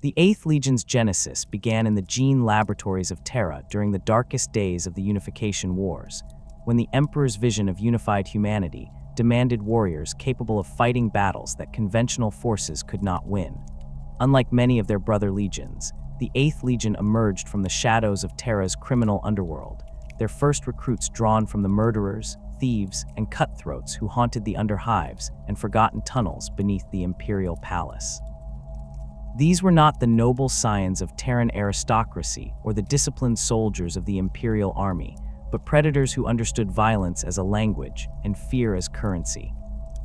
The 8th Legion's genesis began in the gene laboratories of Terra during the darkest days of the Unification Wars, when the Emperor's vision of unified humanity demanded warriors capable of fighting battles that conventional forces could not win. Unlike many of their brother legions, the 8th Legion emerged from the shadows of Terra's criminal underworld, their first recruits drawn from the murderers, thieves, and cutthroats who haunted the underhives and forgotten tunnels beneath the Imperial Palace. These were not the noble scions of Terran aristocracy or the disciplined soldiers of the Imperial Army, but predators who understood violence as a language and fear as currency.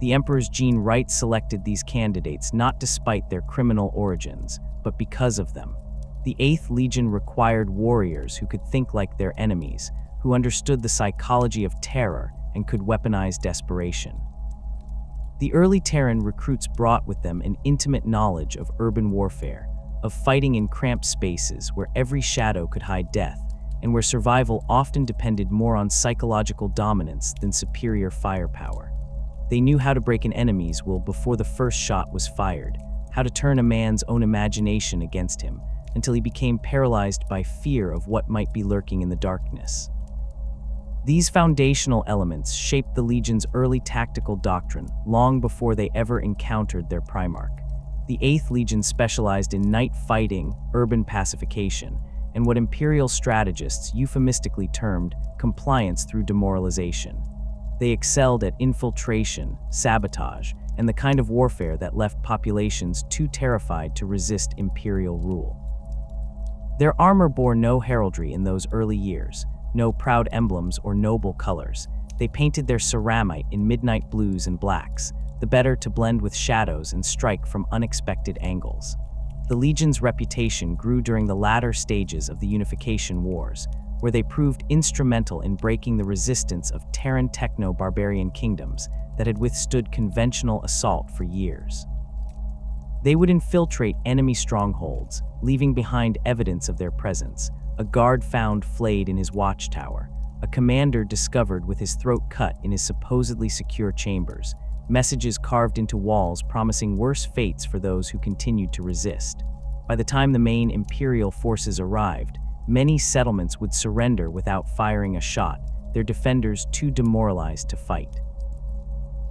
The Emperor's gene right selected these candidates not despite their criminal origins, but because of them. The 8th Legion required warriors who could think like their enemies, who understood the psychology of terror and could weaponize desperation. The early Terran recruits brought with them an intimate knowledge of urban warfare, of fighting in cramped spaces where every shadow could hide death, and where survival often depended more on psychological dominance than superior firepower. They knew how to break an enemy's will before the first shot was fired, how to turn a man's own imagination against him, until he became paralyzed by fear of what might be lurking in the darkness. These foundational elements shaped the Legion's early tactical doctrine long before they ever encountered their Primarch. The 8th Legion specialized in night fighting, urban pacification, and what Imperial strategists euphemistically termed compliance through demoralization. They excelled at infiltration, sabotage, and the kind of warfare that left populations too terrified to resist Imperial rule. Their armor bore no heraldry in those early years, no proud emblems or noble colors. They painted their ceramite in midnight blues and blacks, the better to blend with shadows and strike from unexpected angles. The Legion's reputation grew during the latter stages of the Unification Wars, where they proved instrumental in breaking the resistance of Terran techno-barbarian kingdoms that had withstood conventional assault for years. They would infiltrate enemy strongholds, leaving behind evidence of their presence, a guard found flayed in his watchtower, a commander discovered with his throat cut in his supposedly secure chambers, messages carved into walls promising worse fates for those who continued to resist. By the time the main Imperial forces arrived, many settlements would surrender without firing a shot, their defenders too demoralized to fight.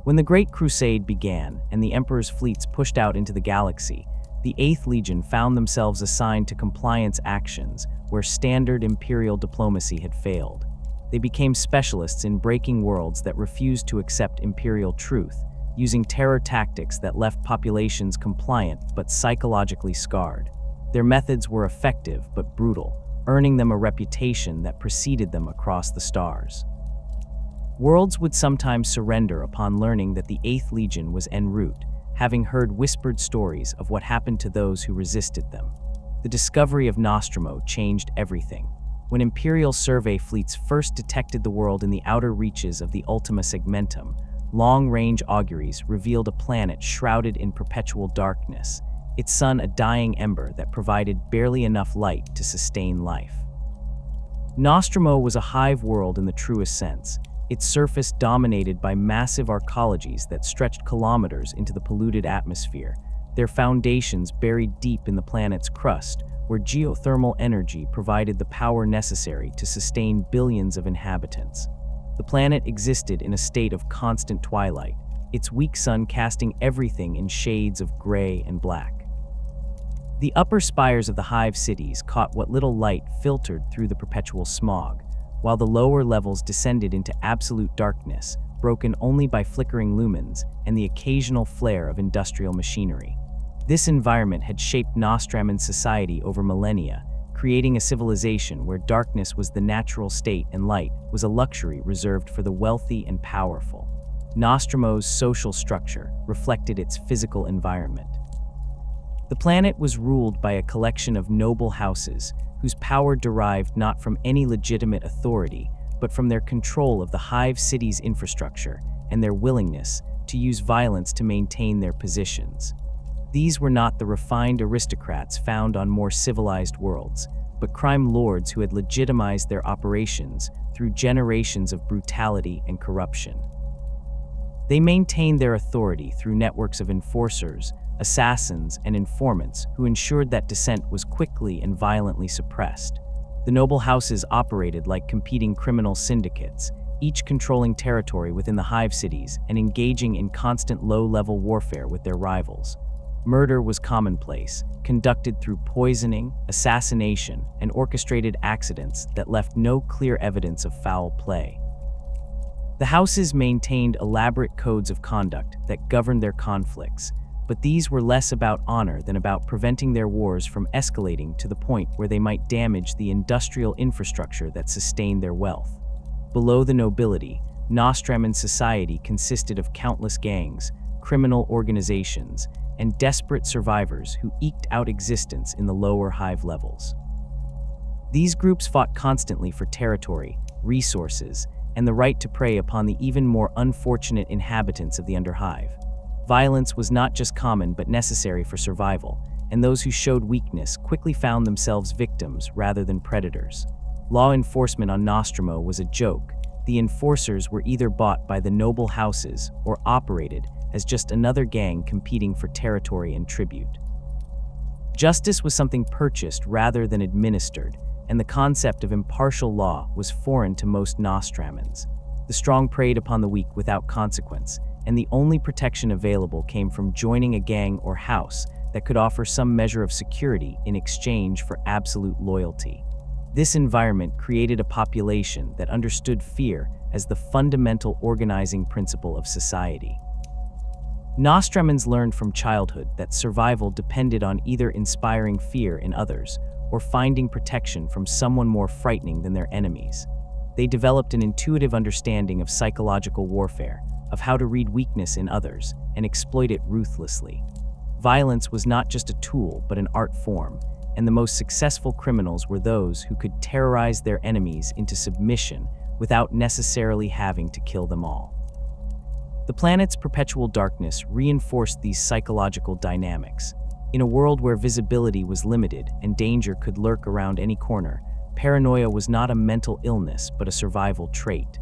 When the Great Crusade began and the Emperor's fleets pushed out into the galaxy, the 8th Legion found themselves assigned to compliance actions where standard Imperial diplomacy had failed. They became specialists in breaking worlds that refused to accept Imperial truth, using terror tactics that left populations compliant but psychologically scarred. Their methods were effective but brutal, earning them a reputation that preceded them across the stars. Worlds would sometimes surrender upon learning that the 8th Legion was en route, having heard whispered stories of what happened to those who resisted them. The discovery of Nostramo changed everything. When Imperial survey fleets first detected the world in the outer reaches of the Ultima Segmentum, long-range auguries revealed a planet shrouded in perpetual darkness, its sun a dying ember that provided barely enough light to sustain life. Nostramo was a hive world in the truest sense, its surface dominated by massive arcologies that stretched kilometers into the polluted atmosphere, their foundations buried deep in the planet's crust, where geothermal energy provided the power necessary to sustain billions of inhabitants. The planet existed in a state of constant twilight, its weak sun casting everything in shades of gray and black. The upper spires of the hive cities caught what little light filtered through the perpetual smog, while the lower levels descended into absolute darkness, broken only by flickering lumens and the occasional flare of industrial machinery. This environment had shaped Nostraman's society over millennia, creating a civilization where darkness was the natural state and light was a luxury reserved for the wealthy and powerful. Nostramo's social structure reflected its physical environment. The planet was ruled by a collection of noble houses whose power derived not from any legitimate authority, but from their control of the hive city's infrastructure and their willingness to use violence to maintain their positions. These were not the refined aristocrats found on more civilized worlds, but crime lords who had legitimized their operations through generations of brutality and corruption. They maintained their authority through networks of enforcers, assassins, and informants who ensured that dissent was quickly and violently suppressed. The noble houses operated like competing criminal syndicates, each controlling territory within the hive cities and engaging in constant low-level warfare with their rivals. Murder was commonplace, conducted through poisoning, assassination, and orchestrated accidents that left no clear evidence of foul play. The houses maintained elaborate codes of conduct that governed their conflicts, but these were less about honor than about preventing their wars from escalating to the point where they might damage the industrial infrastructure that sustained their wealth. Below the nobility, Nostraman society consisted of countless gangs, criminal organizations, and desperate survivors who eked out existence in the lower hive levels. These groups fought constantly for territory, resources, and the right to prey upon the even more unfortunate inhabitants of the underhive. Violence was not just common but necessary for survival, and those who showed weakness quickly found themselves victims rather than predators. Law enforcement on Nostramo was a joke. The enforcers were either bought by the noble houses or operated as just another gang competing for territory and tribute. Justice was something purchased rather than administered, and the concept of impartial law was foreign to most Nostramans. The strong preyed upon the weak without consequence, and the only protection available came from joining a gang or house that could offer some measure of security in exchange for absolute loyalty. This environment created a population that understood fear as the fundamental organizing principle of society. Nostramans learned from childhood that survival depended on either inspiring fear in others or finding protection from someone more frightening than their enemies. They developed an intuitive understanding of psychological warfare, of how to read weakness in others and exploit it ruthlessly. Violence was not just a tool but an art form, and the most successful criminals were those who could terrorize their enemies into submission without necessarily having to kill them all. The planet's perpetual darkness reinforced these psychological dynamics. In a world where visibility was limited and danger could lurk around any corner, paranoia was not a mental illness but a survival trait.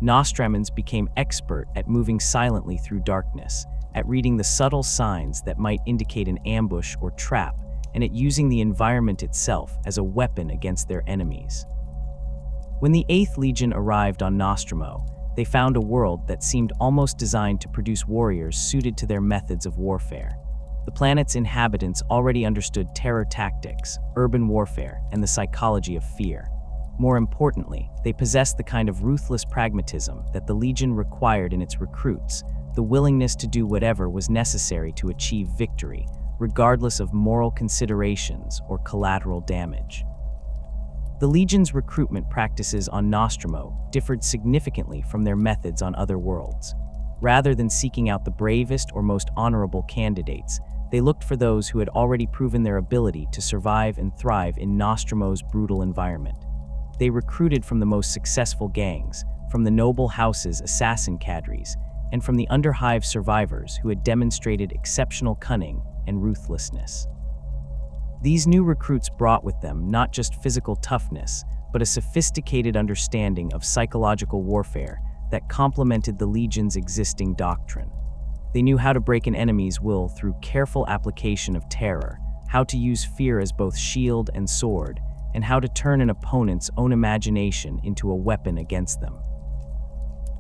Nostramans became expert at moving silently through darkness, at reading the subtle signs that might indicate an ambush or trap, and at using the environment itself as a weapon against their enemies. When the 8th Legion arrived on Nostramo, they found a world that seemed almost designed to produce warriors suited to their methods of warfare. The planet's inhabitants already understood terror tactics, urban warfare, and the psychology of fear. More importantly, they possessed the kind of ruthless pragmatism that the Legion required in its recruits, the willingness to do whatever was necessary to achieve victory, regardless of moral considerations or collateral damage. The Legion's recruitment practices on Nostramo differed significantly from their methods on other worlds. Rather than seeking out the bravest or most honorable candidates, they looked for those who had already proven their ability to survive and thrive in Nostramo's brutal environment. They recruited from the most successful gangs, from the noble house's assassin cadres, and from the underhive survivors who had demonstrated exceptional cunning and ruthlessness. These new recruits brought with them not just physical toughness, but a sophisticated understanding of psychological warfare that complemented the Legion's existing doctrine. They knew how to break an enemy's will through careful application of terror, how to use fear as both shield and sword, and how to turn an opponent's own imagination into a weapon against them.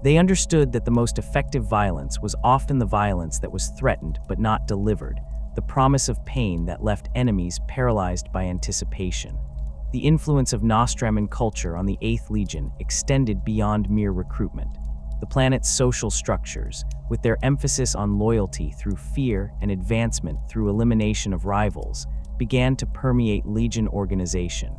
They understood that the most effective violence was often the violence that was threatened but not delivered, the promise of pain that left enemies paralyzed by anticipation. The influence of Nostraman culture on the 8th Legion extended beyond mere recruitment. The planet's social structures, with their emphasis on loyalty through fear and advancement through elimination of rivals, began to permeate Legion organization.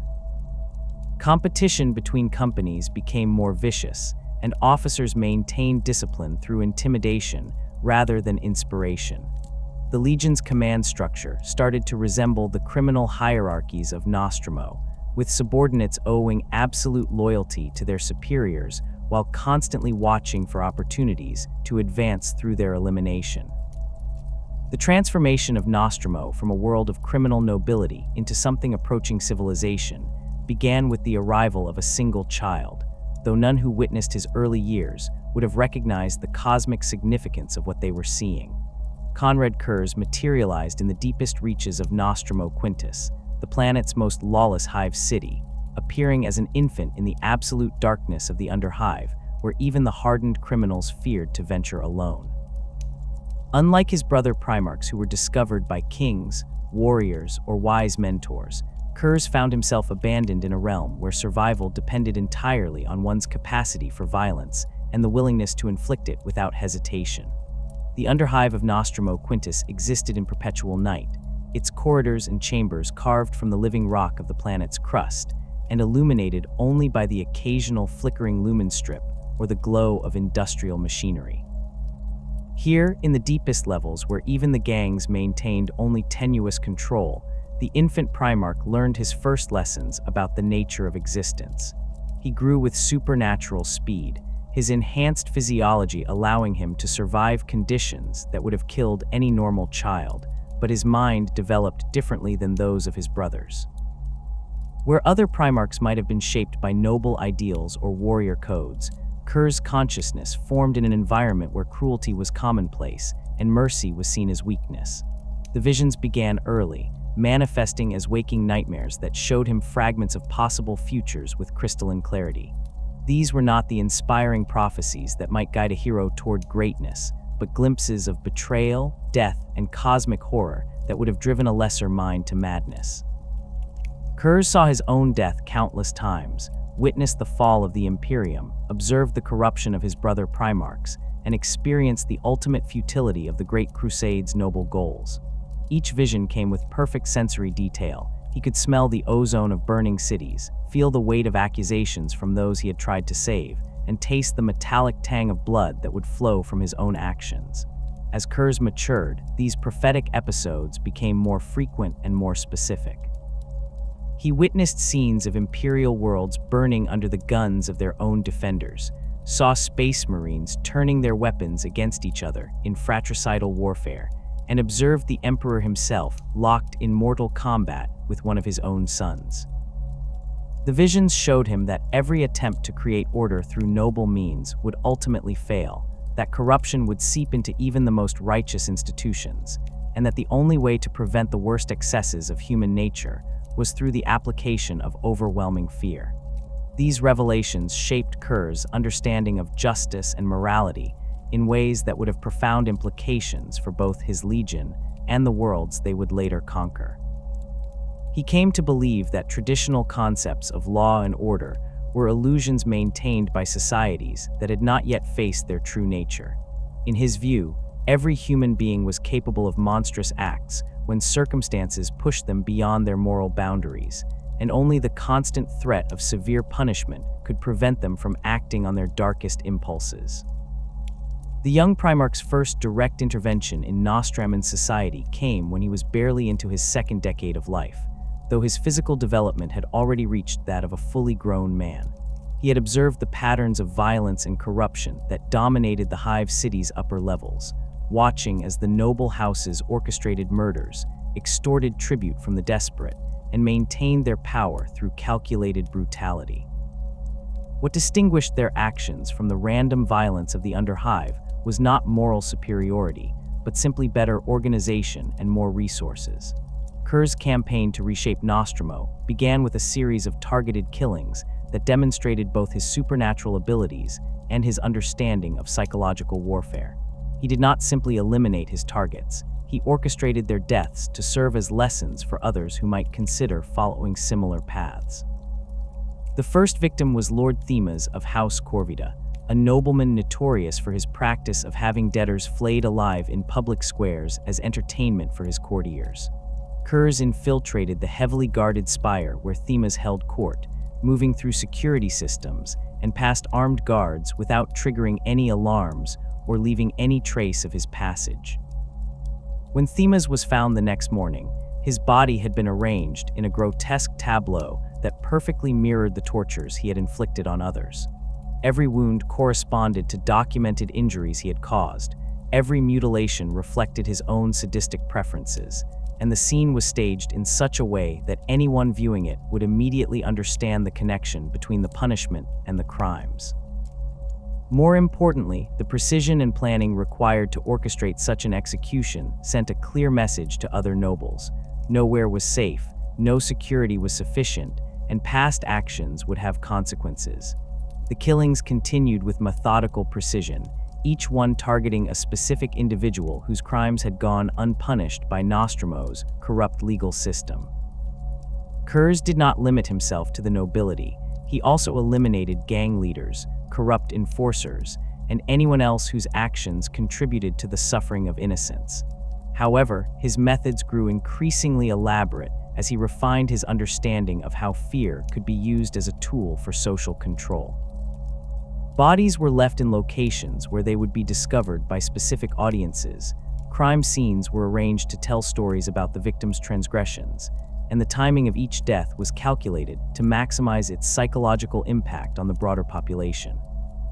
Competition between companies became more vicious, and officers maintained discipline through intimidation rather than inspiration. The Legion's command structure started to resemble the criminal hierarchies of Nostramo, with subordinates owing absolute loyalty to their superiors while constantly watching for opportunities to advance through their elimination. The transformation of Nostramo from a world of criminal nobility into something approaching civilization began with the arrival of a single child, though none who witnessed his early years would have recognized the cosmic significance of what they were seeing. Konrad Curze materialized in the deepest reaches of Nostramo Quintus, the planet's most lawless hive city, appearing as an infant in the absolute darkness of the Underhive, where even the hardened criminals feared to venture alone. Unlike his brother Primarchs, who were discovered by kings, warriors, or wise mentors, Curze found himself abandoned in a realm where survival depended entirely on one's capacity for violence and the willingness to inflict it without hesitation. The Underhive of Nostramo Quintus existed in perpetual night, its corridors and chambers carved from the living rock of the planet's crust, and illuminated only by the occasional flickering lumen strip or the glow of industrial machinery. Here, in the deepest levels where even the gangs maintained only tenuous control, the infant Primarch learned his first lessons about the nature of existence. He grew with supernatural speed, his enhanced physiology allowing him to survive conditions that would have killed any normal child, but his mind developed differently than those of his brothers. Where other Primarchs might have been shaped by noble ideals or warrior codes, Curze's consciousness formed in an environment where cruelty was commonplace and mercy was seen as weakness. The visions began early, manifesting as waking nightmares that showed him fragments of possible futures with crystalline clarity. These were not the inspiring prophecies that might guide a hero toward greatness, but glimpses of betrayal, death, and cosmic horror that would have driven a lesser mind to madness. Curze saw his own death countless times, witnessed the fall of the Imperium, observed the corruption of his brother Primarchs, and experienced the ultimate futility of the Great Crusade's noble goals. Each vision came with perfect sensory detail. He could smell the ozone of burning cities, feel the weight of accusations from those he had tried to save, and taste the metallic tang of blood that would flow from his own actions. As Curze matured, these prophetic episodes became more frequent and more specific. He witnessed scenes of Imperial worlds burning under the guns of their own defenders, saw space marines turning their weapons against each other in fratricidal warfare, and observed the Emperor himself locked in mortal combat with one of his own sons. The visions showed him that every attempt to create order through noble means would ultimately fail, that corruption would seep into even the most righteous institutions, and that the only way to prevent the worst excesses of human nature was through the application of overwhelming fear. These revelations shaped Curze's understanding of justice and morality in ways that would have profound implications for both his legion and the worlds they would later conquer. He came to believe that traditional concepts of law and order were illusions maintained by societies that had not yet faced their true nature. In his view, every human being was capable of monstrous acts when circumstances pushed them beyond their moral boundaries, and only the constant threat of severe punishment could prevent them from acting on their darkest impulses. The young Primarch's first direct intervention in Nostraman society came when he was barely into his second decade of life, though his physical development had already reached that of a fully grown man. He had observed the patterns of violence and corruption that dominated the Hive city's upper levels, watching as the noble houses orchestrated murders, extorted tribute from the desperate, and maintained their power through calculated brutality. What distinguished their actions from the random violence of the Underhive was not moral superiority, but simply better organization and more resources. Curze's campaign to reshape Nostramo began with a series of targeted killings that demonstrated both his supernatural abilities and his understanding of psychological warfare. He did not simply eliminate his targets, he orchestrated their deaths to serve as lessons for others who might consider following similar paths. The first victim was Lord Themas of House Corvida, a nobleman notorious for his practice of having debtors flayed alive in public squares as entertainment for his courtiers. Curze infiltrated the heavily guarded spire where Themas held court, moving through security systems and past armed guards without triggering any alarms or leaving any trace of his passage. When Themas was found the next morning, his body had been arranged in a grotesque tableau that perfectly mirrored the tortures he had inflicted on others. Every wound corresponded to documented injuries he had caused, every mutilation reflected his own sadistic preferences, and the scene was staged in such a way that anyone viewing it would immediately understand the connection between the punishment and the crimes. More importantly, the precision and planning required to orchestrate such an execution sent a clear message to other nobles. Nowhere was safe, no security was sufficient, and past actions would have consequences. The killings continued with methodical precision, each one targeting a specific individual whose crimes had gone unpunished by Nostramo's corrupt legal system. Curze did not limit himself to the nobility. He also eliminated gang leaders, corrupt enforcers, and anyone else whose actions contributed to the suffering of innocents. However, his methods grew increasingly elaborate as he refined his understanding of how fear could be used as a tool for social control. Bodies were left in locations where they would be discovered by specific audiences. Crime scenes were arranged to tell stories about the victim's transgressions, and the timing of each death was calculated to maximize its psychological impact on the broader population.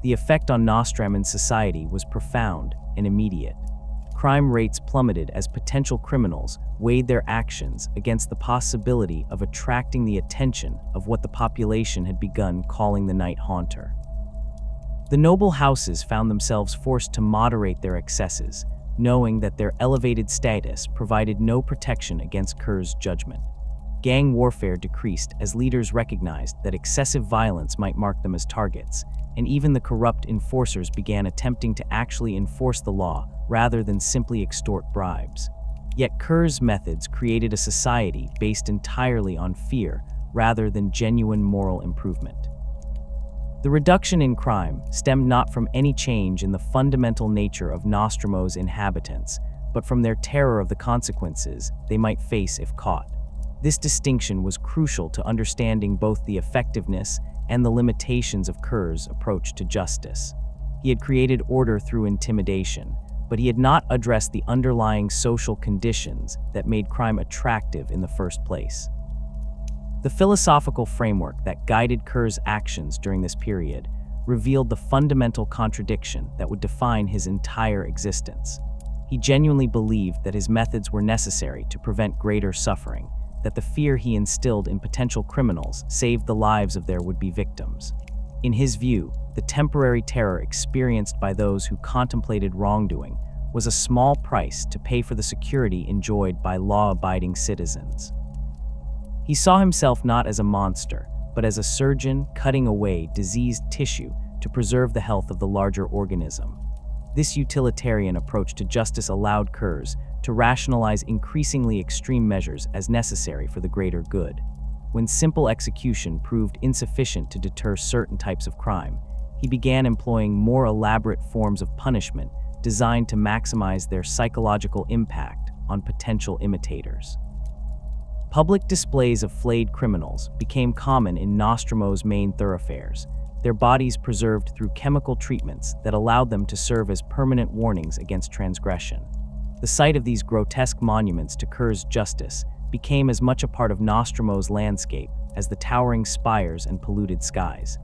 The effect on Nostraman society was profound and immediate. Crime rates plummeted as potential criminals weighed their actions against the possibility of attracting the attention of what the population had begun calling the Night Haunter. The noble houses found themselves forced to moderate their excesses, knowing that their elevated status provided no protection against Curze's judgment. Gang warfare decreased as leaders recognized that excessive violence might mark them as targets, and even the corrupt enforcers began attempting to actually enforce the law rather than simply extort bribes. Yet Curze's methods created a society based entirely on fear rather than genuine moral improvement. The reduction in crime stemmed not from any change in the fundamental nature of Nostramo's inhabitants, but from their terror of the consequences they might face if caught. This distinction was crucial to understanding both the effectiveness and the limitations of Curze's approach to justice. He had created order through intimidation, but he had not addressed the underlying social conditions that made crime attractive in the first place. The philosophical framework that guided Curze's actions during this period revealed the fundamental contradiction that would define his entire existence. He genuinely believed that his methods were necessary to prevent greater suffering, that the fear he instilled in potential criminals saved the lives of their would-be victims. In his view, the temporary terror experienced by those who contemplated wrongdoing was a small price to pay for the security enjoyed by law-abiding citizens. He saw himself not as a monster, but as a surgeon cutting away diseased tissue to preserve the health of the larger organism. This utilitarian approach to justice allowed Curze to rationalize increasingly extreme measures as necessary for the greater good. When simple execution proved insufficient to deter certain types of crime, he began employing more elaborate forms of punishment designed to maximize their psychological impact on potential imitators. Public displays of flayed criminals became common in Nostramo's main thoroughfares, their bodies preserved through chemical treatments that allowed them to serve as permanent warnings against transgression. The sight of these grotesque monuments to Curze's justice became as much a part of Nostramo's landscape as the towering spires and polluted skies.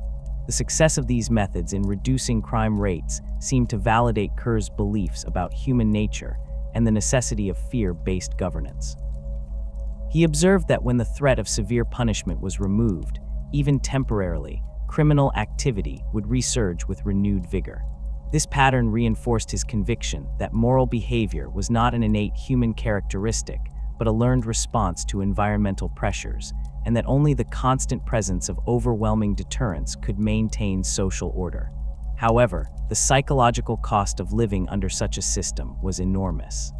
The success of these methods in reducing crime rates seemed to validate Curze's beliefs about human nature and the necessity of fear-based governance. He observed that when the threat of severe punishment was removed, even temporarily, criminal activity would resurge with renewed vigor. This pattern reinforced his conviction that moral behavior was not an innate human characteristic, but a learned response to environmental pressures, and that only the constant presence of overwhelming deterrence could maintain social order. However, the psychological cost of living under such a system was enormous.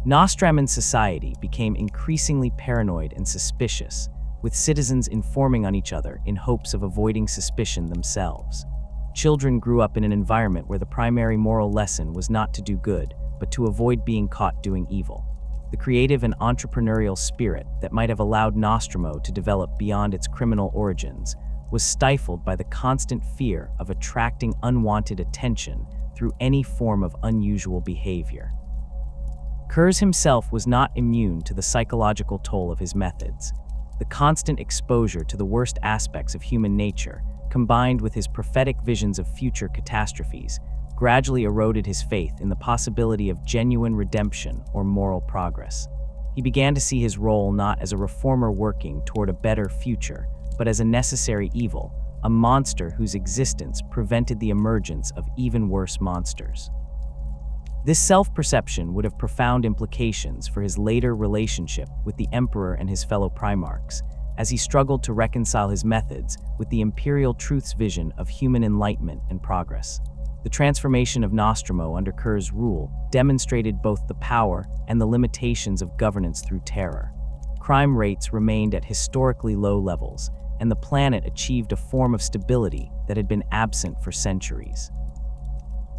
Nostraman society became increasingly paranoid and suspicious, with citizens informing on each other in hopes of avoiding suspicion themselves. Children grew up in an environment where the primary moral lesson was not to do good, but to avoid being caught doing evil. The creative and entrepreneurial spirit that might have allowed Nostramo to develop beyond its criminal origins was stifled by the constant fear of attracting unwanted attention through any form of unusual behavior. Curze himself was not immune to the psychological toll of his methods. The constant exposure to the worst aspects of human nature, combined with his prophetic visions of future catastrophes, gradually eroded his faith in the possibility of genuine redemption or moral progress. He began to see his role not as a reformer working toward a better future, but as a necessary evil, a monster whose existence prevented the emergence of even worse monsters. This self-perception would have profound implications for his later relationship with the Emperor and his fellow Primarchs, as he struggled to reconcile his methods with the Imperial Truth's vision of human enlightenment and progress. The transformation of Nostramo under Curze's rule demonstrated both the power and the limitations of governance through terror. Crime rates remained at historically low levels, and the planet achieved a form of stability that had been absent for centuries.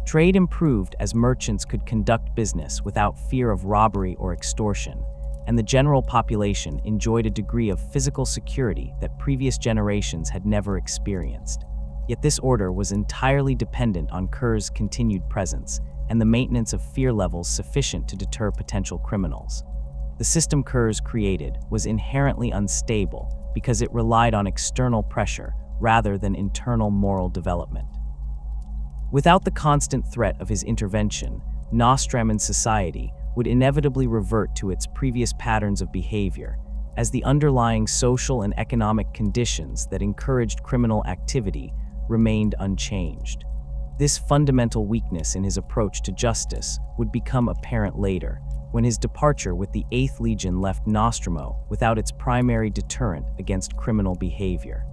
Trade improved as merchants could conduct business without fear of robbery or extortion, and the general population enjoyed a degree of physical security that previous generations had never experienced. Yet this order was entirely dependent on Curze's continued presence and the maintenance of fear levels sufficient to deter potential criminals. The system Curze created was inherently unstable because it relied on external pressure rather than internal moral development. Without the constant threat of his intervention, Nostramo's society would inevitably revert to its previous patterns of behavior, as the underlying social and economic conditions that encouraged criminal activity remained unchanged. This fundamental weakness in his approach to justice would become apparent later, when his departure with the 8th Legion left Nostramo without its primary deterrent against criminal behavior.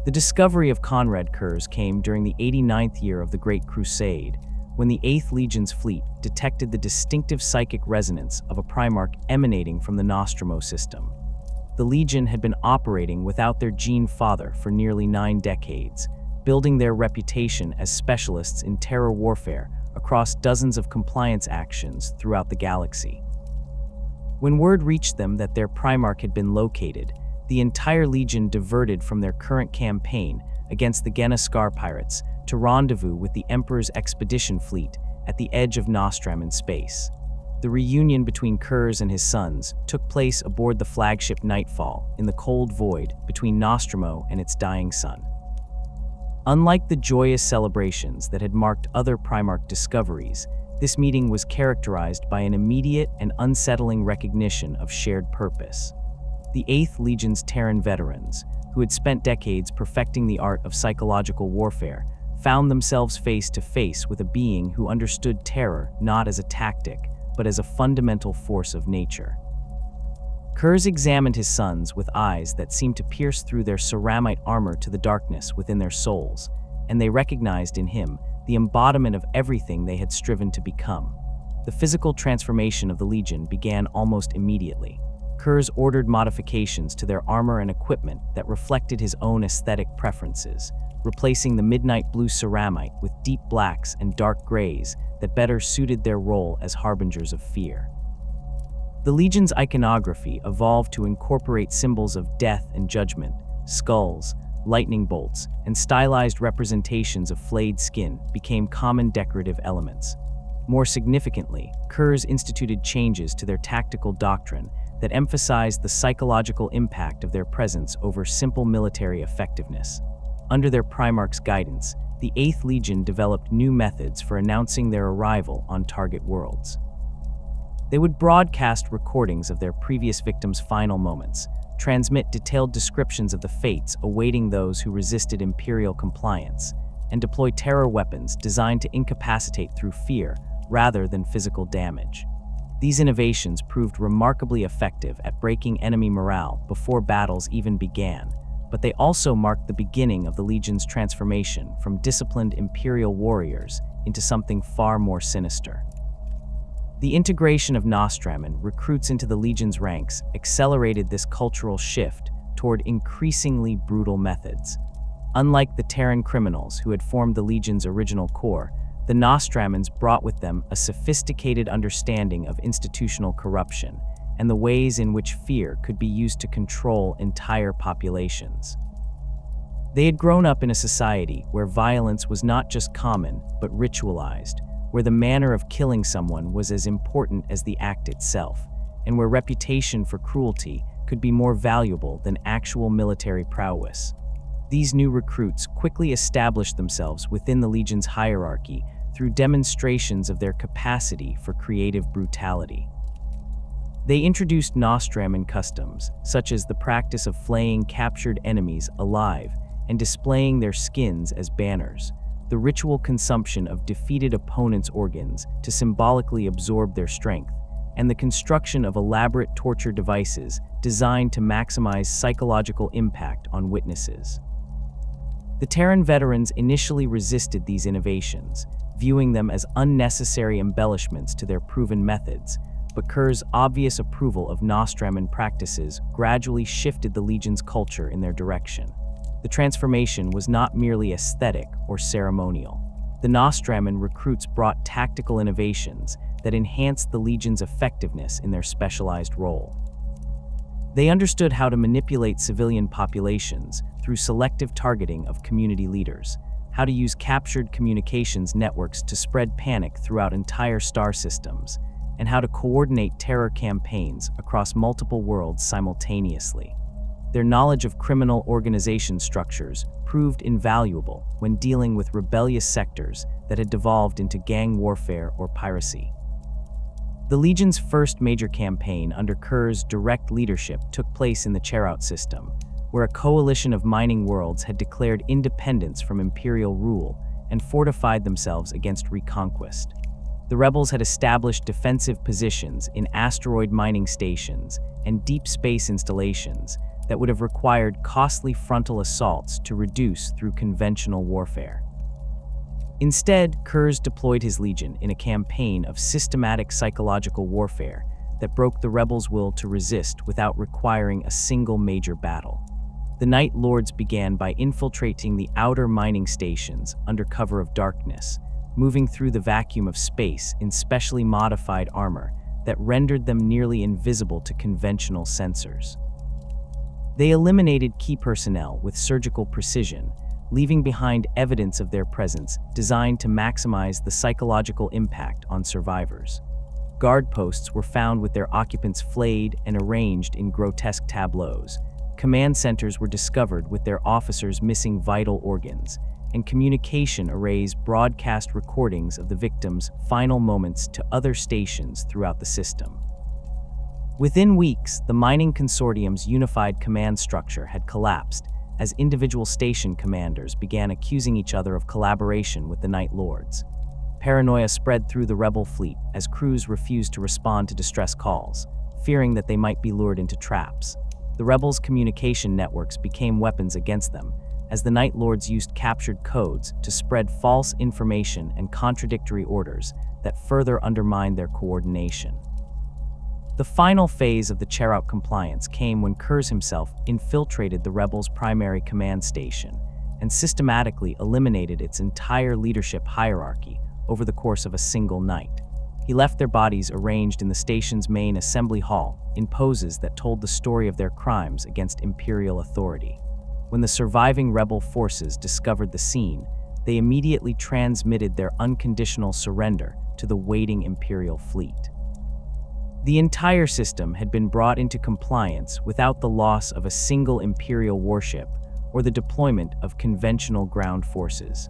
The discovery of Konrad Curze came during the 89th year of the Great Crusade, when the 8th Legion's fleet detected the distinctive psychic resonance of a Primarch emanating from the Nostramo system. The Legion had been operating without their Gene Father for nearly 9 decades, building their reputation as specialists in terror warfare across dozens of compliance actions throughout the galaxy. When word reached them that their Primarch had been located, the entire Legion diverted from their current campaign against the Genaskar pirates to rendezvous with the Emperor's expedition fleet at the edge of Nostramo space. The reunion between Curze and his sons took place aboard the flagship Nightfall in the cold void between Nostramo and its dying sun. Unlike the joyous celebrations that had marked other Primarch discoveries, this meeting was characterized by an immediate and unsettling recognition of shared purpose. The 8th Legion's Terran veterans, who had spent decades perfecting the art of psychological warfare, found themselves face to face with a being who understood terror not as a tactic, but as a fundamental force of nature. Curze examined his sons with eyes that seemed to pierce through their ceramite armor to the darkness within their souls, and they recognized in him the embodiment of everything they had striven to become. The physical transformation of the Legion began almost immediately. Curze ordered modifications to their armor and equipment that reflected his own aesthetic preferences, replacing the midnight blue ceramite with deep blacks and dark grays that better suited their role as harbingers of fear. The Legion's iconography evolved to incorporate symbols of death and judgment, skulls, lightning bolts, and stylized representations of flayed skin became common decorative elements. More significantly, Curze instituted changes to their tactical doctrine that emphasized the psychological impact of their presence over simple military effectiveness. Under their Primarch's guidance, the 8th Legion developed new methods for announcing their arrival on target worlds. They would broadcast recordings of their previous victims' final moments, transmit detailed descriptions of the fates awaiting those who resisted Imperial compliance, and deploy terror weapons designed to incapacitate through fear rather than physical damage. These innovations proved remarkably effective at breaking enemy morale before battles even began, but they also marked the beginning of the Legion's transformation from disciplined Imperial warriors into something far more sinister. The integration of Nostramo recruits into the Legion's ranks accelerated this cultural shift toward increasingly brutal methods. Unlike the Terran criminals who had formed the Legion's original core, the Nostramans brought with them a sophisticated understanding of institutional corruption and the ways in which fear could be used to control entire populations. They had grown up in a society where violence was not just common, but ritualized, where the manner of killing someone was as important as the act itself, and where reputation for cruelty could be more valuable than actual military prowess. These new recruits quickly established themselves within the Legion's hierarchy through demonstrations of their capacity for creative brutality. They introduced Nostramo customs, such as the practice of flaying captured enemies alive and displaying their skins as banners, the ritual consumption of defeated opponents' organs to symbolically absorb their strength, and the construction of elaborate torture devices designed to maximize psychological impact on witnesses. The Terran veterans initially resisted these innovations, viewing them as unnecessary embellishments to their proven methods, but Curze's obvious approval of Nostraman practices gradually shifted the Legion's culture in their direction. The transformation was not merely aesthetic or ceremonial. The Nostraman recruits brought tactical innovations that enhanced the Legion's effectiveness in their specialized role. They understood how to manipulate civilian populations through selective targeting of community leaders, how to use captured communications networks to spread panic throughout entire star systems, and how to coordinate terror campaigns across multiple worlds simultaneously. Their knowledge of criminal organization structures proved invaluable when dealing with rebellious sectors that had devolved into gang warfare or piracy. The Legion's first major campaign under Curze's direct leadership took place in the Cherout system, where a coalition of mining worlds had declared independence from Imperial rule and fortified themselves against reconquest. The rebels had established defensive positions in asteroid mining stations and deep space installations that would have required costly frontal assaults to reduce through conventional warfare. Instead, Curze deployed his legion in a campaign of systematic psychological warfare that broke the rebels' will to resist without requiring a single major battle. The Night Lords began by infiltrating the outer mining stations under cover of darkness, moving through the vacuum of space in specially modified armor that rendered them nearly invisible to conventional sensors. They eliminated key personnel with surgical precision, leaving behind evidence of their presence designed to maximize the psychological impact on survivors. Guard posts were found with their occupants flayed and arranged in grotesque tableaus. Command centers were discovered with their officers missing vital organs, and communication arrays broadcast recordings of the victims' final moments to other stations throughout the system. Within weeks, the mining consortium's unified command structure had collapsed as individual station commanders began accusing each other of collaboration with the Night Lords. Paranoia spread through the rebel fleet as crews refused to respond to distress calls, fearing that they might be lured into traps. The rebels' communication networks became weapons against them, as the Night Lords used captured codes to spread false information and contradictory orders that further undermined their coordination. The final phase of the Cherout compliance came when Curze himself infiltrated the rebels' primary command station and systematically eliminated its entire leadership hierarchy over the course of a single night. He left their bodies arranged in the station's main assembly hall in poses that told the story of their crimes against Imperial authority. When the surviving rebel forces discovered the scene, they immediately transmitted their unconditional surrender to the waiting Imperial fleet. The entire system had been brought into compliance without the loss of a single Imperial warship or the deployment of conventional ground forces.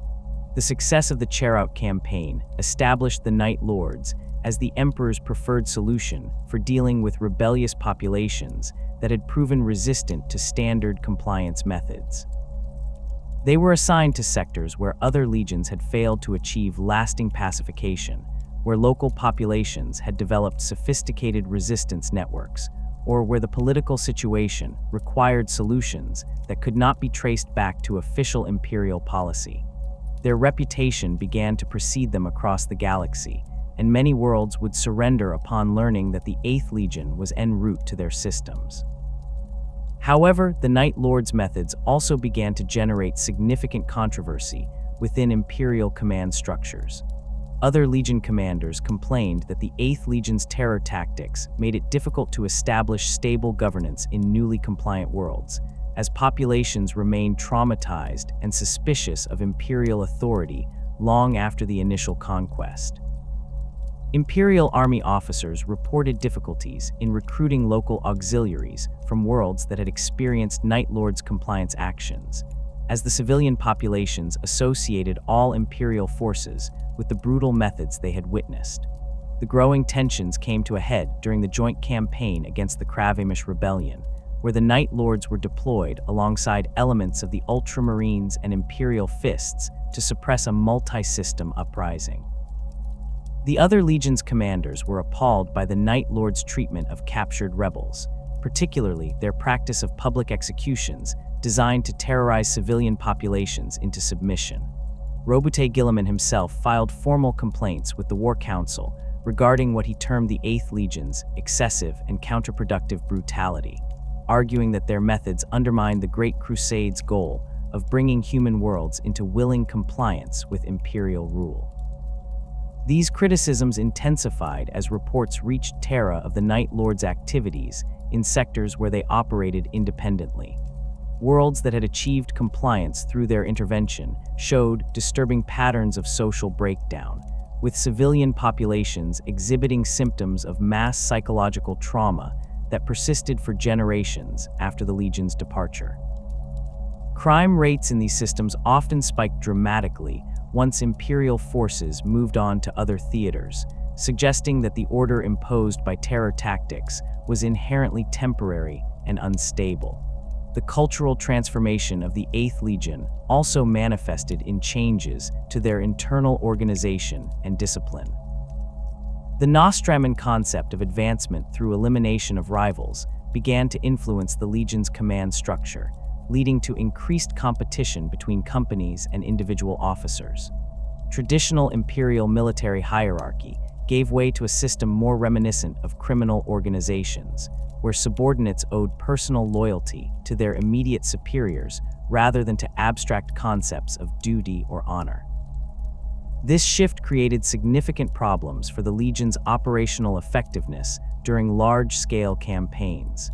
The success of the Cherout campaign established the Night Lords as the Emperor's preferred solution for dealing with rebellious populations that had proven resistant to standard compliance methods. They were assigned to sectors where other legions had failed to achieve lasting pacification, where local populations had developed sophisticated resistance networks, or where the political situation required solutions that could not be traced back to official Imperial policy. Their reputation began to precede them across the galaxy, and many worlds would surrender upon learning that the 8th Legion was en route to their systems. However, the Night Lords' methods also began to generate significant controversy within Imperial command structures. Other Legion commanders complained that the 8th Legion's terror tactics made it difficult to establish stable governance in newly compliant worlds, as populations remained traumatized and suspicious of Imperial authority long after the initial conquest. Imperial Army officers reported difficulties in recruiting local auxiliaries from worlds that had experienced Night Lords' compliance actions, as the civilian populations associated all Imperial forces with the brutal methods they had witnessed. The growing tensions came to a head during the joint campaign against the Kravamish Rebellion, where the Night Lords were deployed alongside elements of the Ultramarines and Imperial Fists to suppress a multi-system uprising. The other Legion's commanders were appalled by the Night Lords' treatment of captured rebels, particularly their practice of public executions designed to terrorize civilian populations into submission. Roboute Guilliman himself filed formal complaints with the War Council regarding what he termed the 8th Legion's excessive and counterproductive brutality, arguing that their methods undermined the Great Crusade's goal of bringing human worlds into willing compliance with imperial rule. These criticisms intensified as reports reached Terra of the Night Lords' activities in sectors where they operated independently. Worlds that had achieved compliance through their intervention showed disturbing patterns of social breakdown, with civilian populations exhibiting symptoms of mass psychological trauma that persisted for generations after the Legion's departure. Crime rates in these systems often spiked dramatically once Imperial forces moved on to other theaters, suggesting that the order imposed by terror tactics was inherently temporary and unstable. The cultural transformation of the 8th Legion also manifested in changes to their internal organization and discipline. The Nostramo concept of advancement through elimination of rivals began to influence the Legion's command structure, leading to increased competition between companies and individual officers. Traditional imperial military hierarchy gave way to a system more reminiscent of criminal organizations, where subordinates owed personal loyalty to their immediate superiors rather than to abstract concepts of duty or honor. This shift created significant problems for the Legion's operational effectiveness during large-scale campaigns.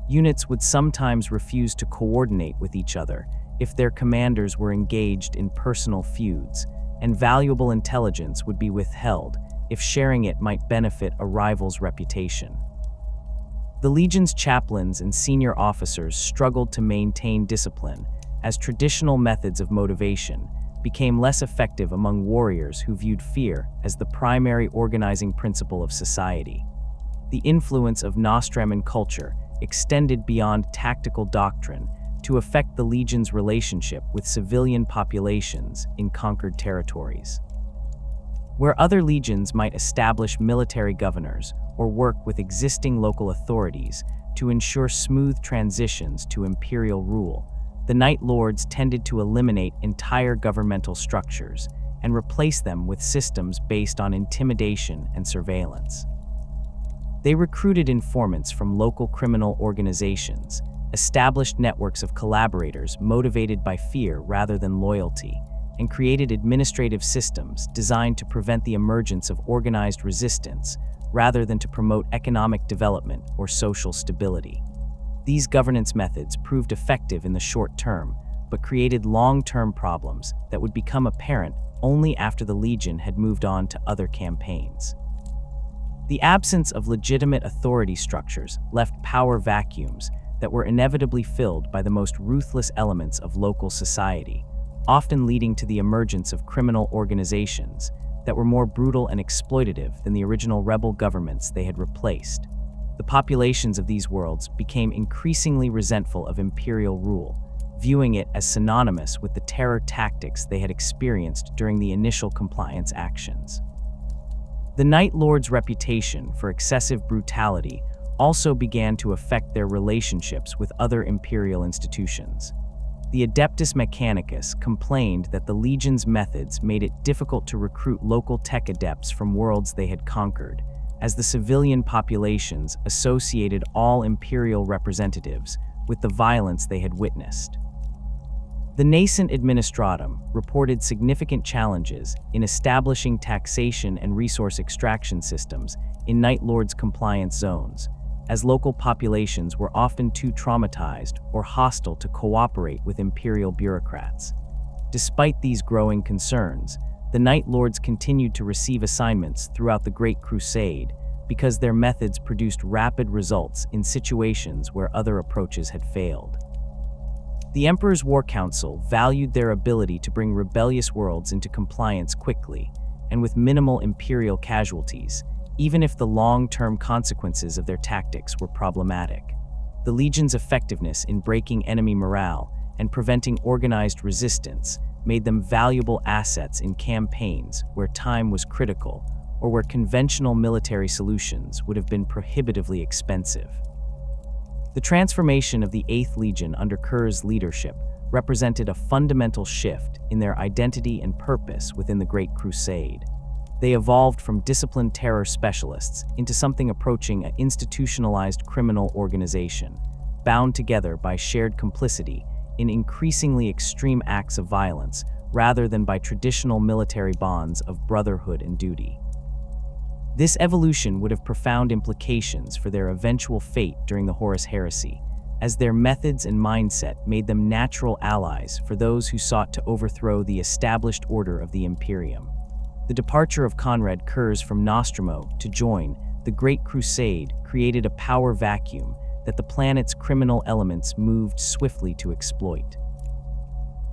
Units would sometimes refuse to coordinate with each other if their commanders were engaged in personal feuds, and valuable intelligence would be withheld if sharing it might benefit a rival's reputation. The Legion's chaplains and senior officers struggled to maintain discipline as traditional methods of motivation became less effective among warriors who viewed fear as the primary organizing principle of society. The influence of Nostramo culture extended beyond tactical doctrine to affect the Legion's relationship with civilian populations in conquered territories. Where other legions might establish military governors or work with existing local authorities to ensure smooth transitions to imperial rule, the Night Lords tended to eliminate entire governmental structures and replace them with systems based on intimidation and surveillance. They recruited informants from local criminal organizations, established networks of collaborators motivated by fear rather than loyalty, and created administrative systems designed to prevent the emergence of organized resistance rather than to promote economic development or social stability. These governance methods proved effective in the short term, but created long-term problems that would become apparent only after the Legion had moved on to other campaigns. The absence of legitimate authority structures left power vacuums that were inevitably filled by the most ruthless elements of local society, often leading to the emergence of criminal organizations that were more brutal and exploitative than the original rebel governments they had replaced. The populations of these worlds became increasingly resentful of imperial rule, viewing it as synonymous with the terror tactics they had experienced during the initial compliance actions. The Night Lords' reputation for excessive brutality also began to affect their relationships with other imperial institutions. The Adeptus Mechanicus complained that the Legion's methods made it difficult to recruit local tech adepts from worlds they had conquered, as the civilian populations associated all imperial representatives with the violence they had witnessed. The nascent Administratum reported significant challenges in establishing taxation and resource extraction systems in Night Lords' compliance zones, as local populations were often too traumatized or hostile to cooperate with imperial bureaucrats. Despite these growing concerns, the Night Lords continued to receive assignments throughout the Great Crusade because their methods produced rapid results in situations where other approaches had failed. The Emperor's War Council valued their ability to bring rebellious worlds into compliance quickly and with minimal imperial casualties, even if the long-term consequences of their tactics were problematic. The Legion's effectiveness in breaking enemy morale and preventing organized resistance made them valuable assets in campaigns where time was critical or where conventional military solutions would have been prohibitively expensive. The transformation of the 8th Legion under Curze's leadership represented a fundamental shift in their identity and purpose within the Great Crusade. They evolved from disciplined terror specialists into something approaching an institutionalized criminal organization, bound together by shared complicity in increasingly extreme acts of violence rather than by traditional military bonds of brotherhood and duty. This evolution would have profound implications for their eventual fate during the Horus Heresy, as their methods and mindset made them natural allies for those who sought to overthrow the established order of the Imperium. The departure of Konrad Curze from Nostramo to join the Great Crusade created a power vacuum that the planet's criminal elements moved swiftly to exploit.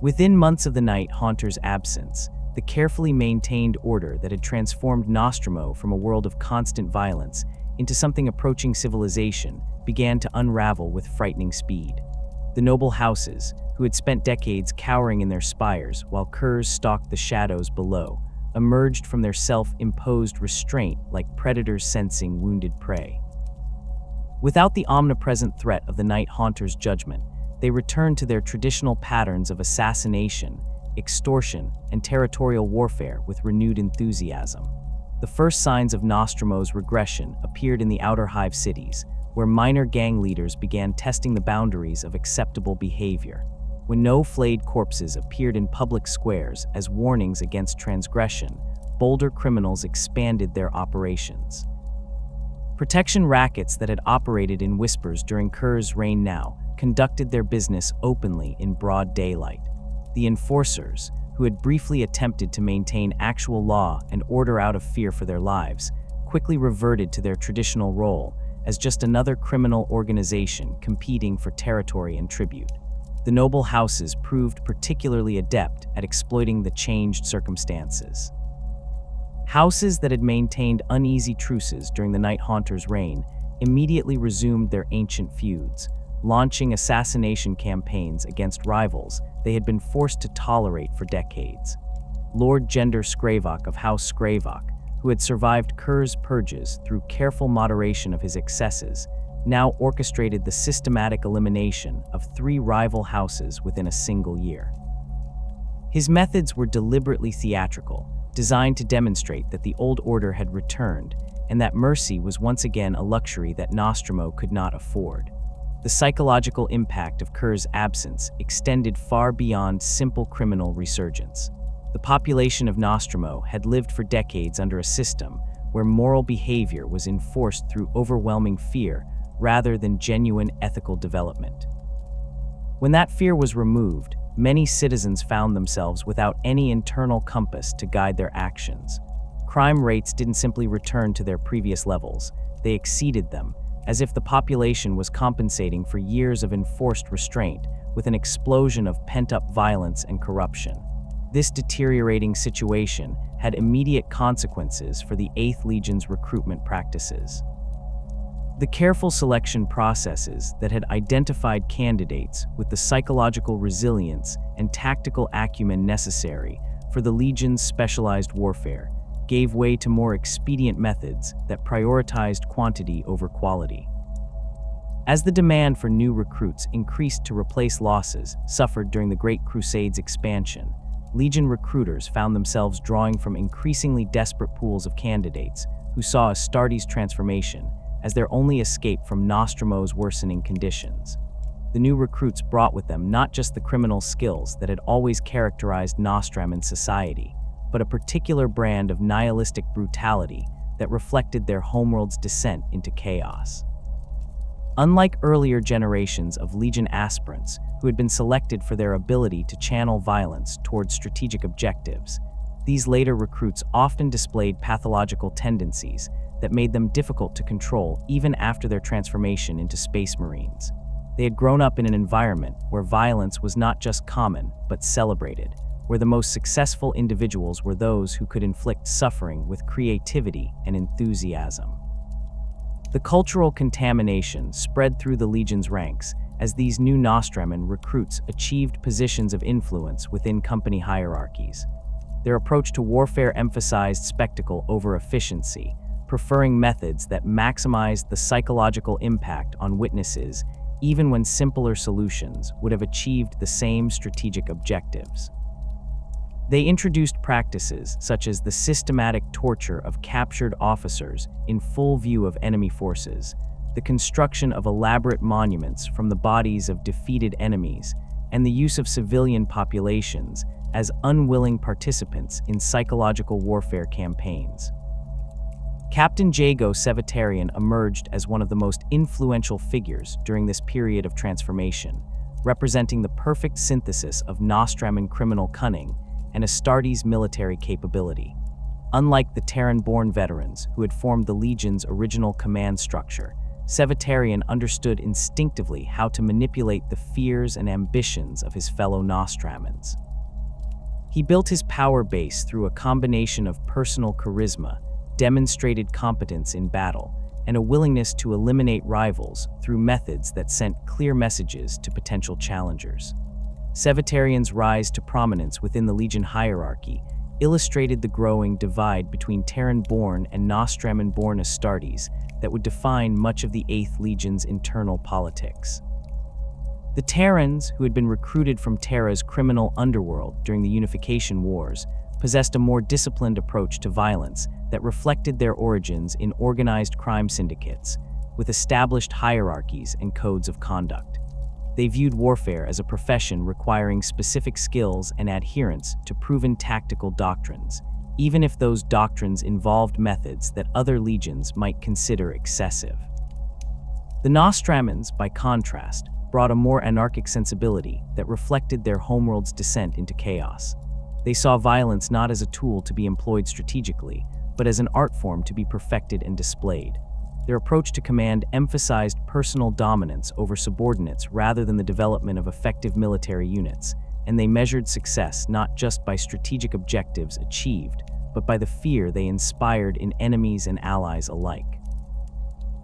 Within months of the Night Haunter's absence, the carefully maintained order that had transformed Nostramo from a world of constant violence into something approaching civilization began to unravel with frightening speed. The noble houses, who had spent decades cowering in their spires while Curze stalked the shadows below, emerged from their self-imposed restraint like predators sensing wounded prey. Without the omnipresent threat of the Night Haunter's judgment, they returned to their traditional patterns of assassination, extortion, and territorial warfare with renewed enthusiasm. The first signs of Nostramo's regression appeared in the outer hive cities, where minor gang leaders began testing the boundaries of acceptable behavior. When no flayed corpses appeared in public squares as warnings against transgression, bolder criminals expanded their operations. Protection rackets that had operated in whispers during Curze's reign now conducted their business openly in broad daylight. The enforcers, who had briefly attempted to maintain actual law and order out of fear for their lives, quickly reverted to their traditional role as just another criminal organization competing for territory and tribute. The noble houses proved particularly adept at exploiting the changed circumstances. Houses that had maintained uneasy truces during the Night Haunter's reign immediately resumed their ancient feuds, launching assassination campaigns against rivals they had been forced to tolerate for decades. Lord Gender Skravok of House Skravok, who had survived Curze's purges through careful moderation of his excesses, now orchestrated the systematic elimination of 3 rival houses within a single year. His methods were deliberately theatrical, designed to demonstrate that the old order had returned and that mercy was once again a luxury that Nostramo could not afford. The psychological impact of Curze's absence extended far beyond simple criminal resurgence. The population of Nostramo had lived for decades under a system where moral behavior was enforced through overwhelming fear rather than genuine ethical development. When that fear was removed, many citizens found themselves without any internal compass to guide their actions. Crime rates didn't simply return to their previous levels, they exceeded them, as if the population was compensating for years of enforced restraint with an explosion of pent-up violence and corruption. This deteriorating situation had immediate consequences for the 8th Legion's recruitment practices. The careful selection processes that had identified candidates with the psychological resilience and tactical acumen necessary for the Legion's specialized warfare gave way to more expedient methods that prioritized quantity over quality. As the demand for new recruits increased to replace losses suffered during the Great Crusade's expansion, Legion recruiters found themselves drawing from increasingly desperate pools of candidates who saw Astartes' transformation as their only escape from Nostramo's worsening conditions. The new recruits brought with them not just the criminal skills that had always characterized Nostraman society, but a particular brand of nihilistic brutality that reflected their homeworld's descent into chaos. Unlike earlier generations of Legion aspirants who had been selected for their ability to channel violence towards strategic objectives, these later recruits often displayed pathological tendencies that made them difficult to control even after their transformation into Space Marines. They had grown up in an environment where violence was not just common, but celebrated, where the most successful individuals were those who could inflict suffering with creativity and enthusiasm. The cultural contamination spread through the legion's ranks as these new Nostraman recruits achieved positions of influence within company hierarchies. Their approach to warfare emphasized spectacle over efficiency, preferring methods that maximized the psychological impact on witnesses even when simpler solutions would have achieved the same strategic objectives. They introduced practices such as the systematic torture of captured officers in full view of enemy forces, the construction of elaborate monuments from the bodies of defeated enemies, and the use of civilian populations as unwilling participants in psychological warfare campaigns. Captain Jago Sevatarian emerged as one of the most influential figures during this period of transformation, representing the perfect synthesis of Nostraman criminal cunning and Astartes' military capability. Unlike the Terran-born veterans who had formed the Legion's original command structure, Sevatarian understood instinctively how to manipulate the fears and ambitions of his fellow Nostramans. He built his power base through a combination of personal charisma, demonstrated competence in battle, and a willingness to eliminate rivals through methods that sent clear messages to potential challengers. Sevatarian's rise to prominence within the Legion hierarchy illustrated the growing divide between Terran-born and Nostraman-born Astartes that would define much of the 8th Legion's internal politics. The Terrans, who had been recruited from Terra's criminal underworld during the Unification Wars, possessed a more disciplined approach to violence that reflected their origins in organized crime syndicates, with established hierarchies and codes of conduct. They viewed warfare as a profession requiring specific skills and adherence to proven tactical doctrines, even if those doctrines involved methods that other legions might consider excessive. The Nostramans, by contrast, brought a more anarchic sensibility that reflected their homeworld's descent into chaos. They saw violence not as a tool to be employed strategically, but as an art form to be perfected and displayed. Their approach to command emphasized personal dominance over subordinates rather than the development of effective military units, and they measured success not just by strategic objectives achieved, but by the fear they inspired in enemies and allies alike.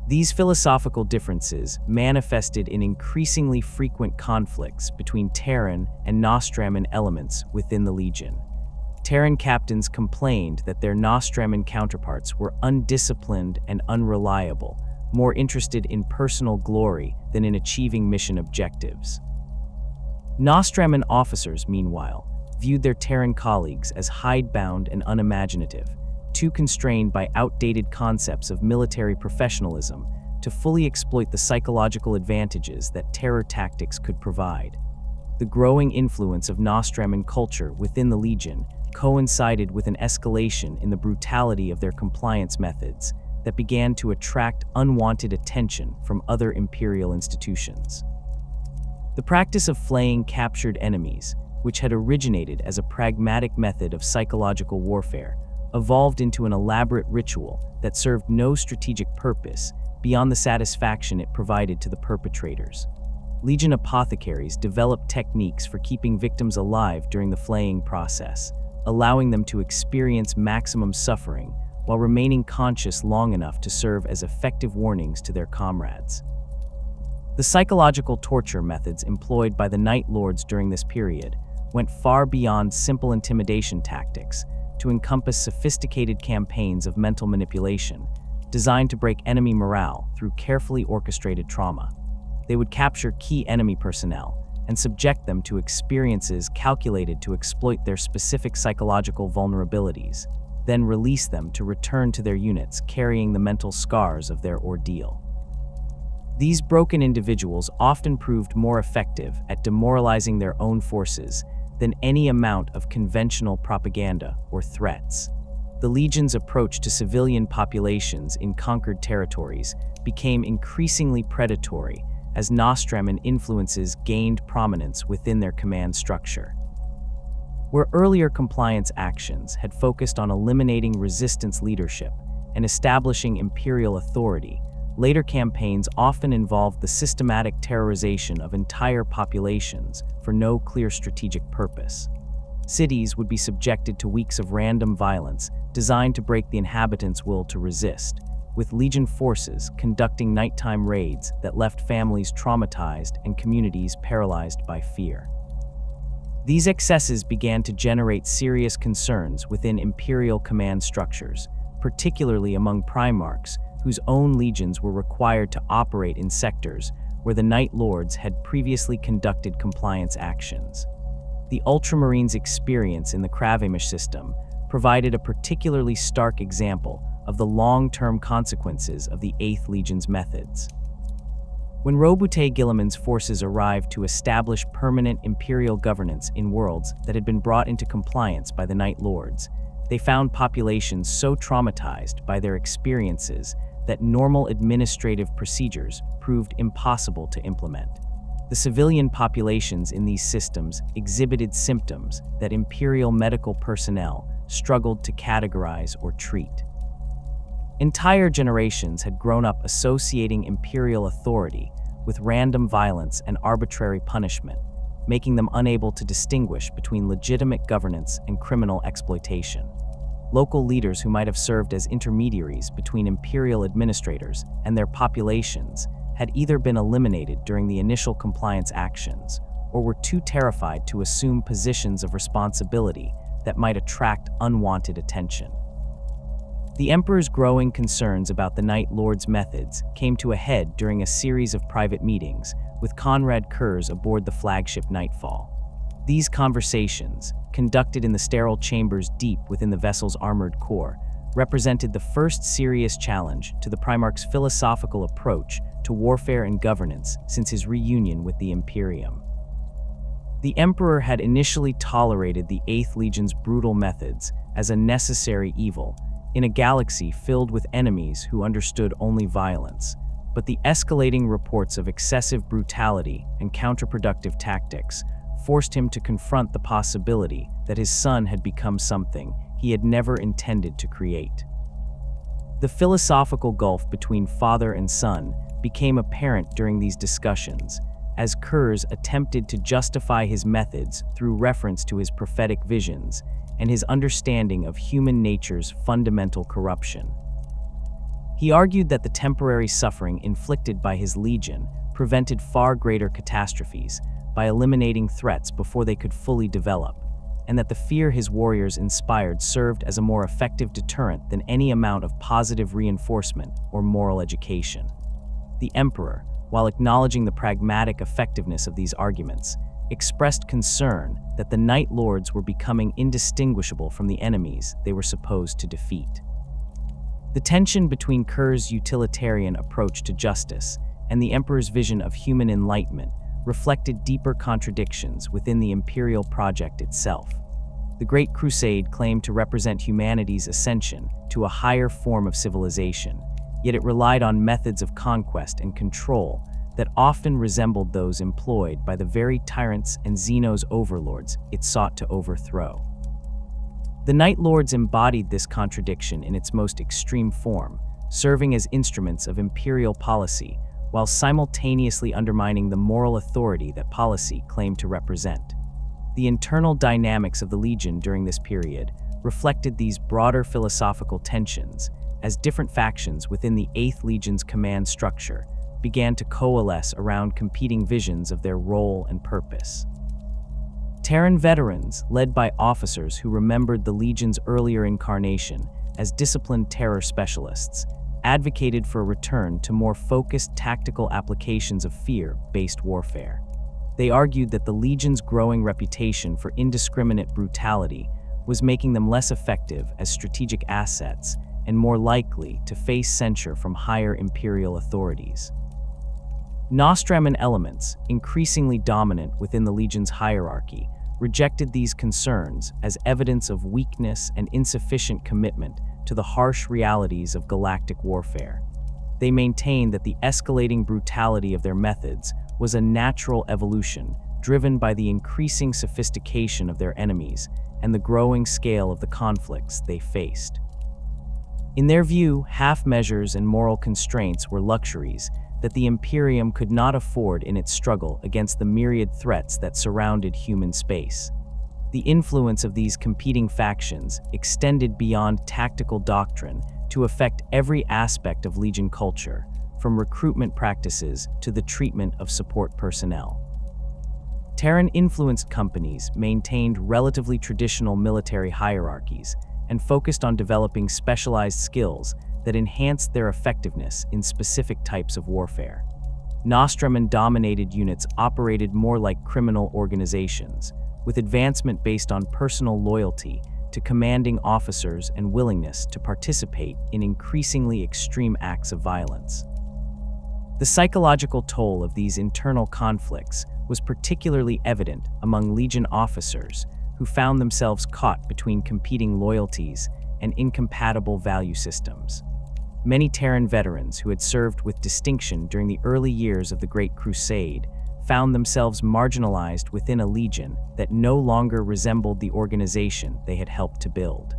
These philosophical differences manifested in increasingly frequent conflicts between Terran and Nostraman elements within the Legion. Terran captains complained that their Nostraman counterparts were undisciplined and unreliable, more interested in personal glory than in achieving mission objectives. Nostraman officers, meanwhile, viewed their Terran colleagues as hidebound and unimaginative, too constrained by outdated concepts of military professionalism to fully exploit the psychological advantages that terror tactics could provide. The growing influence of Nostraman culture within the Legion coincided with an escalation in the brutality of their compliance methods that began to attract unwanted attention from other imperial institutions. The practice of flaying captured enemies, which had originated as a pragmatic method of psychological warfare, evolved into an elaborate ritual that served no strategic purpose beyond the satisfaction it provided to the perpetrators. Legion apothecaries developed techniques for keeping victims alive during the flaying process, allowing them to experience maximum suffering while remaining conscious long enough to serve as effective warnings to their comrades. The psychological torture methods employed by the Night Lords during this period went far beyond simple intimidation tactics to encompass sophisticated campaigns of mental manipulation designed to break enemy morale through carefully orchestrated trauma. They would capture key enemy personnel and subject them to experiences calculated to exploit their specific psychological vulnerabilities, then release them to return to their units carrying the mental scars of their ordeal. These broken individuals often proved more effective at demoralizing their own forces than any amount of conventional propaganda or threats. The Legion's approach to civilian populations in conquered territories became increasingly predatory as Nostraman influences gained prominence within their command structure. Where earlier compliance actions had focused on eliminating resistance leadership and establishing imperial authority, later campaigns often involved the systematic terrorization of entire populations for no clear strategic purpose. Cities would be subjected to weeks of random violence designed to break the inhabitants' will to resist, with Legion forces conducting nighttime raids that left families traumatized and communities paralyzed by fear. These excesses began to generate serious concerns within Imperial command structures, particularly among Primarchs, whose own legions were required to operate in sectors where the Night Lords had previously conducted compliance actions. The Ultramarines' experience in the Kravamish system provided a particularly stark example of the long-term consequences of the 8th Legion's methods. When Roboute Guilliman's forces arrived to establish permanent Imperial governance in worlds that had been brought into compliance by the Night Lords, they found populations so traumatized by their experiences that normal administrative procedures proved impossible to implement. The civilian populations in these systems exhibited symptoms that Imperial medical personnel struggled to categorize or treat. Entire generations had grown up associating Imperial authority with random violence and arbitrary punishment, making them unable to distinguish between legitimate governance and criminal exploitation. Local leaders who might have served as intermediaries between Imperial administrators and their populations had either been eliminated during the initial compliance actions or were too terrified to assume positions of responsibility that might attract unwanted attention. The Emperor's growing concerns about the Night Lord's methods came to a head during a series of private meetings with Konrad Curze aboard the flagship Nightfall. These conversations, conducted in the sterile chambers deep within the vessel's armored core, represented the first serious challenge to the Primarch's philosophical approach to warfare and governance since his reunion with the Imperium. The Emperor had initially tolerated the 8th Legion's brutal methods as a necessary evil in a galaxy filled with enemies who understood only violence, but the escalating reports of excessive brutality and counterproductive tactics forced him to confront the possibility that his son had become something he had never intended to create. The philosophical gulf between father and son became apparent during these discussions, as Curze attempted to justify his methods through reference to his prophetic visions and his understanding of human nature's fundamental corruption. He argued that the temporary suffering inflicted by his legion prevented far greater catastrophes by eliminating threats before they could fully develop, and that the fear his warriors inspired served as a more effective deterrent than any amount of positive reinforcement or moral education. The Emperor, while acknowledging the pragmatic effectiveness of these arguments, expressed concern that the Night Lords were becoming indistinguishable from the enemies they were supposed to defeat. The tension between Curze's utilitarian approach to justice and the Emperor's vision of human enlightenment reflected deeper contradictions within the Imperial project itself. The Great Crusade claimed to represent humanity's ascension to a higher form of civilization, yet it relied on methods of conquest and control that often resembled those employed by the very tyrants and Xenos overlords it sought to overthrow. The Night Lords embodied this contradiction in its most extreme form, serving as instruments of imperial policy while simultaneously undermining the moral authority that policy claimed to represent. The internal dynamics of the Legion during this period reflected these broader philosophical tensions as different factions within the 8th Legion's command structure began to coalesce around competing visions of their role and purpose. Terran veterans, led by officers who remembered the Legion's earlier incarnation as disciplined terror specialists, advocated for a return to more focused tactical applications of fear-based warfare. They argued that the Legion's growing reputation for indiscriminate brutality was making them less effective as strategic assets and more likely to face censure from higher Imperial authorities. Nostraman elements, increasingly dominant within the Legion's hierarchy, rejected these concerns as evidence of weakness and insufficient commitment to the harsh realities of galactic warfare. They maintained that the escalating brutality of their methods was a natural evolution driven by the increasing sophistication of their enemies and the growing scale of the conflicts they faced. In their view, half measures and moral constraints were luxuries that the Imperium could not afford in its struggle against the myriad threats that surrounded human space. The influence of these competing factions extended beyond tactical doctrine to affect every aspect of Legion culture, from recruitment practices to the treatment of support personnel. Terran-influenced companies maintained relatively traditional military hierarchies and focused on developing specialized skills that enhanced their effectiveness in specific types of warfare. Nostramo-dominated units operated more like criminal organizations, with advancement based on personal loyalty to commanding officers and willingness to participate in increasingly extreme acts of violence. The psychological toll of these internal conflicts was particularly evident among Legion officers who found themselves caught between competing loyalties and incompatible value systems. Many Terran veterans who had served with distinction during the early years of the Great Crusade found themselves marginalized within a legion that no longer resembled the organization they had helped to build.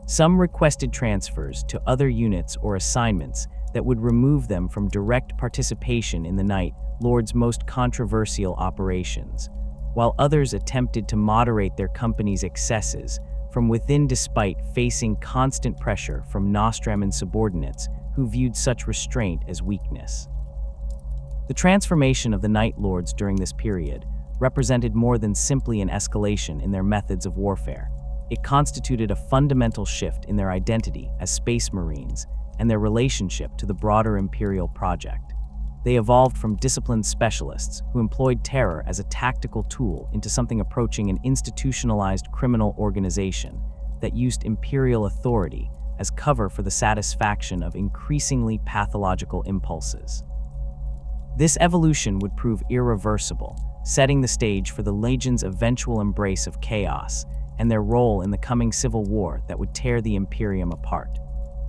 Some requested transfers to other units or assignments that would remove them from direct participation in the Night Lord's most controversial operations, while others attempted to moderate their company's excesses from within despite facing constant pressure from Nostramo subordinates who viewed such restraint as weakness. The transformation of the Night Lords during this period represented more than simply an escalation in their methods of warfare. It constituted a fundamental shift in their identity as Space Marines and their relationship to the broader Imperial project. They evolved from disciplined specialists who employed terror as a tactical tool into something approaching an institutionalized criminal organization that used Imperial authority as cover for the satisfaction of increasingly pathological impulses. This evolution would prove irreversible, setting the stage for the Legion's eventual embrace of chaos and their role in the coming civil war that would tear the Imperium apart.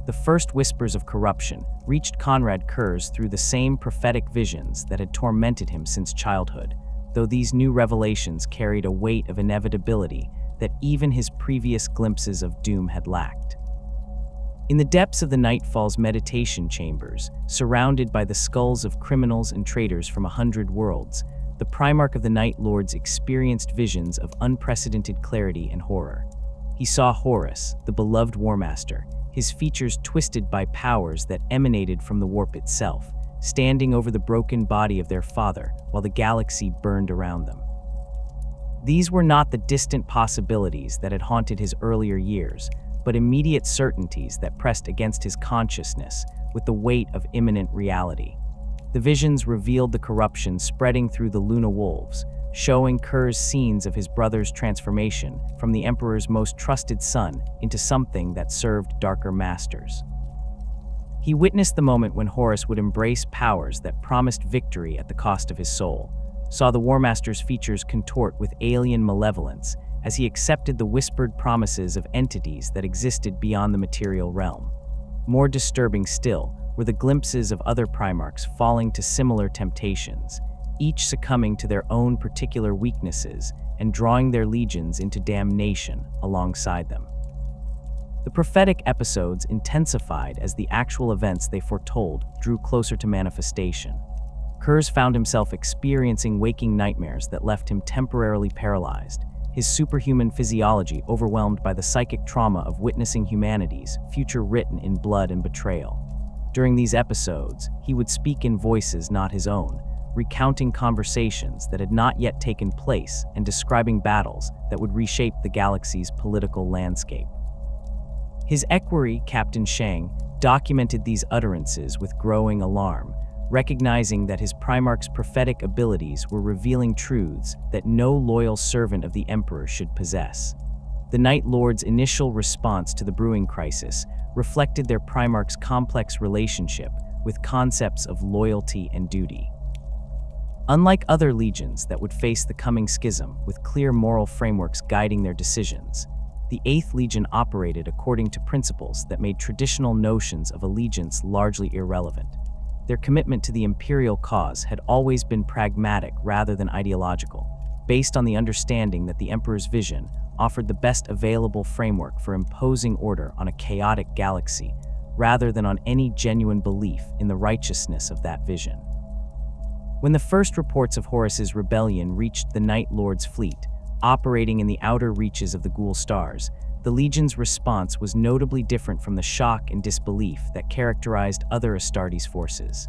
The first whispers of corruption reached Konrad Curze through the same prophetic visions that had tormented him since childhood, though these new revelations carried a weight of inevitability that even his previous glimpses of doom had lacked. In the depths of the Nightfall's meditation chambers, surrounded by the skulls of criminals and traitors from 100 worlds, the Primarch of the Night Lords experienced visions of unprecedented clarity and horror. He saw Horus, the beloved Warmaster, his features twisted by powers that emanated from the warp itself, standing over the broken body of their father while the galaxy burned around them. These were not the distant possibilities that had haunted his earlier years, but immediate certainties that pressed against his consciousness with the weight of imminent reality. The visions revealed the corruption spreading through the Luna Wolves, showing Curze scenes of his brother's transformation from the Emperor's most trusted son into something that served darker masters. He witnessed the moment when Horus would embrace powers that promised victory at the cost of his soul, saw the Warmaster's features contort with alien malevolence as he accepted the whispered promises of entities that existed beyond the material realm. More disturbing still were the glimpses of other Primarchs falling to similar temptations, each succumbing to their own particular weaknesses and drawing their legions into damnation alongside them. The prophetic episodes intensified as the actual events they foretold drew closer to manifestation. Curze found himself experiencing waking nightmares that left him temporarily paralyzed, his superhuman physiology overwhelmed by the psychic trauma of witnessing humanity's future written in blood and betrayal. During these episodes, he would speak in voices not his own, recounting conversations that had not yet taken place and describing battles that would reshape the galaxy's political landscape. His equerry, Captain Shang, documented these utterances with growing alarm, recognizing that his Primarch's prophetic abilities were revealing truths that no loyal servant of the Emperor should possess. The Night Lord's initial response to the brewing crisis reflected their Primarch's complex relationship with concepts of loyalty and duty. Unlike other legions that would face the coming schism with clear moral frameworks guiding their decisions, the 8th Legion operated according to principles that made traditional notions of allegiance largely irrelevant. Their commitment to the Imperial cause had always been pragmatic rather than ideological, based on the understanding that the Emperor's vision offered the best available framework for imposing order on a chaotic galaxy, rather than on any genuine belief in the righteousness of that vision. When the first reports of Horus's rebellion reached the Night Lord's fleet, operating in the outer reaches of the Ghoul Stars, the Legion's response was notably different from the shock and disbelief that characterized other Astartes forces.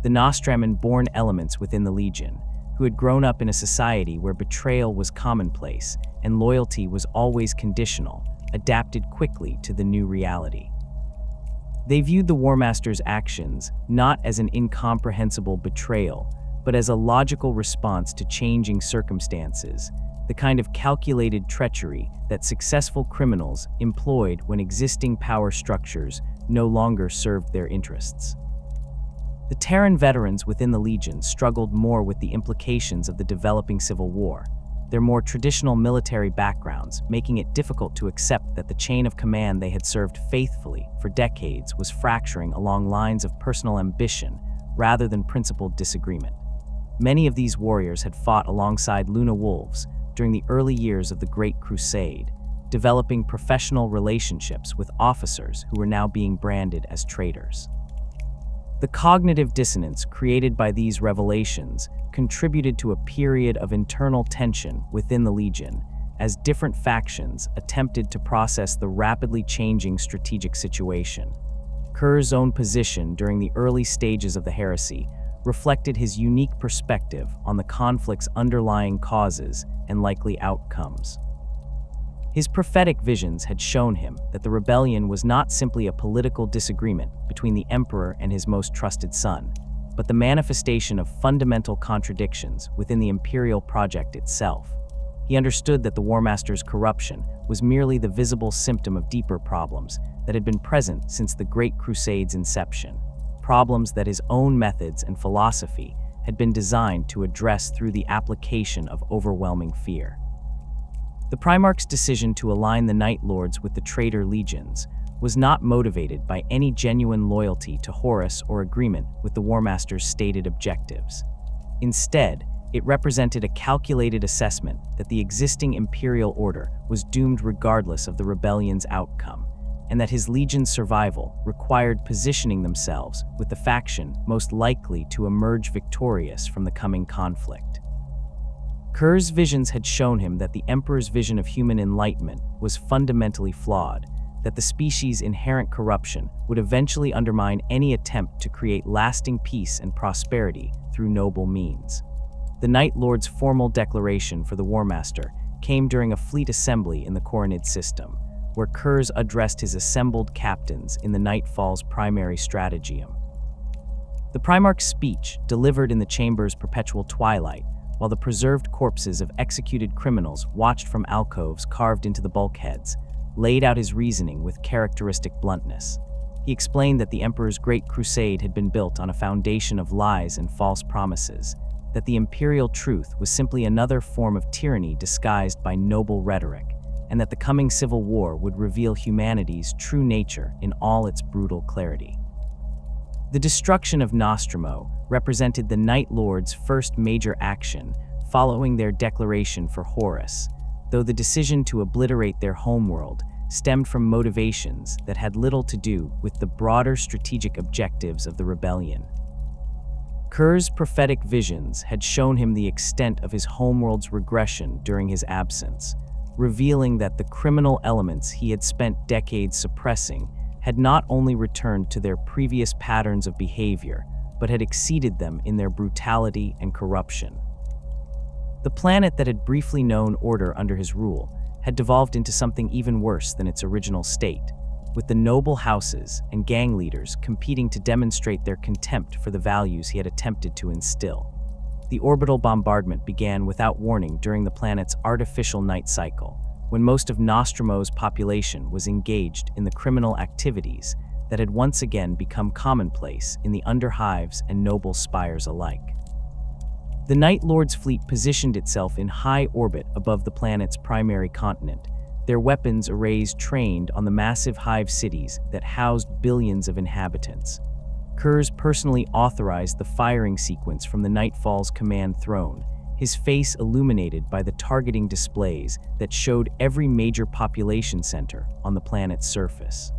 The Nostraman-born elements within the Legion, who had grown up in a society where betrayal was commonplace and loyalty was always conditional, adapted quickly to the new reality. They viewed the Warmaster's actions not as an incomprehensible betrayal, but as a logical response to changing circumstances, the kind of calculated treachery that successful criminals employed when existing power structures no longer served their interests. The Terran veterans within the Legion struggled more with the implications of the developing civil war, their more traditional military backgrounds making it difficult to accept that the chain of command they had served faithfully for decades was fracturing along lines of personal ambition rather than principled disagreement. Many of these warriors had fought alongside Luna Wolves during the early years of the Great Crusade, developing professional relationships with officers who were now being branded as traitors. The cognitive dissonance created by these revelations contributed to a period of internal tension within the Legion as different factions attempted to process the rapidly changing strategic situation. Curze's own position during the early stages of the heresy reflected his unique perspective on the conflict's underlying causes and likely outcomes. His prophetic visions had shown him that the rebellion was not simply a political disagreement between the Emperor and his most trusted son, but the manifestation of fundamental contradictions within the imperial project itself. He understood that the Warmaster's corruption was merely the visible symptom of deeper problems that had been present since the Great Crusade's inception, problems that his own methods and philosophy had been designed to address through the application of overwhelming fear. The Primarch's decision to align the Night Lords with the traitor legions was not motivated by any genuine loyalty to Horus or agreement with the Warmaster's stated objectives. Instead, it represented a calculated assessment that the existing imperial order was doomed regardless of the rebellion's outcome, and that his legion's survival required positioning themselves with the faction most likely to emerge victorious from the coming conflict. Curze's visions had shown him that the Emperor's vision of human enlightenment was fundamentally flawed, that the species' inherent corruption would eventually undermine any attempt to create lasting peace and prosperity through noble means. The Night Lord's formal declaration for the Warmaster came during a fleet assembly in the Coronid system, where Curze addressed his assembled captains in the Nightfall's primary stratagem. The Primarch's speech, delivered in the chamber's perpetual twilight, while the preserved corpses of executed criminals watched from alcoves carved into the bulkheads, laid out his reasoning with characteristic bluntness. He explained that the Emperor's Great Crusade had been built on a foundation of lies and false promises, that the imperial truth was simply another form of tyranny disguised by noble rhetoric, and that the coming civil war would reveal humanity's true nature in all its brutal clarity. The destruction of Nostramo represented the Night Lords' first major action following their declaration for Horus, though the decision to obliterate their homeworld stemmed from motivations that had little to do with the broader strategic objectives of the rebellion. Curze's prophetic visions had shown him the extent of his homeworld's regression during his absence, revealing that the criminal elements he had spent decades suppressing had not only returned to their previous patterns of behavior, but had exceeded them in their brutality and corruption. The planet that had briefly known order under his rule had devolved into something even worse than its original state, with the noble houses and gang leaders competing to demonstrate their contempt for the values he had attempted to instill. The orbital bombardment began without warning during the planet's artificial night cycle, when most of Nostramo's population was engaged in the criminal activities that had once again become commonplace in the underhives and noble spires alike. The Night Lord's fleet positioned itself in high orbit above the planet's primary continent, their weapons arrays trained on the massive hive cities that housed billions of inhabitants. Curze personally authorized the firing sequence from the Nightfall's command throne, his face illuminated by the targeting displays that showed every major population center on the planet's surface.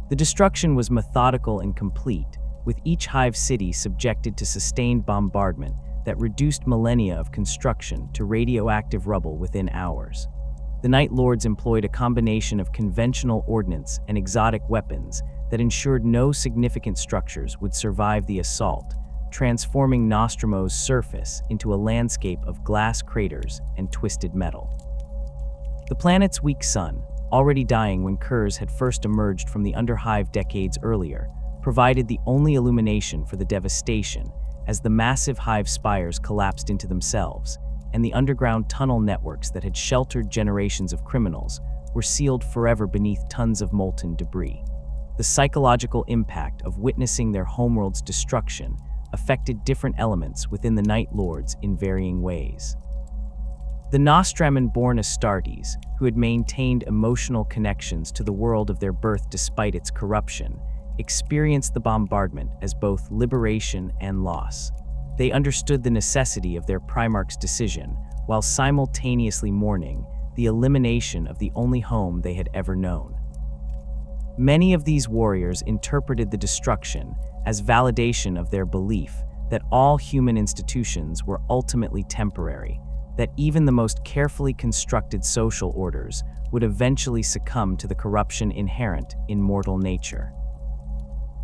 The destruction was methodical and complete, with each hive city subjected to sustained bombardment that reduced millennia of construction to radioactive rubble within hours. The Night Lords employed a combination of conventional ordnance and exotic weapons that ensured no significant structures would survive the assault, transforming Nostramo's surface into a landscape of glass craters and twisted metal. The planet's weak sun, already dying when Curze had first emerged from the Underhive decades earlier, provided the only illumination for the devastation as the massive hive spires collapsed into themselves, and the underground tunnel networks that had sheltered generations of criminals were sealed forever beneath tons of molten debris. The psychological impact of witnessing their homeworld's destruction affected different elements within the Night Lords in varying ways. The Nostraman-born Astartes, who had maintained emotional connections to the world of their birth despite its corruption, experienced the bombardment as both liberation and loss. They understood the necessity of their Primarch's decision, while simultaneously mourning the elimination of the only home they had ever known. Many of these warriors interpreted the destruction as validation of their belief that all human institutions were ultimately temporary, that even the most carefully constructed social orders would eventually succumb to the corruption inherent in mortal nature.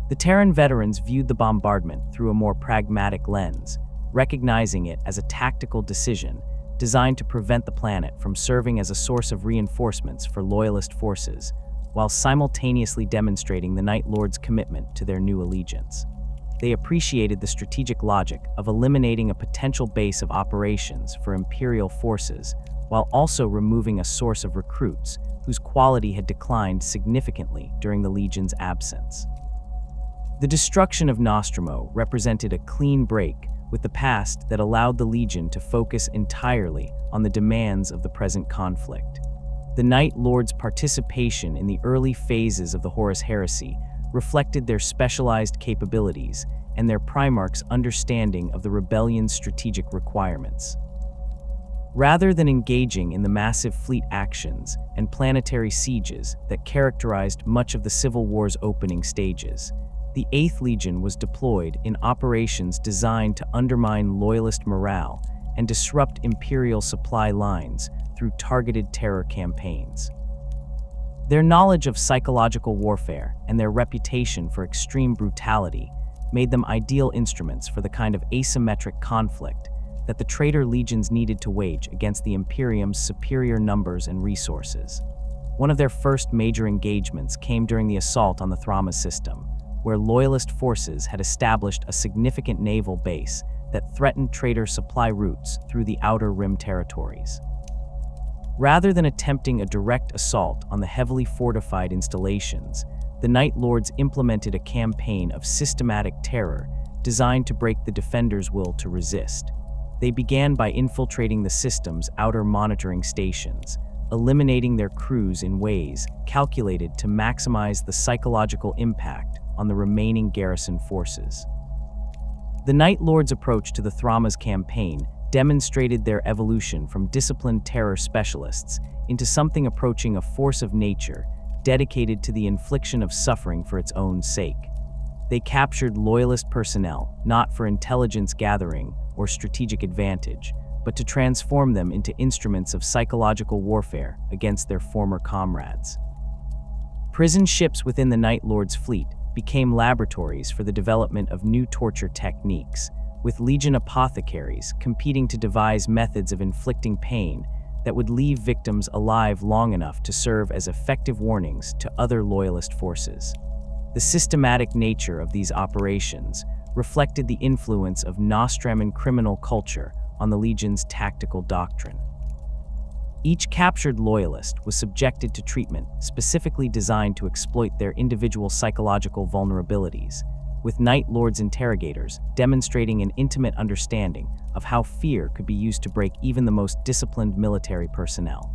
The Terran veterans viewed the bombardment through a more pragmatic lens, recognizing it as a tactical decision designed to prevent the planet from serving as a source of reinforcements for loyalist forces, while simultaneously demonstrating the Night Lords' commitment to their new allegiance. They appreciated the strategic logic of eliminating a potential base of operations for Imperial forces, while also removing a source of recruits whose quality had declined significantly during the Legion's absence. The destruction of Nostramo represented a clean break with the past that allowed the Legion to focus entirely on the demands of the present conflict. The Night Lords' participation in the early phases of the Horus Heresy reflected their specialized capabilities and their Primarch's understanding of the rebellion's strategic requirements. Rather than engaging in the massive fleet actions and planetary sieges that characterized much of the Civil War's opening stages, the 8th Legion was deployed in operations designed to undermine loyalist morale and disrupt Imperial supply lines through targeted terror campaigns. Their knowledge of psychological warfare and their reputation for extreme brutality made them ideal instruments for the kind of asymmetric conflict that the traitor legions needed to wage against the Imperium's superior numbers and resources. One of their first major engagements came during the assault on the Thrama system, where loyalist forces had established a significant naval base that threatened traitor supply routes through the Outer Rim territories. Rather than attempting a direct assault on the heavily fortified installations, the Night Lords implemented a campaign of systematic terror designed to break the defenders' will to resist. They began by infiltrating the system's outer monitoring stations, eliminating their crews in ways calculated to maximize the psychological impact on the remaining garrison forces. The Night Lords' approach to the Thrama's campaign demonstrated their evolution from disciplined terror specialists into something approaching a force of nature dedicated to the infliction of suffering for its own sake. They captured loyalist personnel, not for intelligence gathering or strategic advantage, but to transform them into instruments of psychological warfare against their former comrades. Prison ships within the Night Lords' fleet became laboratories for the development of new torture techniques, with Legion apothecaries competing to devise methods of inflicting pain that would leave victims alive long enough to serve as effective warnings to other loyalist forces. The systematic nature of these operations reflected the influence of Nostraman criminal culture on the Legion's tactical doctrine. Each captured loyalist was subjected to treatment specifically designed to exploit their individual psychological vulnerabilities, with Night Lords interrogators demonstrating an intimate understanding of how fear could be used to break even the most disciplined military personnel.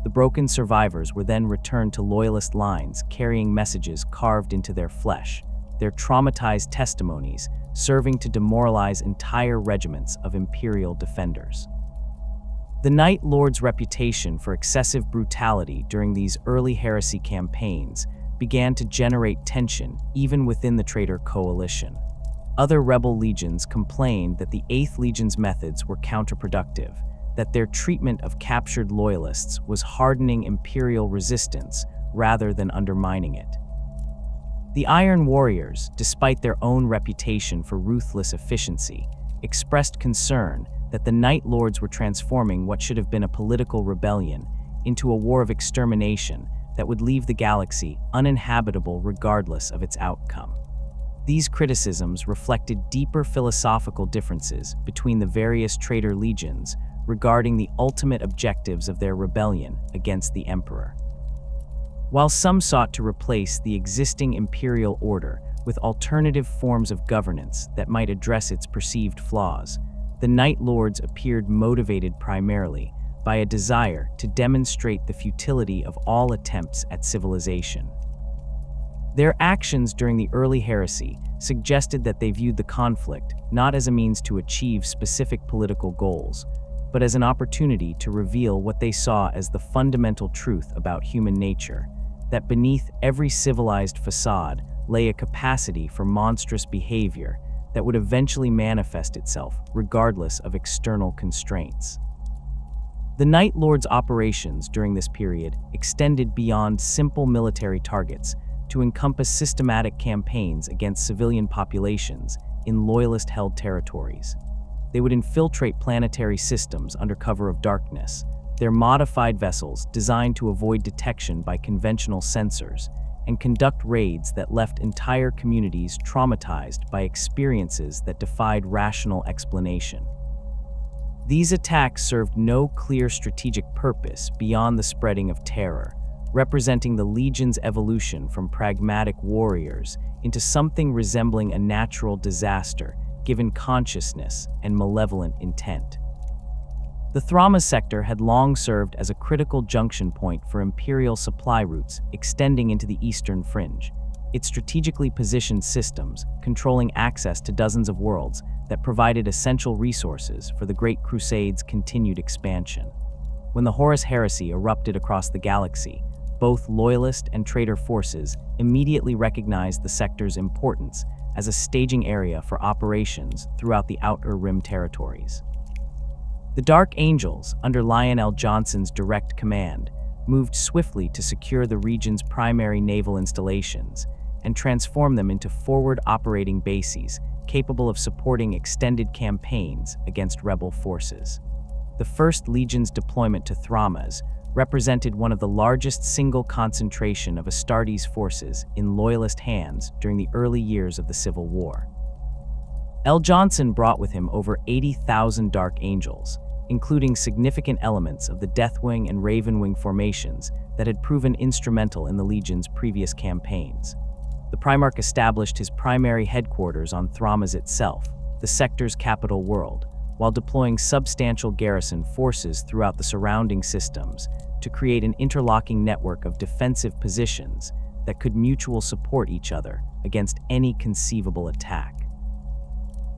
The broken survivors were then returned to loyalist lines carrying messages carved into their flesh, their traumatized testimonies serving to demoralize entire regiments of Imperial defenders. The Night Lords' reputation for excessive brutality during these early heresy campaigns began to generate tension even within the traitor coalition. Other rebel legions complained that the 8th Legion's methods were counterproductive, that their treatment of captured loyalists was hardening imperial resistance rather than undermining it. The Iron Warriors, despite their own reputation for ruthless efficiency, expressed concern that the Night Lords were transforming what should have been a political rebellion into a war of extermination that would leave the galaxy uninhabitable regardless of its outcome. These criticisms reflected deeper philosophical differences between the various traitor legions regarding the ultimate objectives of their rebellion against the Emperor. While some sought to replace the existing imperial order with alternative forms of governance that might address its perceived flaws, the Night Lords appeared motivated primarily by a desire to demonstrate the futility of all attempts at civilization. Their actions during the early heresy suggested that they viewed the conflict not as a means to achieve specific political goals, but as an opportunity to reveal what they saw as the fundamental truth about human nature, that beneath every civilized facade lay a capacity for monstrous behavior that would eventually manifest itself regardless of external constraints. The Night Lords' operations during this period extended beyond simple military targets to encompass systematic campaigns against civilian populations in loyalist-held territories. They would infiltrate planetary systems under cover of darkness, their modified vessels designed to avoid detection by conventional sensors, and conduct raids that left entire communities traumatized by experiences that defied rational explanation. These attacks served no clear strategic purpose beyond the spreading of terror, representing the Legion's evolution from pragmatic warriors into something resembling a natural disaster given consciousness and malevolent intent. The Thrama sector had long served as a critical junction point for Imperial supply routes extending into the eastern fringe, its strategically positioned systems controlling access to dozens of worlds that provided essential resources for the Great Crusade's continued expansion. When the Horus Heresy erupted across the galaxy, both loyalist and traitor forces immediately recognized the sector's importance as a staging area for operations throughout the Outer Rim territories. The Dark Angels, under Lionel Johnson's direct command, moved swiftly to secure the region's primary naval installations and transform them into forward operating bases capable of supporting extended campaigns against rebel forces. The First Legion's deployment to Thramas represented one of the largest single concentration of Astartes forces in loyalist hands during the early years of the Civil War. L. Johnson brought with him over 80,000 Dark Angels, including significant elements of the Deathwing and Ravenwing formations that had proven instrumental in the Legion's previous campaigns. The Primarch established his primary headquarters on Thramas itself, the sector's capital world, while deploying substantial garrison forces throughout the surrounding systems to create an interlocking network of defensive positions that could mutually support each other against any conceivable attack.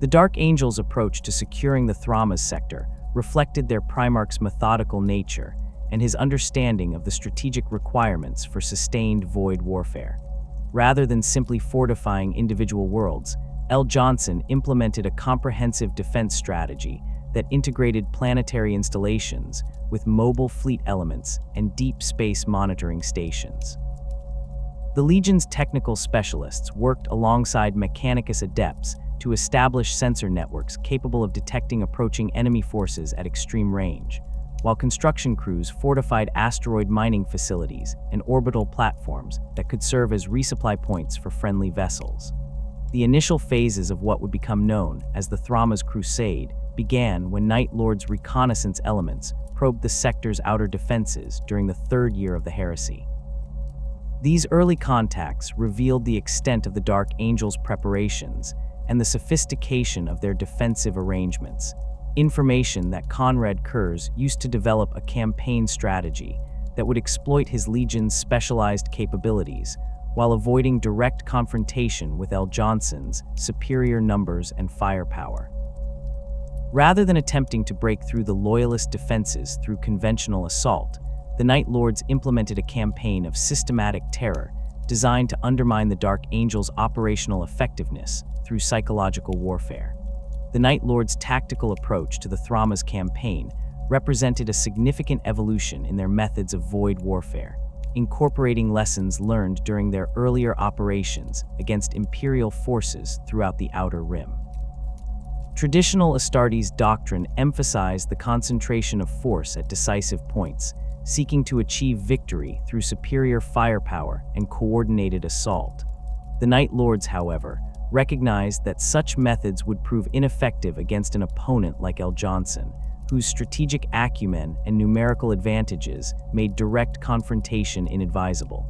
The Dark Angels' approach to securing the Thramas sector reflected their Primarch's methodical nature and his understanding of the strategic requirements for sustained void warfare. Rather than simply fortifying individual worlds, L. Johnson implemented a comprehensive defense strategy that integrated planetary installations with mobile fleet elements and deep space monitoring stations. The Legion's technical specialists worked alongside Mechanicus adepts to establish sensor networks capable of detecting approaching enemy forces at extreme range, while construction crews fortified asteroid mining facilities and orbital platforms that could serve as resupply points for friendly vessels. The initial phases of what would become known as the Thramas Crusade began when Night Lords' reconnaissance elements probed the sector's outer defenses during the third year of the heresy. These early contacts revealed the extent of the Dark Angels' preparations and the sophistication of their defensive arrangements, information that Konrad Curze used to develop a campaign strategy that would exploit his Legion's specialized capabilities while avoiding direct confrontation with L. Johnson's superior numbers and firepower. Rather than attempting to break through the Loyalist defenses through conventional assault, the Night Lords implemented a campaign of systematic terror designed to undermine the Dark Angels' operational effectiveness through psychological warfare. The Night Lords' tactical approach to the Thramas campaign represented a significant evolution in their methods of void warfare, incorporating lessons learned during their earlier operations against Imperial forces throughout the Outer Rim. Traditional Astartes doctrine emphasized the concentration of force at decisive points, seeking to achieve victory through superior firepower and coordinated assault. The Night Lords, however, recognized that such methods would prove ineffective against an opponent like El Johnson, whose strategic acumen and numerical advantages made direct confrontation inadvisable.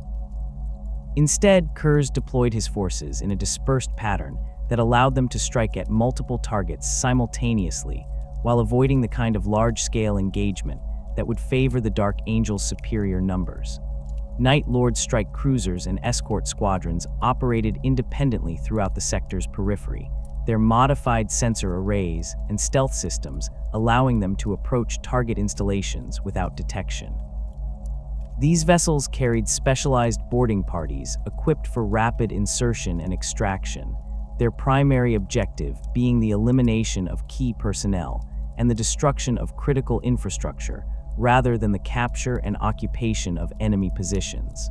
Instead, Curze deployed his forces in a dispersed pattern that allowed them to strike at multiple targets simultaneously, while avoiding the kind of large-scale engagement that would favor the Dark Angel's superior numbers. Night Lords strike cruisers and escort squadrons operated independently throughout the sector's periphery, their modified sensor arrays and stealth systems allowing them to approach target installations without detection. These vessels carried specialized boarding parties equipped for rapid insertion and extraction, their primary objective being the elimination of key personnel and the destruction of critical infrastructure rather than the capture and occupation of enemy positions.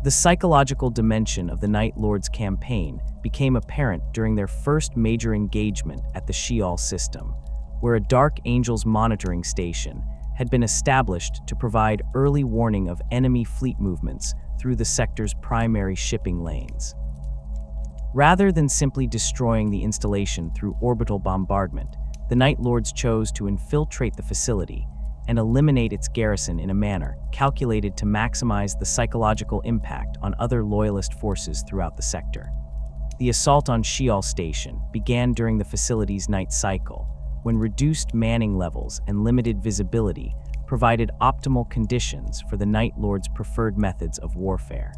The psychological dimension of the Night Lords' campaign became apparent during their first major engagement at the Sheol system, where a Dark Angel's monitoring station had been established to provide early warning of enemy fleet movements through the sector's primary shipping lanes. Rather than simply destroying the installation through orbital bombardment, the Night Lords chose to infiltrate the facility and eliminate its garrison in a manner calculated to maximize the psychological impact on other loyalist forces throughout the sector. The assault on Sheol Station began during the facility's night cycle, when reduced manning levels and limited visibility provided optimal conditions for the Night Lords' preferred methods of warfare.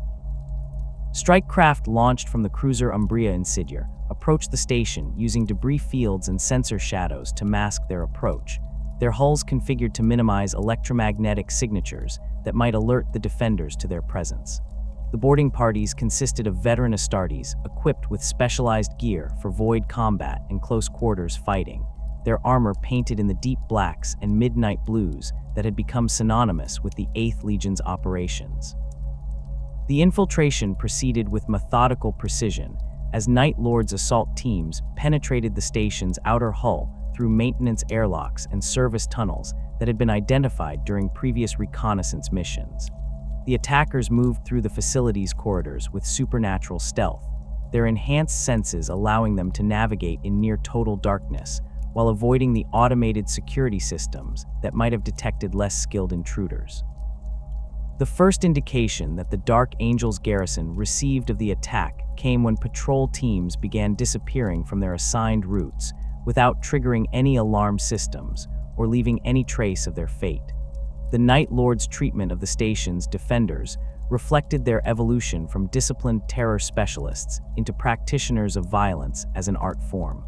Strike craft launched from the cruiser Umbria Insidier approached the station using debris fields and sensor shadows to mask their approach, their hulls configured to minimize electromagnetic signatures that might alert the defenders to their presence. The boarding parties consisted of veteran Astartes equipped with specialized gear for void combat and close quarters fighting, their armor painted in the deep blacks and midnight blues that had become synonymous with the 8th Legion's operations. The infiltration proceeded with methodical precision as Night Lords assault teams penetrated the station's outer hull through maintenance airlocks and service tunnels that had been identified during previous reconnaissance missions. The attackers moved through the facility's corridors with supernatural stealth, their enhanced senses allowing them to navigate in near total darkness, while avoiding the automated security systems that might have detected less skilled intruders. The first indication that the Dark Angel's garrison received of the attack came when patrol teams began disappearing from their assigned routes without triggering any alarm systems or leaving any trace of their fate. The Night Lords' treatment of the station's defenders reflected their evolution from disciplined terror specialists into practitioners of violence as an art form.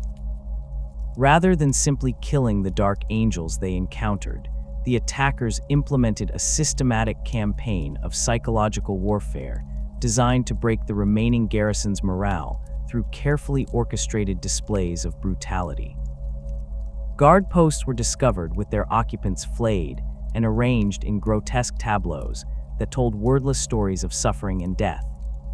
Rather than simply killing the Dark Angels they encountered, the attackers implemented a systematic campaign of psychological warfare designed to break the remaining garrison's morale through carefully orchestrated displays of brutality. Guard posts were discovered with their occupants flayed and arranged in grotesque tableaus that told wordless stories of suffering and death,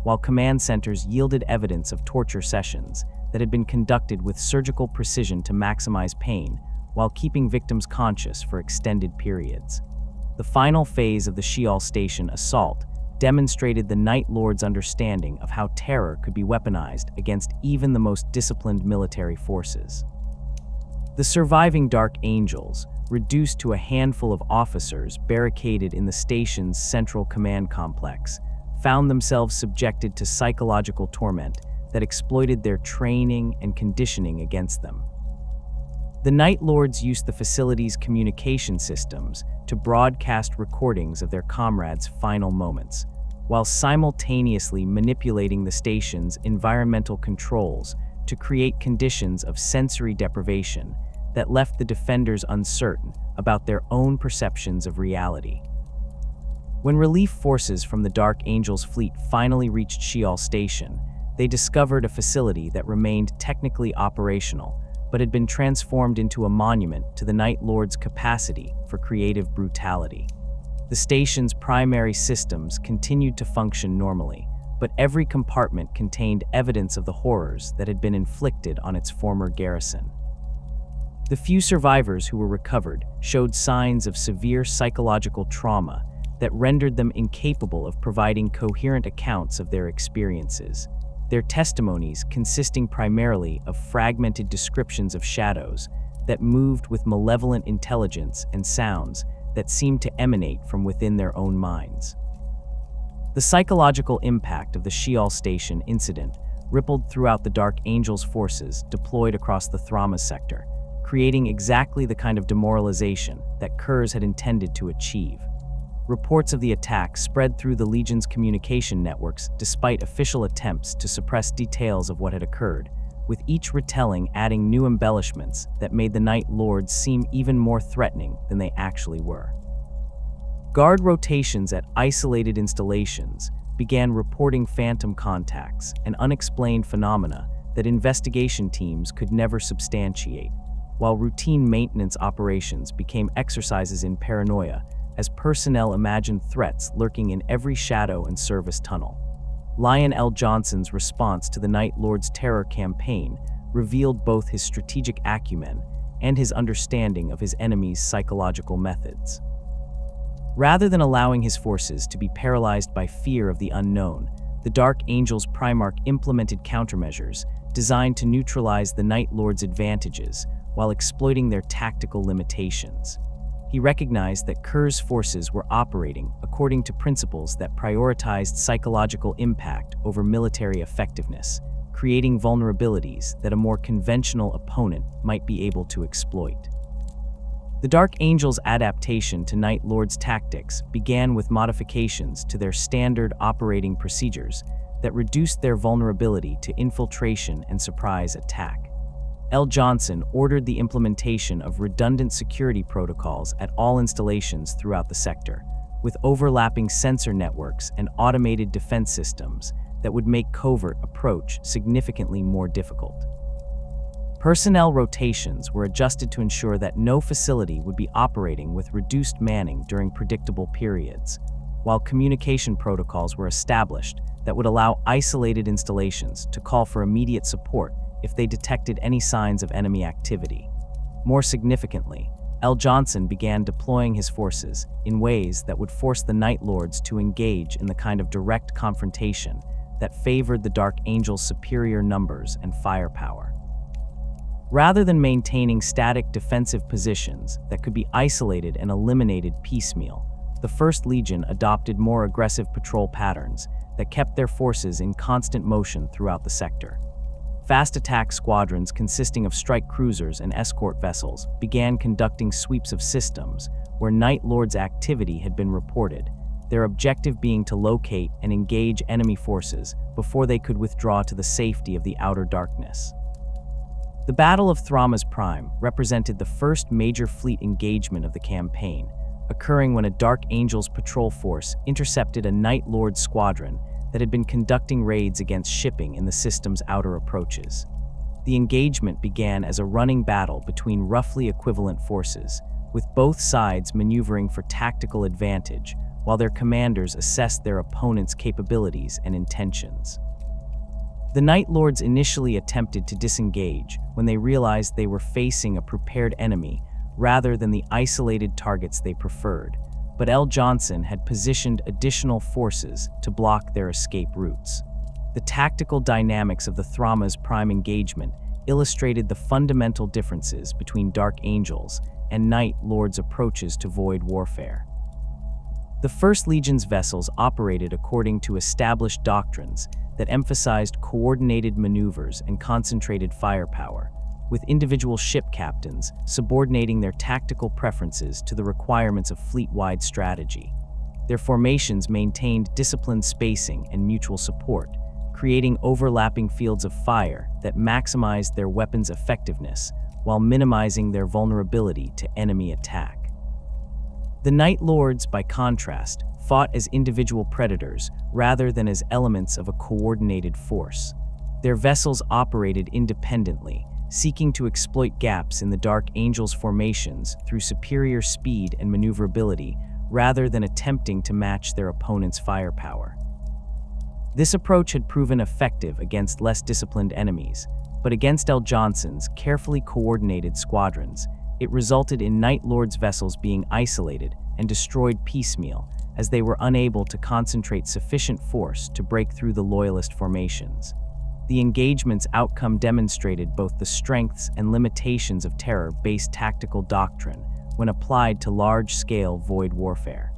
while command centers yielded evidence of torture sessions that had been conducted with surgical precision to maximize pain while keeping victims conscious for extended periods. The final phase of the Sheol Station assault demonstrated the Night Lords' understanding of how terror could be weaponized against even the most disciplined military forces. The surviving Dark Angels, reduced to a handful of officers barricaded in the station's central command complex, found themselves subjected to psychological torment that exploited their training and conditioning against them. The Night Lords used the facility's communication systems to broadcast recordings of their comrades' final moments, while simultaneously manipulating the station's environmental controls to create conditions of sensory deprivation that left the defenders uncertain about their own perceptions of reality. When relief forces from the Dark Angel's fleet finally reached Sheol Station, they discovered a facility that remained technically operational, but had been transformed into a monument to the Night Lord's capacity for creative brutality. The station's primary systems continued to function normally, but every compartment contained evidence of the horrors that had been inflicted on its former garrison. The few survivors who were recovered showed signs of severe psychological trauma that rendered them incapable of providing coherent accounts of their experiences, their testimonies consisting primarily of fragmented descriptions of shadows that moved with malevolent intelligence and sounds that seemed to emanate from within their own minds. The psychological impact of the Sheol Station incident rippled throughout the Dark Angel's forces deployed across the Thramas sector, creating exactly the kind of demoralization that Curze had intended to achieve. Reports of the attack spread through the Legion's communication networks despite official attempts to suppress details of what had occurred, with each retelling adding new embellishments that made the Night Lords seem even more threatening than they actually were. Guard rotations at isolated installations began reporting phantom contacts and unexplained phenomena that investigation teams could never substantiate, while routine maintenance operations became exercises in paranoia as personnel imagined threats lurking in every shadow and service tunnel. Lion L. Johnson's response to the Night Lord's terror campaign revealed both his strategic acumen and his understanding of his enemy's psychological methods. Rather than allowing his forces to be paralyzed by fear of the unknown, the Dark Angel's Primarch implemented countermeasures designed to neutralize the Night Lord's advantages while exploiting their tactical limitations. He recognized that Curze's forces were operating according to principles that prioritized psychological impact over military effectiveness, creating vulnerabilities that a more conventional opponent might be able to exploit. The Dark Angel's adaptation to Night Lord's tactics began with modifications to their standard operating procedures that reduced their vulnerability to infiltration and surprise attack. L. Johnson ordered the implementation of redundant security protocols at all installations throughout the sector, with overlapping sensor networks and automated defense systems that would make covert approach significantly more difficult. Personnel rotations were adjusted to ensure that no facility would be operating with reduced manning during predictable periods, while communication protocols were established that would allow isolated installations to call for immediate support if they detected any signs of enemy activity. More significantly, L. Johnson began deploying his forces in ways that would force the Night Lords to engage in the kind of direct confrontation that favored the Dark Angel's superior numbers and firepower. Rather than maintaining static defensive positions that could be isolated and eliminated piecemeal, the First Legion adopted more aggressive patrol patterns that kept their forces in constant motion throughout the sector. Fast attack squadrons consisting of strike cruisers and escort vessels began conducting sweeps of systems where Night Lords' activity had been reported, their objective being to locate and engage enemy forces before they could withdraw to the safety of the outer darkness. The Battle of Thramas Prime represented the first major fleet engagement of the campaign, occurring when a Dark Angel's patrol force intercepted a Night Lord squadron that had been conducting raids against shipping in the system's outer approaches. The engagement began as a running battle between roughly equivalent forces, with both sides maneuvering for tactical advantage while their commanders assessed their opponent's capabilities and intentions. The Night Lords initially attempted to disengage when they realized they were facing a prepared enemy rather than the isolated targets they preferred, but L. Johnson had positioned additional forces to block their escape routes. The tactical dynamics of the Thramas Prime engagement illustrated the fundamental differences between Dark Angels and Night Lords' approaches to void warfare. The First Legion's vessels operated according to established doctrines that emphasized coordinated maneuvers and concentrated firepower, with individual ship captains subordinating their tactical preferences to the requirements of fleet-wide strategy. Their formations maintained disciplined spacing and mutual support, creating overlapping fields of fire that maximized their weapons' effectiveness while minimizing their vulnerability to enemy attack. The Night Lords, by contrast, fought as individual predators rather than as elements of a coordinated force. Their vessels operated independently, seeking to exploit gaps in the Dark Angel's formations through superior speed and maneuverability rather than attempting to match their opponent's firepower. This approach had proven effective against less disciplined enemies, but against El Johnson's carefully coordinated squadrons, it resulted in Night Lord's vessels being isolated and destroyed piecemeal, as they were unable to concentrate sufficient force to break through the Loyalist formations. The engagement's outcome demonstrated both the strengths and limitations of terror-based tactical doctrine when applied to large-scale void warfare.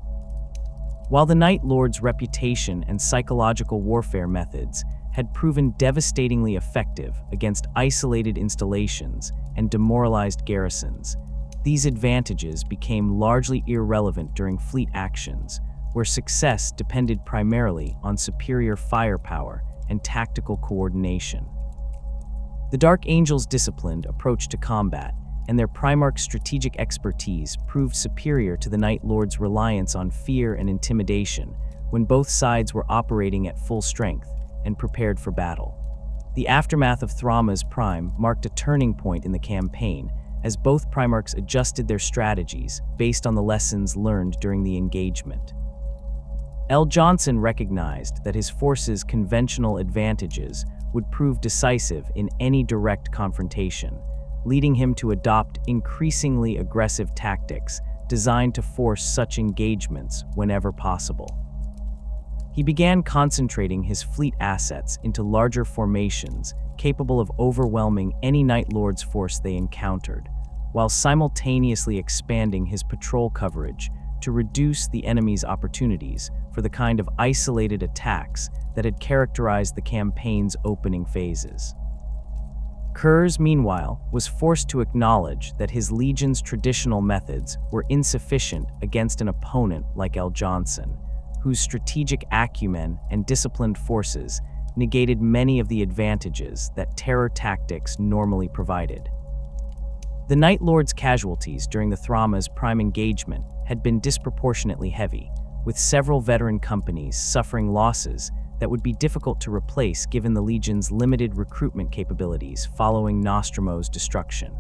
While the Night Lord's reputation and psychological warfare methods had proven devastatingly effective against isolated installations and demoralized garrisons, these advantages became largely irrelevant during fleet actions, where success depended primarily on superior firepower and tactical coordination. The Dark Angels' disciplined approach to combat and their Primarch's strategic expertise proved superior to the Night Lord's reliance on fear and intimidation when both sides were operating at full strength and prepared for battle. The aftermath of Thrama's Prime marked a turning point in the campaign, as both Primarchs adjusted their strategies based on the lessons learned during the engagement. El Johnson recognized that his force's conventional advantages would prove decisive in any direct confrontation, leading him to adopt increasingly aggressive tactics designed to force such engagements whenever possible. He began concentrating his fleet assets into larger formations capable of overwhelming any Night Lord's force they encountered, while simultaneously expanding his patrol coverage to reduce the enemy's opportunities for the kind of isolated attacks that had characterized the campaign's opening phases. Curze, meanwhile, was forced to acknowledge that his legion's traditional methods were insufficient against an opponent like El Johnson, whose strategic acumen and disciplined forces negated many of the advantages that terror tactics normally provided. The Night Lord's casualties during the Thrama's Prime engagement had been disproportionately heavy, with several veteran companies suffering losses that would be difficult to replace given the Legion's limited recruitment capabilities following Nostramo's destruction.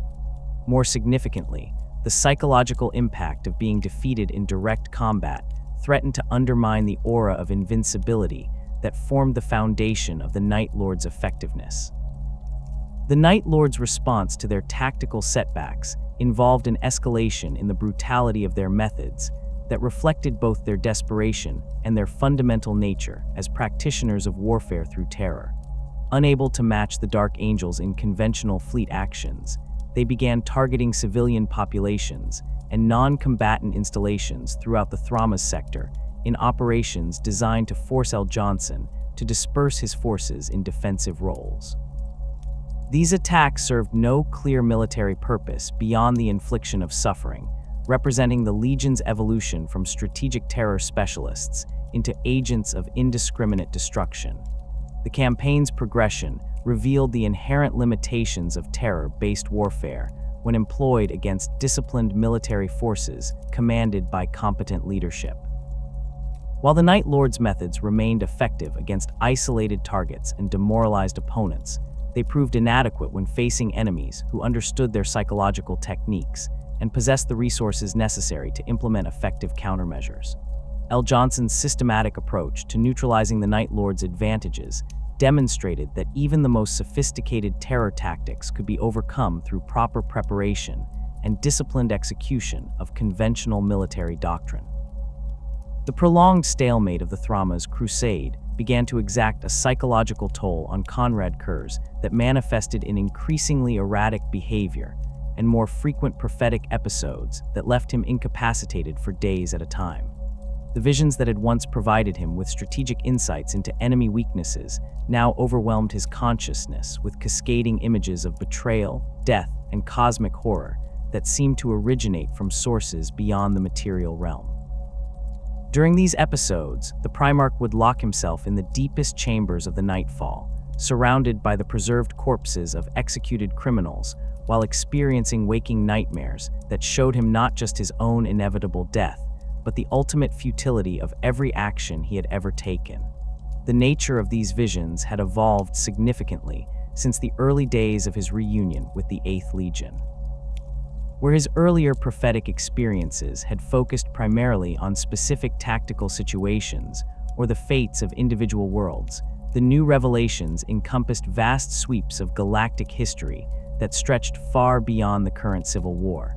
More significantly, the psychological impact of being defeated in direct combat threatened to undermine the aura of invincibility that formed the foundation of the Night Lord's effectiveness. The Night Lord's response to their tactical setbacks involved an escalation in the brutality of their methods that reflected both their desperation and their fundamental nature as practitioners of warfare through terror. Unable to match the Dark Angels in conventional fleet actions, they began targeting civilian populations and non-combatant installations throughout the Thrama's sector in operations designed to force El Johnson to disperse his forces in defensive roles. These attacks served no clear military purpose beyond the infliction of suffering, representing the Legion's evolution from strategic terror specialists into agents of indiscriminate destruction. The campaign's progression revealed the inherent limitations of terror-based warfare when employed against disciplined military forces commanded by competent leadership. While the Night Lord's methods remained effective against isolated targets and demoralized opponents, they proved inadequate when facing enemies who understood their psychological techniques and possessed the resources necessary to implement effective countermeasures. El Johnson's systematic approach to neutralizing the Night Lord's advantages demonstrated that even the most sophisticated terror tactics could be overcome through proper preparation and disciplined execution of conventional military doctrine. The prolonged stalemate of the Thrama's crusade began to exact a psychological toll on Konrad Curze that manifested in increasingly erratic behavior and more frequent prophetic episodes that left him incapacitated for days at a time. The visions that had once provided him with strategic insights into enemy weaknesses now overwhelmed his consciousness with cascading images of betrayal, death, and cosmic horror that seemed to originate from sources beyond the material realm. During these episodes, the Primarch would lock himself in the deepest chambers of the Nightfall, surrounded by the preserved corpses of executed criminals, while experiencing waking nightmares that showed him not just his own inevitable death, but the ultimate futility of every action he had ever taken. The nature of these visions had evolved significantly since the early days of his reunion with the 8th Legion. Where his earlier prophetic experiences had focused primarily on specific tactical situations or the fates of individual worlds, the new revelations encompassed vast sweeps of galactic history that stretched far beyond the current civil war.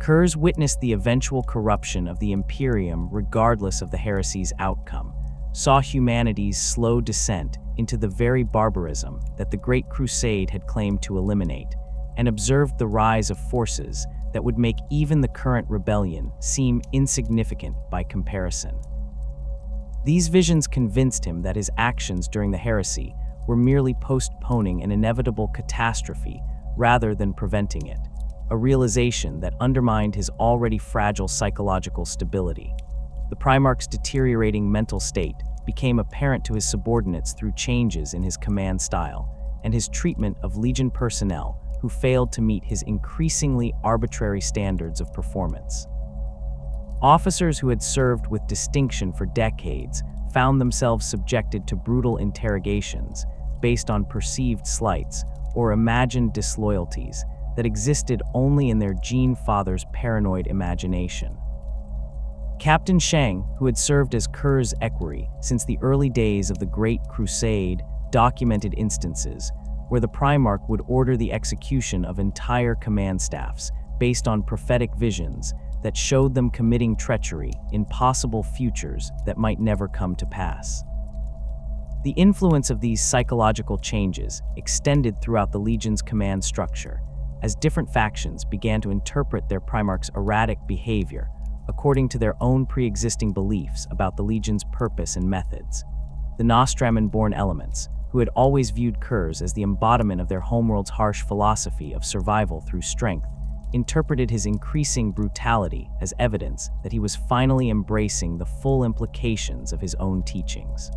Curze witnessed the eventual corruption of the Imperium regardless of the heresy's outcome, saw humanity's slow descent into the very barbarism that the Great Crusade had claimed to eliminate, and observed the rise of forces that would make even the current rebellion seem insignificant by comparison. These visions convinced him that his actions during the heresy were merely postponing an inevitable catastrophe rather than preventing it, a realization that undermined his already fragile psychological stability. The Primarch's deteriorating mental state became apparent to his subordinates through changes in his command style and his treatment of Legion personnel who failed to meet his increasingly arbitrary standards of performance. Officers who had served with distinction for decades found themselves subjected to brutal interrogations based on perceived slights or imagined disloyalties that existed only in their Gene Father's paranoid imagination. Captain Shang, who had served as Curze's equerry since the early days of the Great Crusade, documented instances where the Primarch would order the execution of entire command staffs based on prophetic visions that showed them committing treachery in possible futures that might never come to pass. The influence of these psychological changes extended throughout the Legion's command structure, as different factions began to interpret their Primarch's erratic behavior according to their own pre-existing beliefs about the Legion's purpose and methods. The Nostramo-born elements, who had always viewed Curze as the embodiment of their homeworld's harsh philosophy of survival through strength, interpreted his increasing brutality as evidence that he was finally embracing the full implications of his own teachings.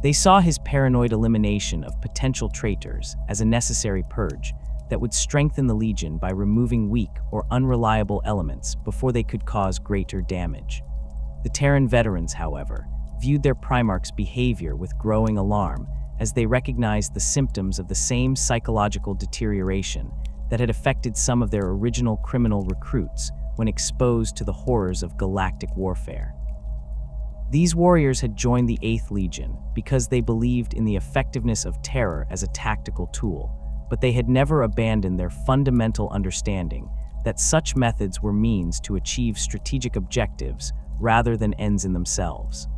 They saw his paranoid elimination of potential traitors as a necessary purge that would strengthen the Legion by removing weak or unreliable elements before they could cause greater damage. The Terran veterans, however, viewed their Primarch's behavior with growing alarm as they recognized the symptoms of the same psychological deterioration that had affected some of their original criminal recruits when exposed to the horrors of galactic warfare. These warriors had joined the 8th Legion because they believed in the effectiveness of terror as a tactical tool, but they had never abandoned their fundamental understanding that such methods were means to achieve strategic objectives rather than ends in themselves.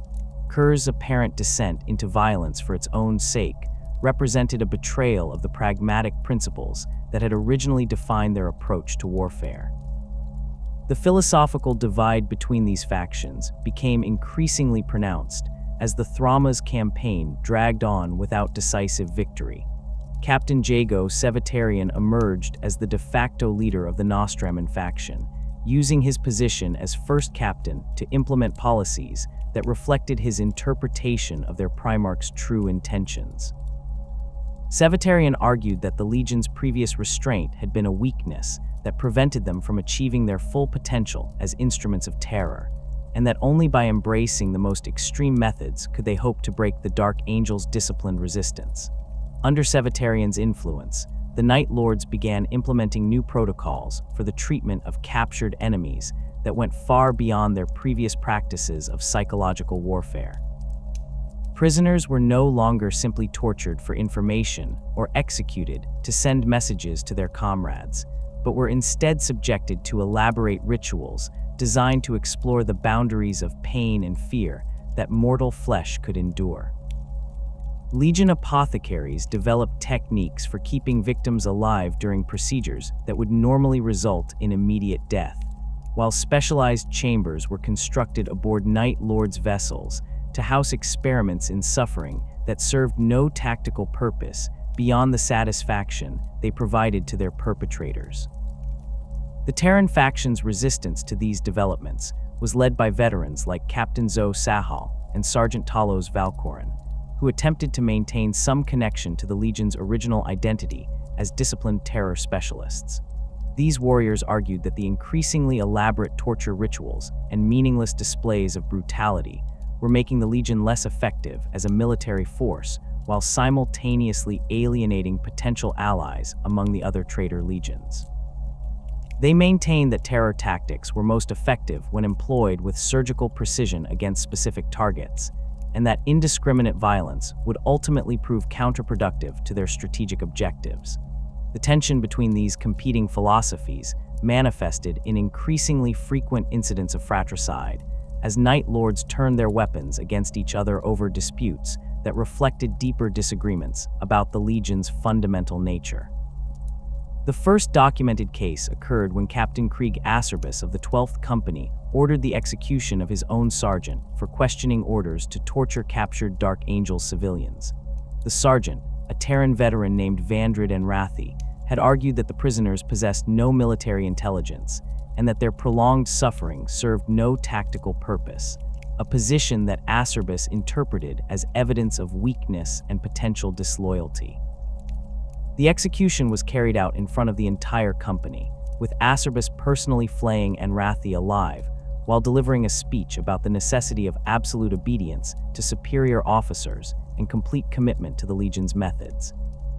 Curze's apparent descent into violence for its own sake represented a betrayal of the pragmatic principles that had originally defined their approach to warfare. The philosophical divide between these factions became increasingly pronounced as the Thrama's campaign dragged on without decisive victory. Captain Jago Sevitarian emerged as the de facto leader of the Nostramo faction, using his position as first captain to implement policies that reflected his interpretation of their Primarch's true intentions. Sevitarian argued that the Legion's previous restraint had been a weakness that prevented them from achieving their full potential as instruments of terror, and that only by embracing the most extreme methods could they hope to break the Dark Angel's disciplined resistance. Under Sevitarian's influence, the Night Lords began implementing new protocols for the treatment of captured enemies that went far beyond their previous practices of psychological warfare. Prisoners were no longer simply tortured for information or executed to send messages to their comrades, but were instead subjected to elaborate rituals designed to explore the boundaries of pain and fear that mortal flesh could endure. Legion apothecaries developed techniques for keeping victims alive during procedures that would normally result in immediate death, while specialized chambers were constructed aboard Night Lords' vessels to house experiments in suffering that served no tactical purpose beyond the satisfaction they provided to their perpetrators. The Terran faction's resistance to these developments was led by veterans like Captain Zoe Sahal and Sergeant Talos Valkorin, who attempted to maintain some connection to the Legion's original identity as disciplined terror specialists. These warriors argued that the increasingly elaborate torture rituals and meaningless displays of brutality were making the Legion less effective as a military force while simultaneously alienating potential allies among the other traitor legions. They maintained that terror tactics were most effective when employed with surgical precision against specific targets, and that indiscriminate violence would ultimately prove counterproductive to their strategic objectives. The tension between these competing philosophies manifested in increasingly frequent incidents of fratricide, as Night Lords turned their weapons against each other over disputes that reflected deeper disagreements about the Legion's fundamental nature. The first documented case occurred when Captain Krieg Acerbus of the 12th Company ordered the execution of his own sergeant for questioning orders to torture captured Dark Angel civilians. The sergeant, a Terran veteran named Vandrid Enrathi, had argued that the prisoners possessed no military intelligence and that their prolonged suffering served no tactical purpose, a position that Acerbus interpreted as evidence of weakness and potential disloyalty. The execution was carried out in front of the entire company, with Acerbus personally flaying Enrathi alive while delivering a speech about the necessity of absolute obedience to superior officers and complete commitment to the Legion's methods.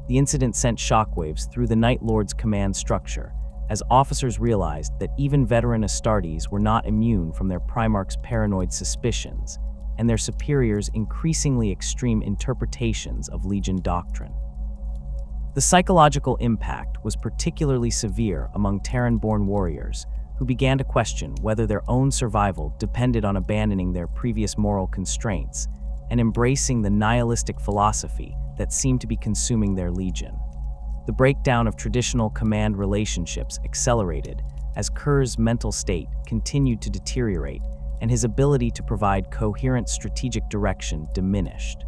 The incident sent shockwaves through the Night Lord's command structure, as officers realized that even veteran Astartes were not immune from their Primarch's paranoid suspicions and their superiors' increasingly extreme interpretations of Legion doctrine. The psychological impact was particularly severe among Terran-born warriors, who began to question whether their own survival depended on abandoning their previous moral constraints and embracing the nihilistic philosophy that seemed to be consuming their legion. The breakdown of traditional command relationships accelerated as Curze's mental state continued to deteriorate and his ability to provide coherent strategic direction diminished.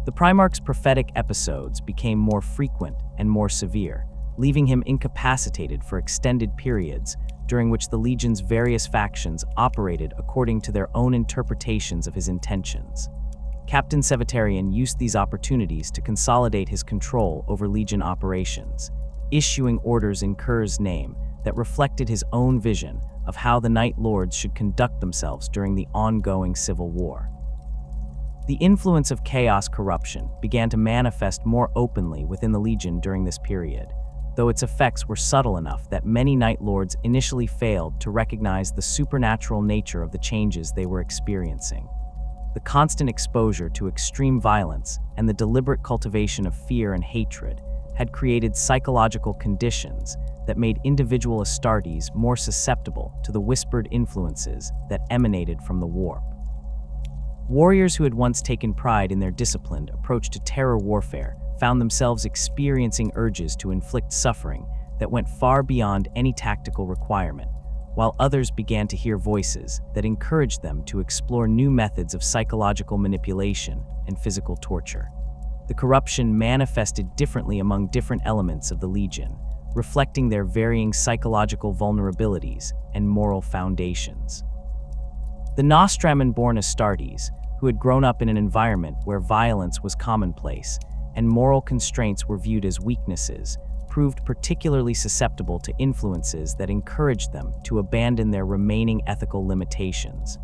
The Primarch's prophetic episodes became more frequent and more severe, leaving him incapacitated for extended periods during which the Legion's various factions operated according to their own interpretations of his intentions. Captain Sevatarian used these opportunities to consolidate his control over Legion operations, issuing orders in Curze's name that reflected his own vision of how the Night Lords should conduct themselves during the ongoing civil war. The influence of chaos corruption began to manifest more openly within the Legion during this period, though its effects were subtle enough that many Night Lords initially failed to recognize the supernatural nature of the changes they were experiencing. The constant exposure to extreme violence and the deliberate cultivation of fear and hatred had created psychological conditions that made individual Astartes more susceptible to the whispered influences that emanated from the warp. Warriors who had once taken pride in their disciplined approach to terror warfare found themselves experiencing urges to inflict suffering that went far beyond any tactical requirement, while others began to hear voices that encouraged them to explore new methods of psychological manipulation and physical torture. The corruption manifested differently among different elements of the Legion, reflecting their varying psychological vulnerabilities and moral foundations. The Nostramo-born Astartes, who had grown up in an environment where violence was commonplace and moral constraints were viewed as weaknesses, proved particularly susceptible to influences that encouraged them to abandon their remaining ethical limitations.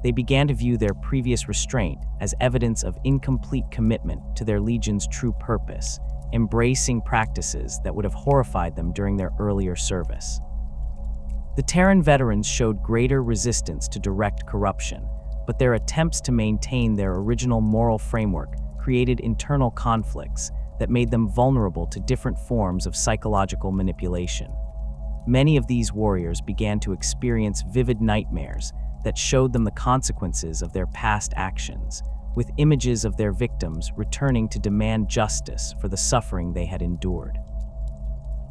They began to view their previous restraint as evidence of incomplete commitment to their Legion's true purpose, embracing practices that would have horrified them during their earlier service. The Terran veterans showed greater resistance to direct corruption, but their attempts to maintain their original moral framework created internal conflicts that made them vulnerable to different forms of psychological manipulation. Many of these warriors began to experience vivid nightmares that showed them the consequences of their past actions, with images of their victims returning to demand justice for the suffering they had endured.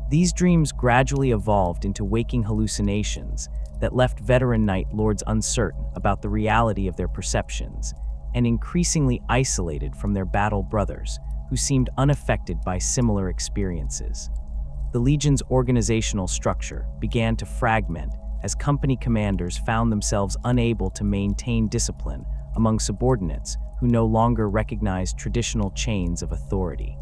These dreams gradually evolved into waking hallucinations that left veteran Night Lords uncertain about the reality of their perceptions and increasingly isolated from their battle brothers, who seemed unaffected by similar experiences. The Legion's organizational structure began to fragment as company commanders found themselves unable to maintain discipline among subordinates who no longer recognized traditional chains of authority.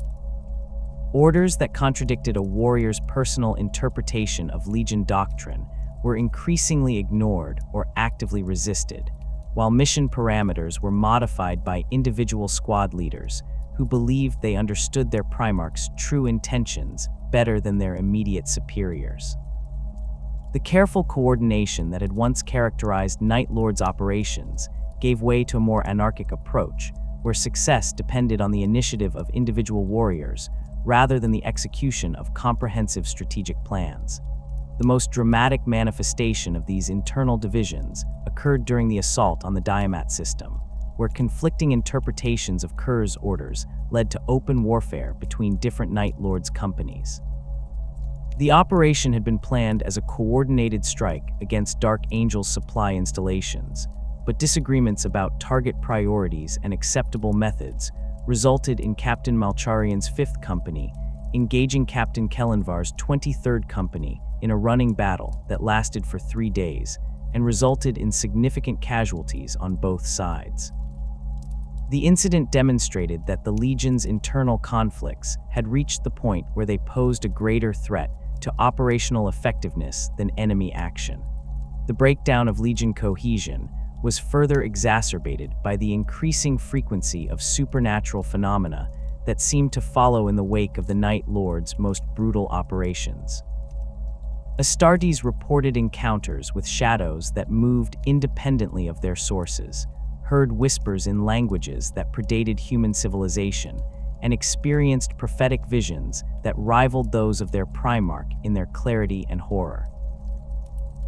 Orders that contradicted a warrior's personal interpretation of Legion doctrine were increasingly ignored or actively resisted, while mission parameters were modified by individual squad leaders who believed they understood their Primarch's true intentions better than their immediate superiors. The careful coordination that had once characterized Night Lord's operations gave way to a more anarchic approach, where success depended on the initiative of individual warriors rather than the execution of comprehensive strategic plans. The most dramatic manifestation of these internal divisions occurred during the assault on the Diamat system, where conflicting interpretations of Curze's orders led to open warfare between different Night Lords' companies. The operation had been planned as a coordinated strike against Dark Angel's supply installations, but disagreements about target priorities and acceptable methods resulted in Captain Malcharian's 5th Company engaging Captain Kellenvar's 23rd Company in a running battle that lasted for 3 days and resulted in significant casualties on both sides. The incident demonstrated that the Legion's internal conflicts had reached the point where they posed a greater threat to operational effectiveness than enemy action. The breakdown of Legion cohesion was further exacerbated by the increasing frequency of supernatural phenomena that seemed to follow in the wake of the Night Lord's most brutal operations. Astartes reported encounters with shadows that moved independently of their sources, heard whispers in languages that predated human civilization, and experienced prophetic visions that rivaled those of their Primarch in their clarity and horror.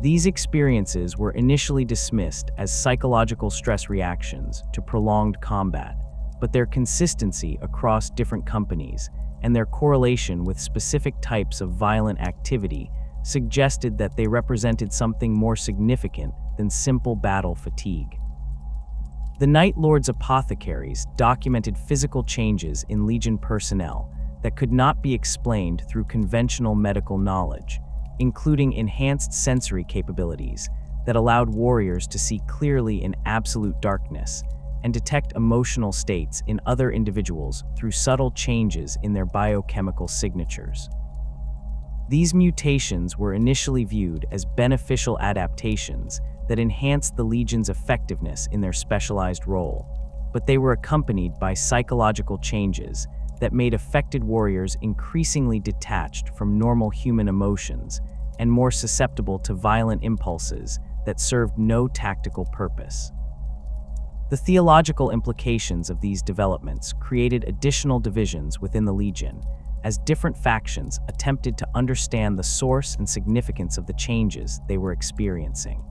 These experiences were initially dismissed as psychological stress reactions to prolonged combat, but their consistency across different companies and their correlation with specific types of violent activity suggested that they represented something more significant than simple battle fatigue. The Night Lord's apothecaries documented physical changes in Legion personnel that could not be explained through conventional medical knowledge, including enhanced sensory capabilities that allowed warriors to see clearly in absolute darkness and detect emotional states in other individuals through subtle changes in their biochemical signatures. These mutations were initially viewed as beneficial adaptations that enhanced the Legion's effectiveness in their specialized role, but they were accompanied by psychological changes that made affected warriors increasingly detached from normal human emotions and more susceptible to violent impulses that served no tactical purpose. The theological implications of these developments created additional divisions within the Legion, as different factions attempted to understand the source and significance of the changes they were experiencing.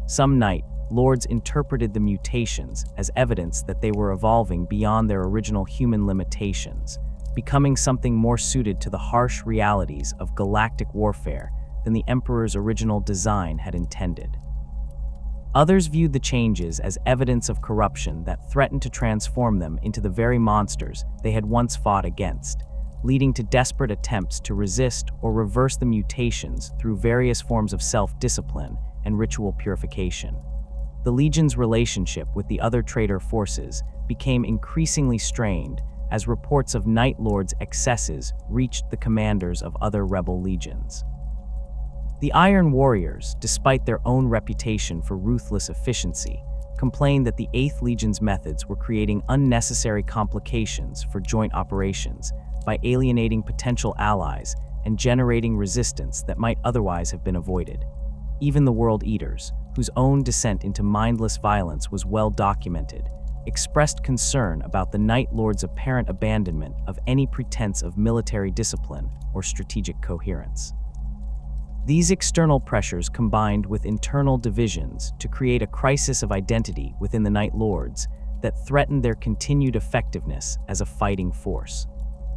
Some Night Lords interpreted the mutations as evidence that they were evolving beyond their original human limitations, becoming something more suited to the harsh realities of galactic warfare than the Emperor's original design had intended. Others viewed the changes as evidence of corruption that threatened to transform them into the very monsters they had once fought against, leading to desperate attempts to resist or reverse the mutations through various forms of self-discipline and ritual purification. The Legion's relationship with the other traitor forces became increasingly strained as reports of Night Lords' excesses reached the commanders of other rebel legions. The Iron Warriors, despite their own reputation for ruthless efficiency, complained that the 8th Legion's methods were creating unnecessary complications for joint operations by alienating potential allies and generating resistance that might otherwise have been avoided. Even the World Eaters, whose own descent into mindless violence was well documented, expressed concern about the Night Lord's apparent abandonment of any pretense of military discipline or strategic coherence. These external pressures combined with internal divisions to create a crisis of identity within the Night Lords that threatened their continued effectiveness as a fighting force.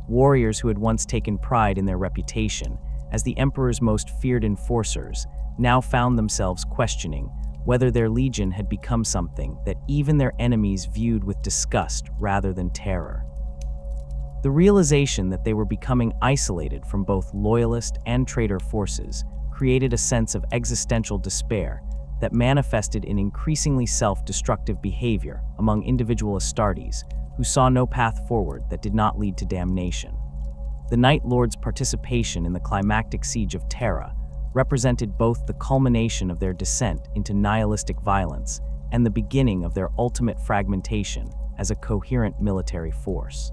Warriors who had once taken pride in their reputation as the Emperor's most feared enforcers now found themselves questioning whether their legion had become something that even their enemies viewed with disgust rather than terror. The realization that they were becoming isolated from both loyalist and traitor forces created a sense of existential despair that manifested in increasingly self-destructive behavior among individual Astartes who saw no path forward that did not lead to damnation. The Night Lords' participation in the climactic siege of Terra represented both the culmination of their descent into nihilistic violence and the beginning of their ultimate fragmentation as a coherent military force.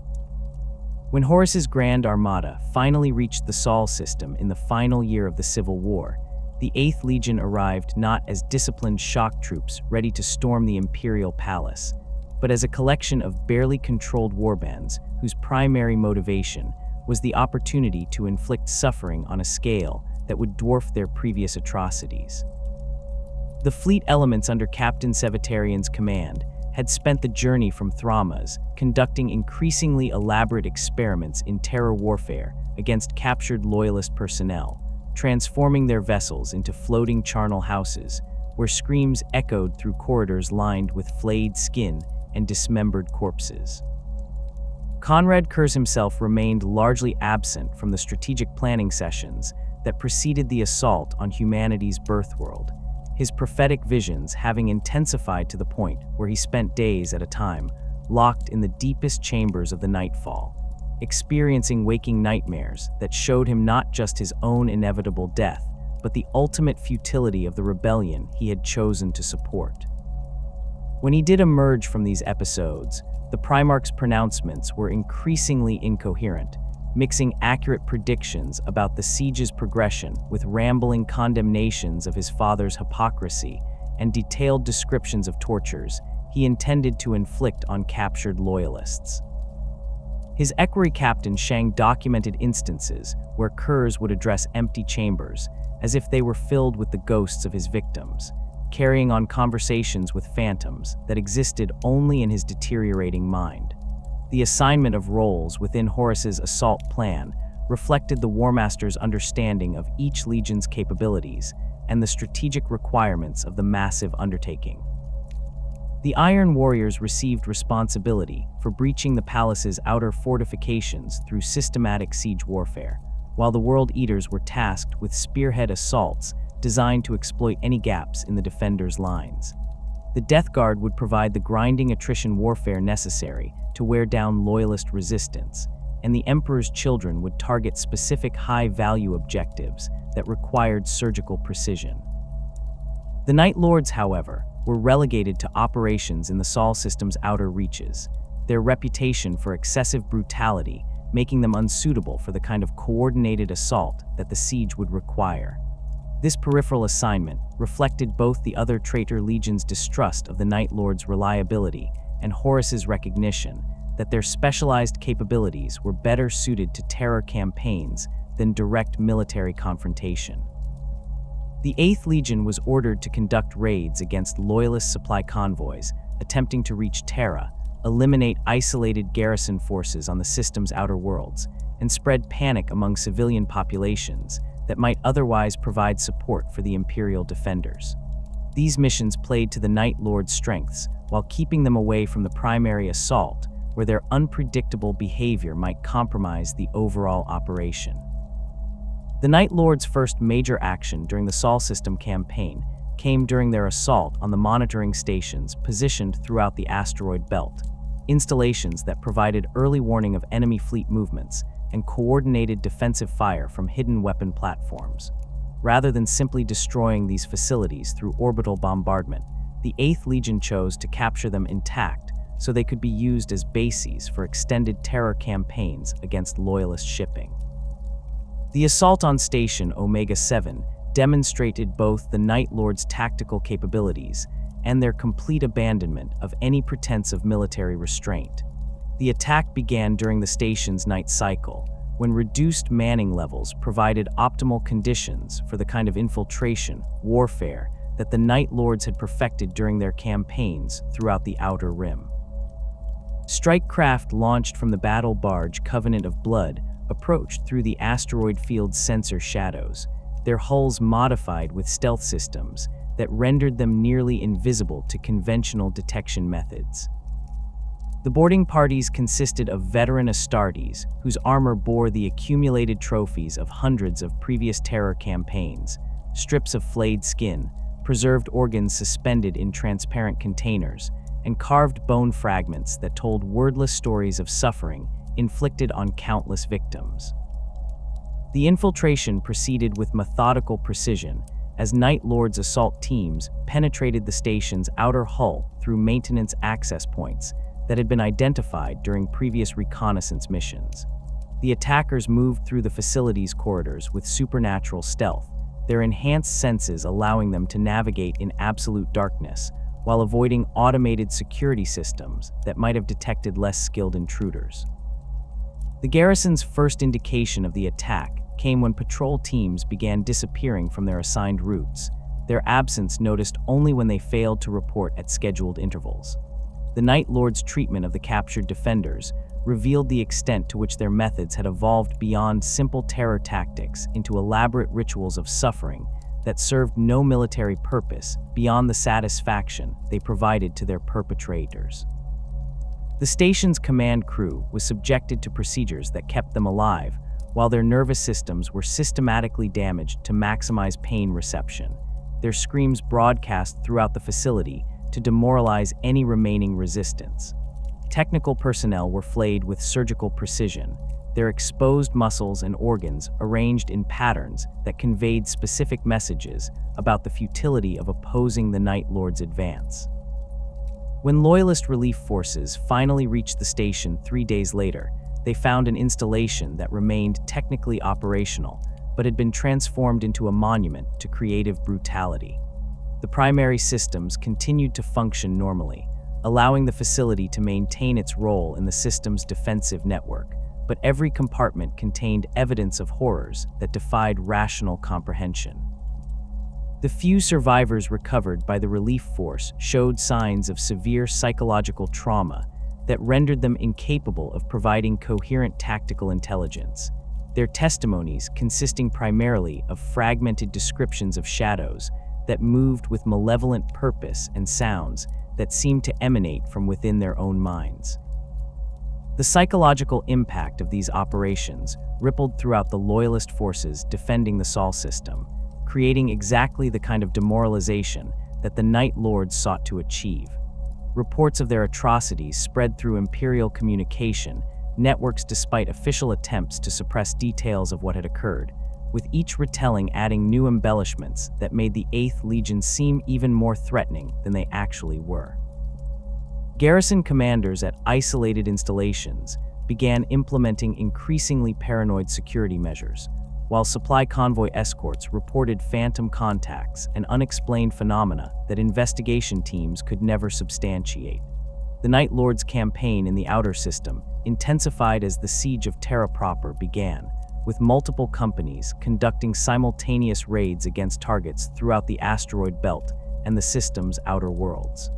When Horus's Grand Armada finally reached the Sol system in the final year of the Civil War, the 8th Legion arrived not as disciplined shock troops ready to storm the Imperial Palace, but as a collection of barely controlled warbands whose primary motivation was the opportunity to inflict suffering on a scale that would dwarf their previous atrocities. The fleet elements under Captain Sevitarian's command had spent the journey from Thramas, conducting increasingly elaborate experiments in terror warfare against captured loyalist personnel, transforming their vessels into floating charnel houses, where screams echoed through corridors lined with flayed skin and dismembered corpses. Konrad Curze himself remained largely absent from the strategic planning sessions that preceded the assault on humanity's birthworld, his prophetic visions having intensified to the point where he spent days at a time locked in the deepest chambers of the Nightfall, experiencing waking nightmares that showed him not just his own inevitable death, but the ultimate futility of the rebellion he had chosen to support. When he did emerge from these episodes, the Primarch's pronouncements were increasingly incoherent, mixing accurate predictions about the siege's progression with rambling condemnations of his father's hypocrisy and detailed descriptions of tortures he intended to inflict on captured loyalists. His equerry captain Shang documented instances where Curze would address empty chambers as if they were filled with the ghosts of his victims, carrying on conversations with phantoms that existed only in his deteriorating mind. The assignment of roles within Horus's assault plan reflected the Warmaster's understanding of each legion's capabilities and the strategic requirements of the massive undertaking. The Iron Warriors received responsibility for breaching the palace's outer fortifications through systematic siege warfare, while the World Eaters were tasked with spearhead assaults designed to exploit any gaps in the defenders' lines. The Death Guard would provide the grinding attrition warfare necessary to wear down loyalist resistance, and the Emperor's children would target specific high-value objectives that required surgical precision. The Night Lords, however, were relegated to operations in the Sol system's outer reaches, their reputation for excessive brutality making them unsuitable for the kind of coordinated assault that the siege would require. This peripheral assignment reflected both the other Traitor Legion's distrust of the Night Lord's reliability and Horus's recognition that their specialized capabilities were better suited to terror campaigns than direct military confrontation. The 8th Legion was ordered to conduct raids against loyalist supply convoys attempting to reach Terra, eliminate isolated garrison forces on the system's outer worlds, and spread panic among civilian populations that might otherwise provide support for the Imperial defenders. These missions played to the Night Lord's strengths while keeping them away from the primary assault, where their unpredictable behavior might compromise the overall operation. The Night Lord's first major action during the Sol system campaign came during their assault on the monitoring stations positioned throughout the asteroid belt, installations that provided early warning of enemy fleet movements and coordinated defensive fire from hidden weapon platforms. Rather than simply destroying these facilities through orbital bombardment, the 8th Legion chose to capture them intact so they could be used as bases for extended terror campaigns against loyalist shipping. The assault on Station Omega-7 demonstrated both the Night Lord's tactical capabilities and their complete abandonment of any pretense of military restraint. The attack began during the station's night cycle, when reduced manning levels provided optimal conditions for the kind of infiltration, warfare, that the Night Lords had perfected during their campaigns throughout the Outer Rim. Strike craft launched from the battle barge Covenant of Blood approached through the asteroid field's sensor shadows, their hulls modified with stealth systems that rendered them nearly invisible to conventional detection methods. The boarding parties consisted of veteran Astartes, whose armor bore the accumulated trophies of hundreds of previous terror campaigns, strips of flayed skin, preserved organs suspended in transparent containers, and carved bone fragments that told wordless stories of suffering inflicted on countless victims. The infiltration proceeded with methodical precision as Night Lord's assault teams penetrated the station's outer hull through maintenance access points that had been identified during previous reconnaissance missions. The attackers moved through the facility's corridors with supernatural stealth, their enhanced senses allowing them to navigate in absolute darkness, while avoiding automated security systems that might have detected less skilled intruders. The garrison's first indication of the attack came when patrol teams began disappearing from their assigned routes, their absence noticed only when they failed to report at scheduled intervals. The Night Lord's treatment of the captured defenders revealed the extent to which their methods had evolved beyond simple terror tactics into elaborate rituals of suffering that served no military purpose beyond the satisfaction they provided to their perpetrators. The station's command crew was subjected to procedures that kept them alive, while their nervous systems were systematically damaged to maximize pain reception, their screams broadcast throughout the facility to demoralize any remaining resistance. Technical personnel were flayed with surgical precision, their exposed muscles and organs arranged in patterns that conveyed specific messages about the futility of opposing the Night Lord's advance. When Loyalist relief forces finally reached the station 3 days later, they found an installation that remained technically operational, but had been transformed into a monument to creative brutality. The primary systems continued to function normally, allowing the facility to maintain its role in the system's defensive network, but every compartment contained evidence of horrors that defied rational comprehension. The few survivors recovered by the relief force showed signs of severe psychological trauma that rendered them incapable of providing coherent tactical intelligence, their testimonies consisting primarily of fragmented descriptions of shadows that moved with malevolent purpose and sounds that seemed to emanate from within their own minds. The psychological impact of these operations rippled throughout the Loyalist forces defending the Sol system, creating exactly the kind of demoralization that the Night Lords sought to achieve. Reports of their atrocities spread through Imperial communication networks despite official attempts to suppress details of what had occurred, with each retelling adding new embellishments that made the 8th Legion seem even more threatening than they actually were. Garrison commanders at isolated installations began implementing increasingly paranoid security measures, while supply convoy escorts reported phantom contacts and unexplained phenomena that investigation teams could never substantiate. The Night Lord's campaign in the outer system intensified as the siege of Terra proper began, with multiple companies conducting simultaneous raids against targets throughout the asteroid belt and the system's outer worlds.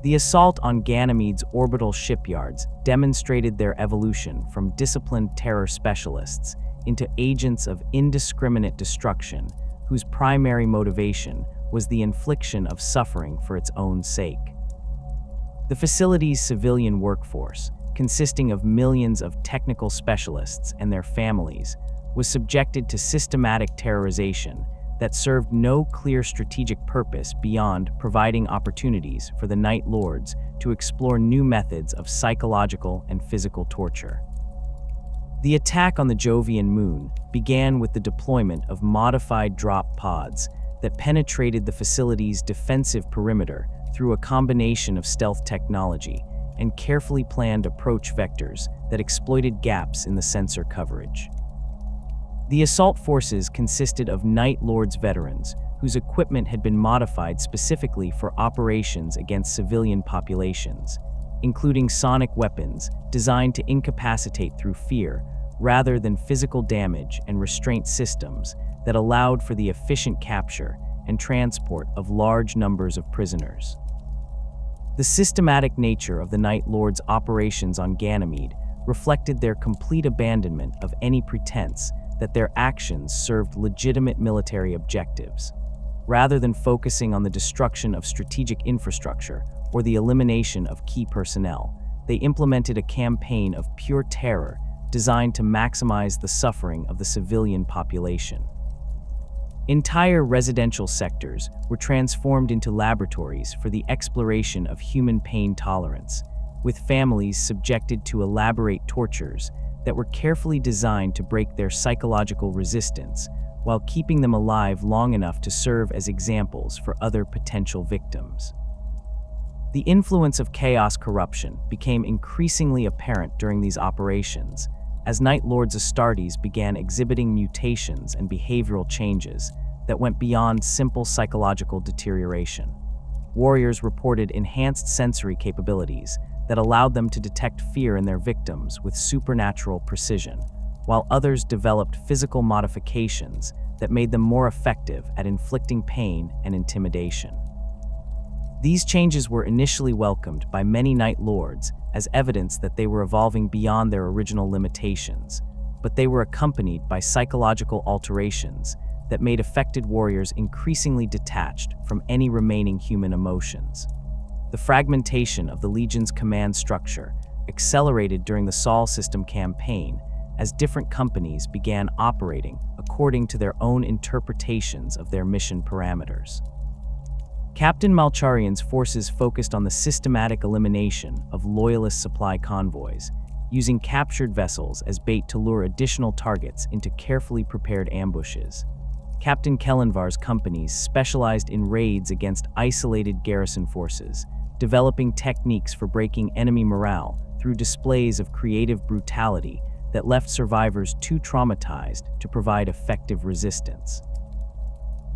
The assault on Ganymede's orbital shipyards demonstrated their evolution from disciplined terror specialists into agents of indiscriminate destruction whose primary motivation was the infliction of suffering for its own sake. The facility's civilian workforce, consisting of millions of technical specialists and their families, was subjected to systematic terrorization that served no clear strategic purpose beyond providing opportunities for the Night Lords to explore new methods of psychological and physical torture. The attack on the Jovian moon began with the deployment of modified drop pods that penetrated the facility's defensive perimeter through a combination of stealth technology and carefully planned approach vectors that exploited gaps in the sensor coverage. The assault forces consisted of Night Lords veterans whose equipment had been modified specifically for operations against civilian populations, including sonic weapons designed to incapacitate through fear rather than physical damage, and restraint systems that allowed for the efficient capture and transport of large numbers of prisoners. The systematic nature of the Night Lords' operations on Ganymede reflected their complete abandonment of any pretense that their actions served legitimate military objectives. Rather than focusing on the destruction of strategic infrastructure or the elimination of key personnel, they implemented a campaign of pure terror designed to maximize the suffering of the civilian population. Entire residential sectors were transformed into laboratories for the exploration of human pain tolerance, with families subjected to elaborate tortures that were carefully designed to break their psychological resistance while keeping them alive long enough to serve as examples for other potential victims. The influence of chaos corruption became increasingly apparent during these operations, as Night Lords Astartes began exhibiting mutations and behavioral changes that went beyond simple psychological deterioration. Warriors reported enhanced sensory capabilities that allowed them to detect fear in their victims with supernatural precision, while others developed physical modifications that made them more effective at inflicting pain and intimidation. These changes were initially welcomed by many Night Lords as evidence that they were evolving beyond their original limitations, but they were accompanied by psychological alterations that made affected warriors increasingly detached from any remaining human emotions. The fragmentation of the Legion's command structure accelerated during the Sol System campaign as different companies began operating according to their own interpretations of their mission parameters. Captain Malcharian's forces focused on the systematic elimination of Loyalist supply convoys, using captured vessels as bait to lure additional targets into carefully prepared ambushes. Captain Kellenvar's companies specialized in raids against isolated garrison forces, developing techniques for breaking enemy morale through displays of creative brutality that left survivors too traumatized to provide effective resistance.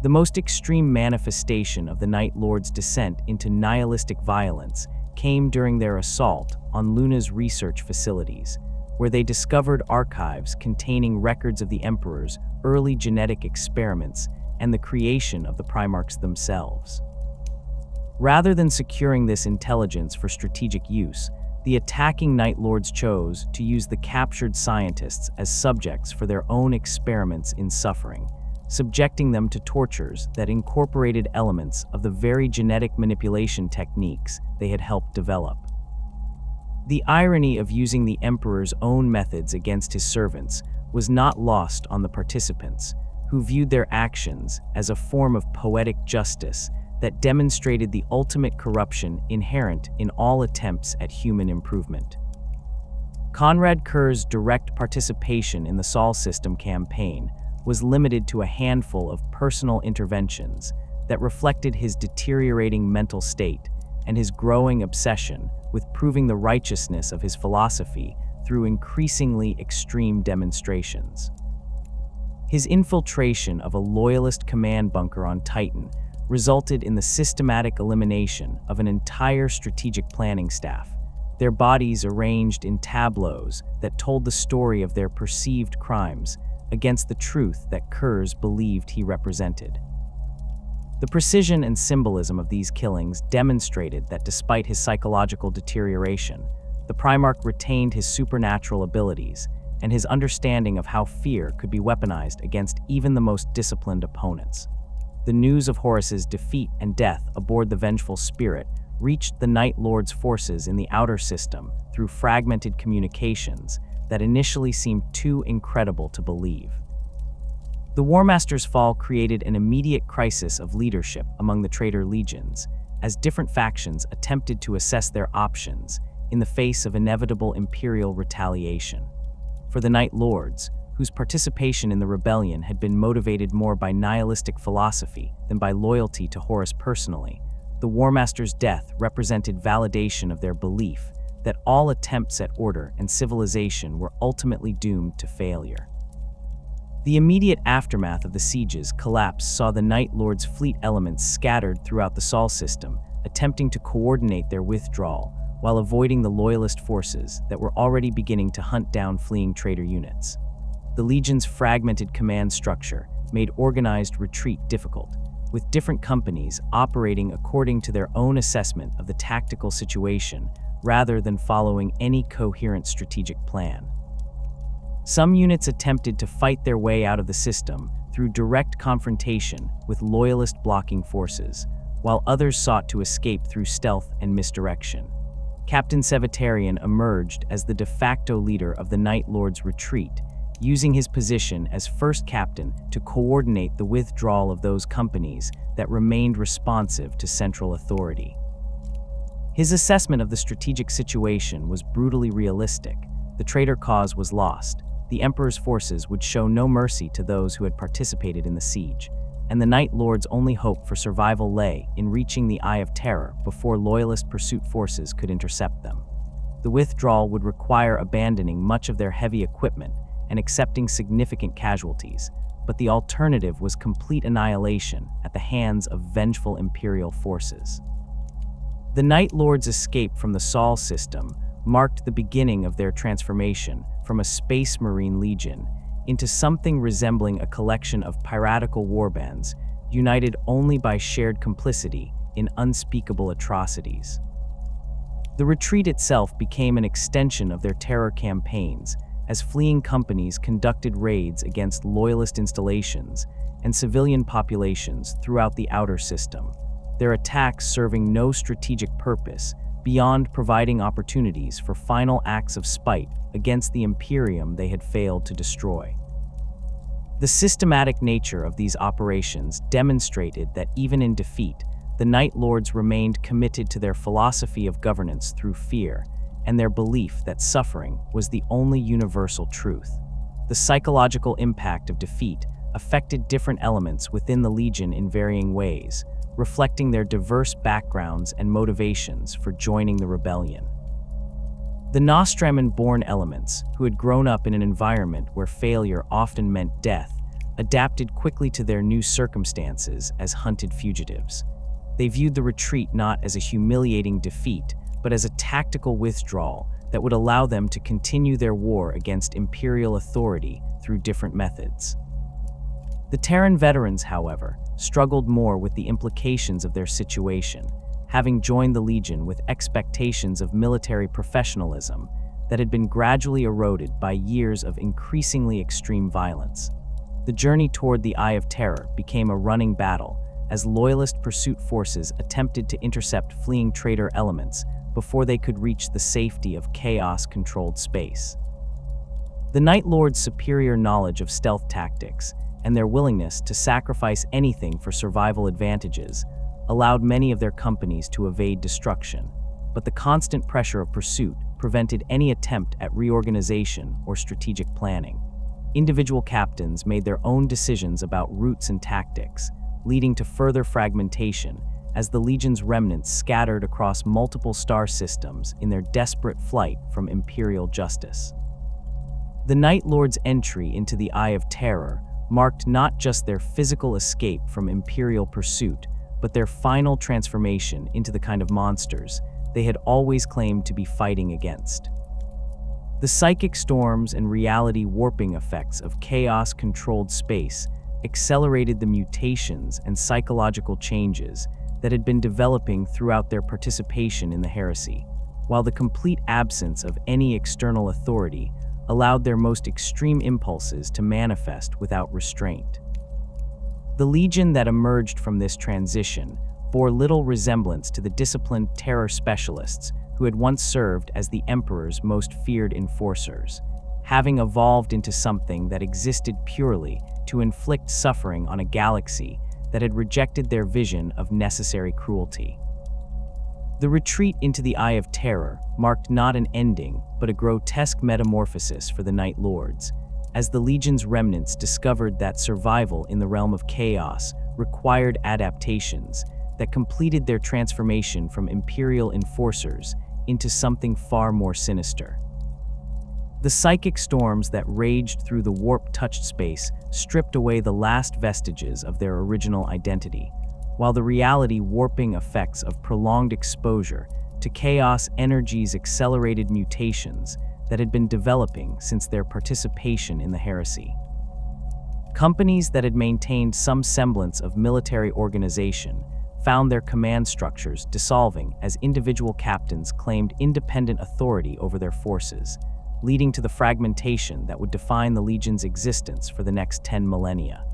The most extreme manifestation of the Night Lords' descent into nihilistic violence came during their assault on Luna's research facilities, where they discovered archives containing records of the Emperor's early genetic experiments and the creation of the Primarchs themselves. Rather than securing this intelligence for strategic use, the attacking Night Lords chose to use the captured scientists as subjects for their own experiments in suffering, subjecting them to tortures that incorporated elements of the very genetic manipulation techniques they had helped develop. The irony of using the Emperor's own methods against his servants was not lost on the participants, who viewed their actions as a form of poetic justice that demonstrated the ultimate corruption inherent in all attempts at human improvement. Konrad Curze's direct participation in the Sol System campaign was limited to a handful of personal interventions that reflected his deteriorating mental state and his growing obsession with proving the righteousness of his philosophy through increasingly extreme demonstrations. His infiltration of a loyalist command bunker on Titan resulted in the systematic elimination of an entire strategic planning staff, their bodies arranged in tableaus that told the story of their perceived crimes against the truth that Curze believed he represented. The precision and symbolism of these killings demonstrated that despite his psychological deterioration, the Primarch retained his supernatural abilities and his understanding of how fear could be weaponized against even the most disciplined opponents. The news of Horus's defeat and death aboard the Vengeful Spirit reached the Night Lord's forces in the outer system through fragmented communications that initially seemed too incredible to believe. The Warmaster's fall created an immediate crisis of leadership among the traitor legions, as different factions attempted to assess their options in the face of inevitable imperial retaliation. For the Night Lords, whose participation in the rebellion had been motivated more by nihilistic philosophy than by loyalty to Horus personally, the Warmaster's death represented validation of their belief that all attempts at order and civilization were ultimately doomed to failure. The immediate aftermath of the siege's collapse saw the Night Lord's fleet elements scattered throughout the Sol System, attempting to coordinate their withdrawal while avoiding the Loyalist forces that were already beginning to hunt down fleeing traitor units. The Legion's fragmented command structure made organized retreat difficult, with different companies operating according to their own assessment of the tactical situation rather than following any coherent strategic plan. Some units attempted to fight their way out of the system through direct confrontation with Loyalist blocking forces, while others sought to escape through stealth and misdirection. Captain Sevatarian emerged as the de facto leader of the Night Lord's retreat, using his position as first captain to coordinate the withdrawal of those companies that remained responsive to central authority. His assessment of the strategic situation was brutally realistic. The traitor cause was lost. The Emperor's forces would show no mercy to those who had participated in the siege, and the Night Lord's only hope for survival lay in reaching the Eye of Terror before Loyalist pursuit forces could intercept them. The withdrawal would require abandoning much of their heavy equipment and accepting significant casualties, but the alternative was complete annihilation at the hands of vengeful Imperial forces. The Night Lords' escape from the Sol system marked the beginning of their transformation from a Space Marine Legion into something resembling a collection of piratical warbands united only by shared complicity in unspeakable atrocities. The retreat itself became an extension of their terror campaigns as fleeing companies conducted raids against loyalist installations and civilian populations throughout the outer system, their attacks serving no strategic purpose beyond providing opportunities for final acts of spite against the Imperium they had failed to destroy. The systematic nature of these operations demonstrated that even in defeat, the Night Lords remained committed to their philosophy of governance through fear and their belief that suffering was the only universal truth. The psychological impact of defeat affected different elements within the Legion in varying ways, reflecting their diverse backgrounds and motivations for joining the rebellion. The Nostramo-born elements, who had grown up in an environment where failure often meant death, adapted quickly to their new circumstances as hunted fugitives. They viewed the retreat not as a humiliating defeat, but as a tactical withdrawal that would allow them to continue their war against Imperial authority through different methods. The Terran veterans, however, struggled more with the implications of their situation, having joined the Legion with expectations of military professionalism that had been gradually eroded by years of increasingly extreme violence. The journey toward the Eye of Terror became a running battle as loyalist pursuit forces attempted to intercept fleeing traitor elements before they could reach the safety of chaos-controlled space. The Night Lords' superior knowledge of stealth tactics and their willingness to sacrifice anything for survival advantages allowed many of their companies to evade destruction, but the constant pressure of pursuit prevented any attempt at reorganization or strategic planning. Individual captains made their own decisions about routes and tactics, leading to further fragmentation as the Legion's remnants scattered across multiple star systems in their desperate flight from Imperial justice. The Night Lords' entry into the Eye of Terror marked not just their physical escape from Imperial pursuit, but their final transformation into the kind of monsters they had always claimed to be fighting against. The psychic storms and reality warping effects of chaos-controlled space accelerated the mutations and psychological changes that had been developing throughout their participation in the heresy, while the complete absence of any external authority allowed their most extreme impulses to manifest without restraint. The Legion that emerged from this transition bore little resemblance to the disciplined terror specialists who had once served as the Emperor's most feared enforcers, having evolved into something that existed purely to inflict suffering on a galaxy that had rejected their vision of necessary cruelty. The retreat into the Eye of Terror marked not an ending, but a grotesque metamorphosis for the Night Lords, as the Legion's remnants discovered that survival in the realm of chaos required adaptations that completed their transformation from Imperial enforcers into something far more sinister. The psychic storms that raged through the warp-touched space stripped away the last vestiges of their original identity, while the reality-warping effects of prolonged exposure to chaos energy's accelerated mutations that had been developing since their participation in the heresy. Companies that had maintained some semblance of military organization found their command structures dissolving as individual captains claimed independent authority over their forces, leading to the fragmentation that would define the Legion's existence for the next 10 millennia.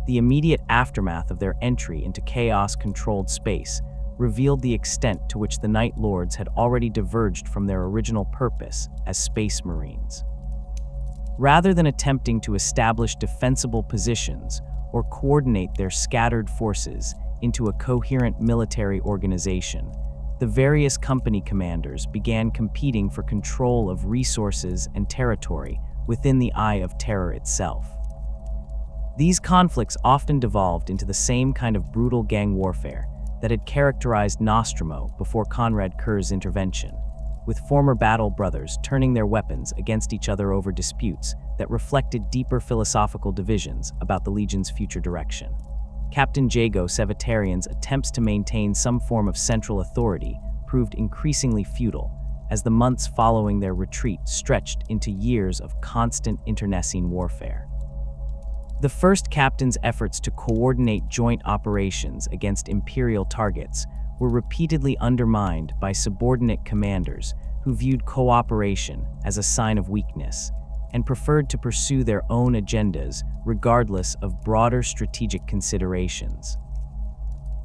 The immediate aftermath of their entry into chaos-controlled space revealed the extent to which the Night Lords had already diverged from their original purpose as Space Marines. Rather than attempting to establish defensible positions or coordinate their scattered forces into a coherent military organization, the various company commanders began competing for control of resources and territory within the Eye of Terror itself. These conflicts often devolved into the same kind of brutal gang warfare that had characterized Nostramo before Konrad Curze's intervention, with former battle brothers turning their weapons against each other over disputes that reflected deeper philosophical divisions about the Legion's future direction. Captain Jago Sevatarian's attempts to maintain some form of central authority proved increasingly futile, as the months following their retreat stretched into years of constant internecine warfare. The first captain's efforts to coordinate joint operations against Imperial targets were repeatedly undermined by subordinate commanders who viewed cooperation as a sign of weakness and preferred to pursue their own agendas regardless of broader strategic considerations.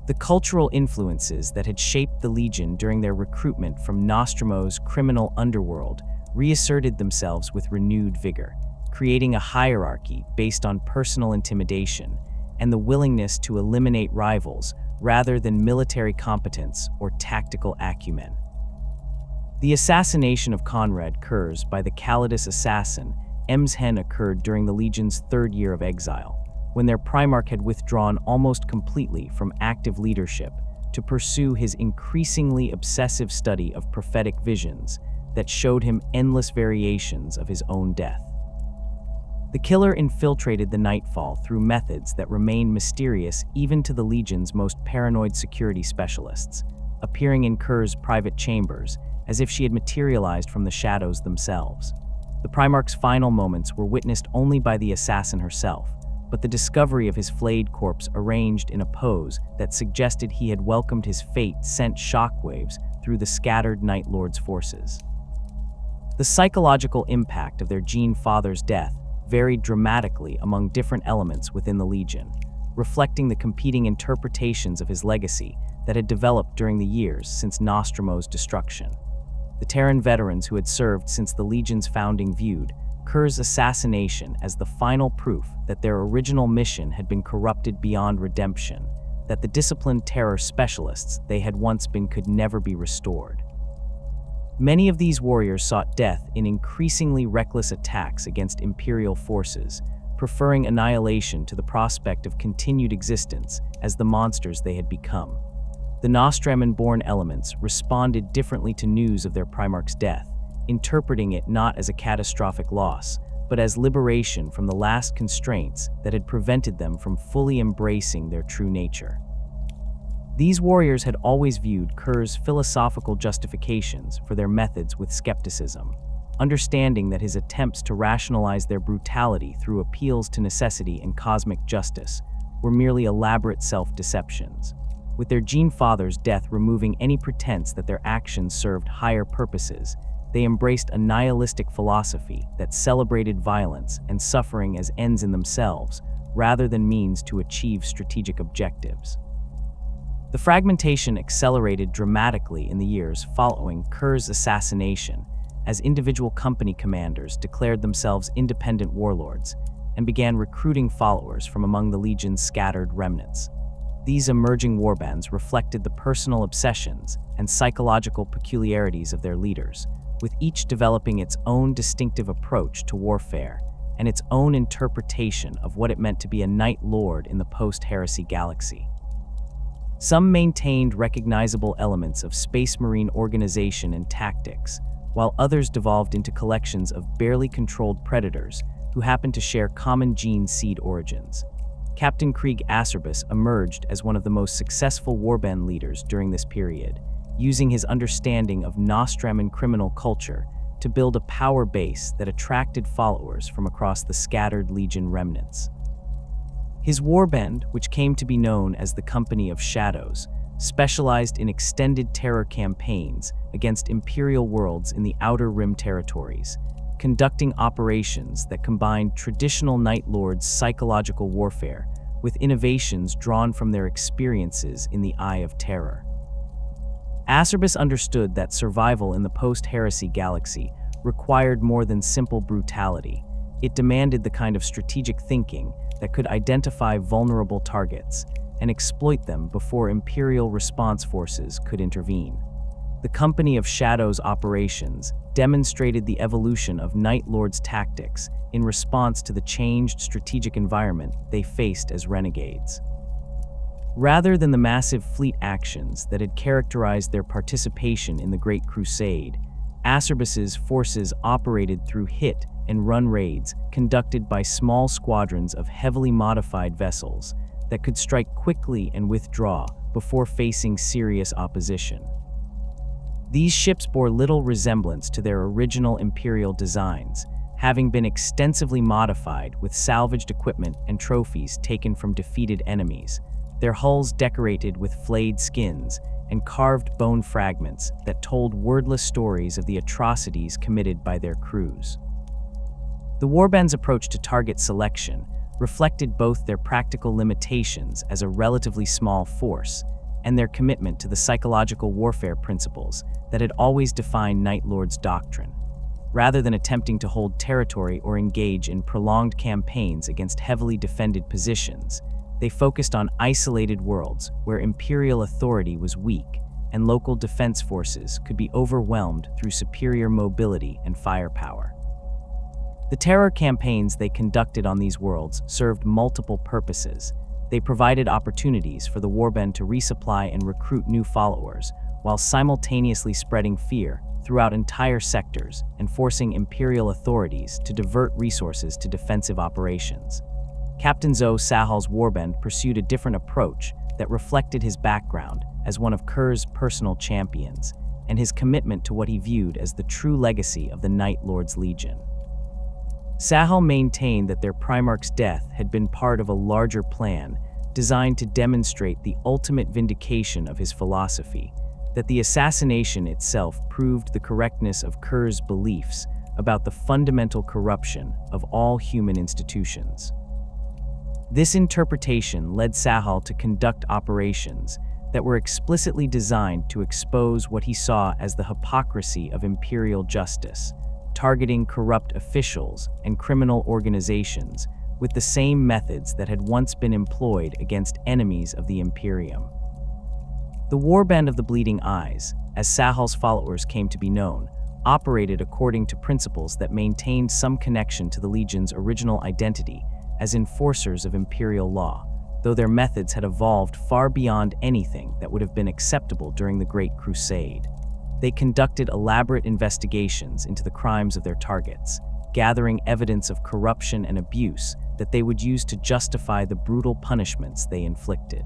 The cultural influences that had shaped the Legion during their recruitment from Nostramo's criminal underworld reasserted themselves with renewed vigor, creating a hierarchy based on personal intimidation and the willingness to eliminate rivals rather than military competence or tactical acumen. The assassination of Konrad Curze by the Calidus assassin Emshen occurred during the Legion's third year of exile, when their Primarch had withdrawn almost completely from active leadership to pursue his increasingly obsessive study of prophetic visions that showed him endless variations of his own death. The killer infiltrated the Nightfall through methods that remain mysterious even to the Legion's most paranoid security specialists, appearing in Curze's private chambers as if she had materialized from the shadows themselves. The Primarch's final moments were witnessed only by the assassin herself, but the discovery of his flayed corpse arranged in a pose that suggested he had welcomed his fate sent shockwaves through the scattered Night Lord's forces. The psychological impact of their Gene Father's death varied dramatically among different elements within the Legion, reflecting the competing interpretations of his legacy that had developed during the years since Nostramo's destruction. The Terran veterans who had served since the Legion's founding viewed Curze's assassination as the final proof that their original mission had been corrupted beyond redemption, that the disciplined terror specialists they had once been could never be restored. Many of these warriors sought death in increasingly reckless attacks against Imperial forces, preferring annihilation to the prospect of continued existence as the monsters they had become. The Nostraman-born elements responded differently to news of their Primarch's death, interpreting it not as a catastrophic loss, but as liberation from the last constraints that had prevented them from fully embracing their true nature. These warriors had always viewed Curze's philosophical justifications for their methods with skepticism, understanding that his attempts to rationalize their brutality through appeals to necessity and cosmic justice were merely elaborate self-deceptions, with their Gene Father's death removing any pretense that their actions served higher purposes. They embraced a nihilistic philosophy that celebrated violence and suffering as ends in themselves, rather than means to achieve strategic objectives. The fragmentation accelerated dramatically in the years following Curze's assassination, as individual company commanders declared themselves independent warlords and began recruiting followers from among the Legion's scattered remnants. These emerging warbands reflected the personal obsessions and psychological peculiarities of their leaders, with each developing its own distinctive approach to warfare and its own interpretation of what it meant to be a Night Lord in the post-Heresy galaxy. Some maintained recognizable elements of Space Marine organization and tactics, while others devolved into collections of barely controlled predators who happened to share common gene seed origins. Captain Krieg Acerbus emerged as one of the most successful warband leaders during this period, using his understanding of Nostraman criminal culture to build a power base that attracted followers from across the scattered Legion remnants. His warband, which came to be known as the Company of Shadows, specialized in extended terror campaigns against Imperial worlds in the Outer Rim territories, conducting operations that combined traditional Night Lords' psychological warfare with innovations drawn from their experiences in the Eye of Terror. Acerbus understood that survival in the post-Heresy galaxy required more than simple brutality. It demanded the kind of strategic thinking that could identify vulnerable targets and exploit them before Imperial response forces could intervene. The Company of Shadows operations demonstrated the evolution of Night Lords' tactics in response to the changed strategic environment they faced as renegades. Rather than the massive fleet actions that had characterized their participation in the Great Crusade, Acerbus's forces operated through hit and run raids conducted by small squadrons of heavily modified vessels that could strike quickly and withdraw before facing serious opposition. These ships bore little resemblance to their original Imperial designs, having been extensively modified with salvaged equipment and trophies taken from defeated enemies, their hulls decorated with flayed skins and carved bone fragments that told wordless stories of the atrocities committed by their crews. The warbands' approach to target selection reflected both their practical limitations as a relatively small force and their commitment to the psychological warfare principles that had always defined Night Lord's doctrine. Rather than attempting to hold territory or engage in prolonged campaigns against heavily defended positions, they focused on isolated worlds where Imperial authority was weak and local defense forces could be overwhelmed through superior mobility and firepower. The terror campaigns they conducted on these worlds served multiple purposes. They provided opportunities for the warband to resupply and recruit new followers, while simultaneously spreading fear throughout entire sectors and forcing Imperial authorities to divert resources to defensive operations. Captain Zo Sahal's warband pursued a different approach that reflected his background as one of Curze's personal champions and his commitment to what he viewed as the true legacy of the Night Lord's Legion. Sahal maintained that their Primarch's death had been part of a larger plan designed to demonstrate the ultimate vindication of his philosophy, that the assassination itself proved the correctness of Curze's beliefs about the fundamental corruption of all human institutions. This interpretation led Sahal to conduct operations that were explicitly designed to expose what he saw as the hypocrisy of imperial justice, targeting corrupt officials and criminal organizations with the same methods that had once been employed against enemies of the Imperium. The Warband of the Bleeding Eyes, as Sahal's followers came to be known, operated according to principles that maintained some connection to the Legion's original identity as enforcers of imperial law, though their methods had evolved far beyond anything that would have been acceptable during the Great Crusade. They conducted elaborate investigations into the crimes of their targets, gathering evidence of corruption and abuse that they would use to justify the brutal punishments they inflicted.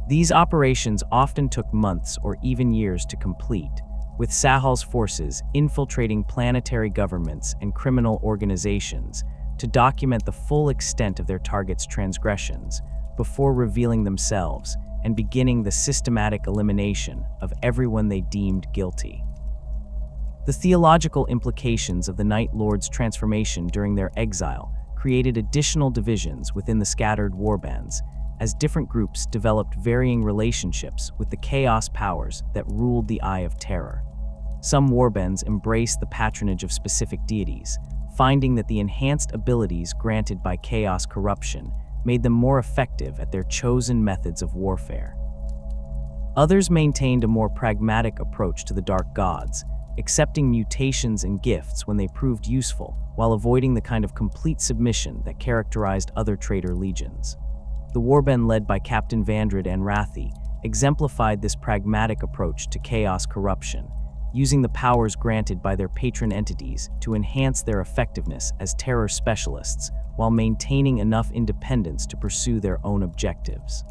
These operations often took months or even years to complete, with Sahal's forces infiltrating planetary governments and criminal organizations to document the full extent of their targets' transgressions before revealing themselves and beginning the systematic elimination of everyone they deemed guilty. The theological implications of the Night Lord's transformation during their exile created additional divisions within the scattered warbands, as different groups developed varying relationships with the chaos powers that ruled the Eye of Terror. Some warbands embraced the patronage of specific deities, finding that the enhanced abilities granted by chaos corruption made them more effective at their chosen methods of warfare. Others maintained a more pragmatic approach to the dark gods, accepting mutations and gifts when they proved useful, while avoiding the kind of complete submission that characterized other traitor legions. The warband led by Captain Vandred and Rathi exemplified this pragmatic approach to chaos corruption, using the powers granted by their patron entities to enhance their effectiveness as terror specialists while maintaining enough independence to pursue their own objectives.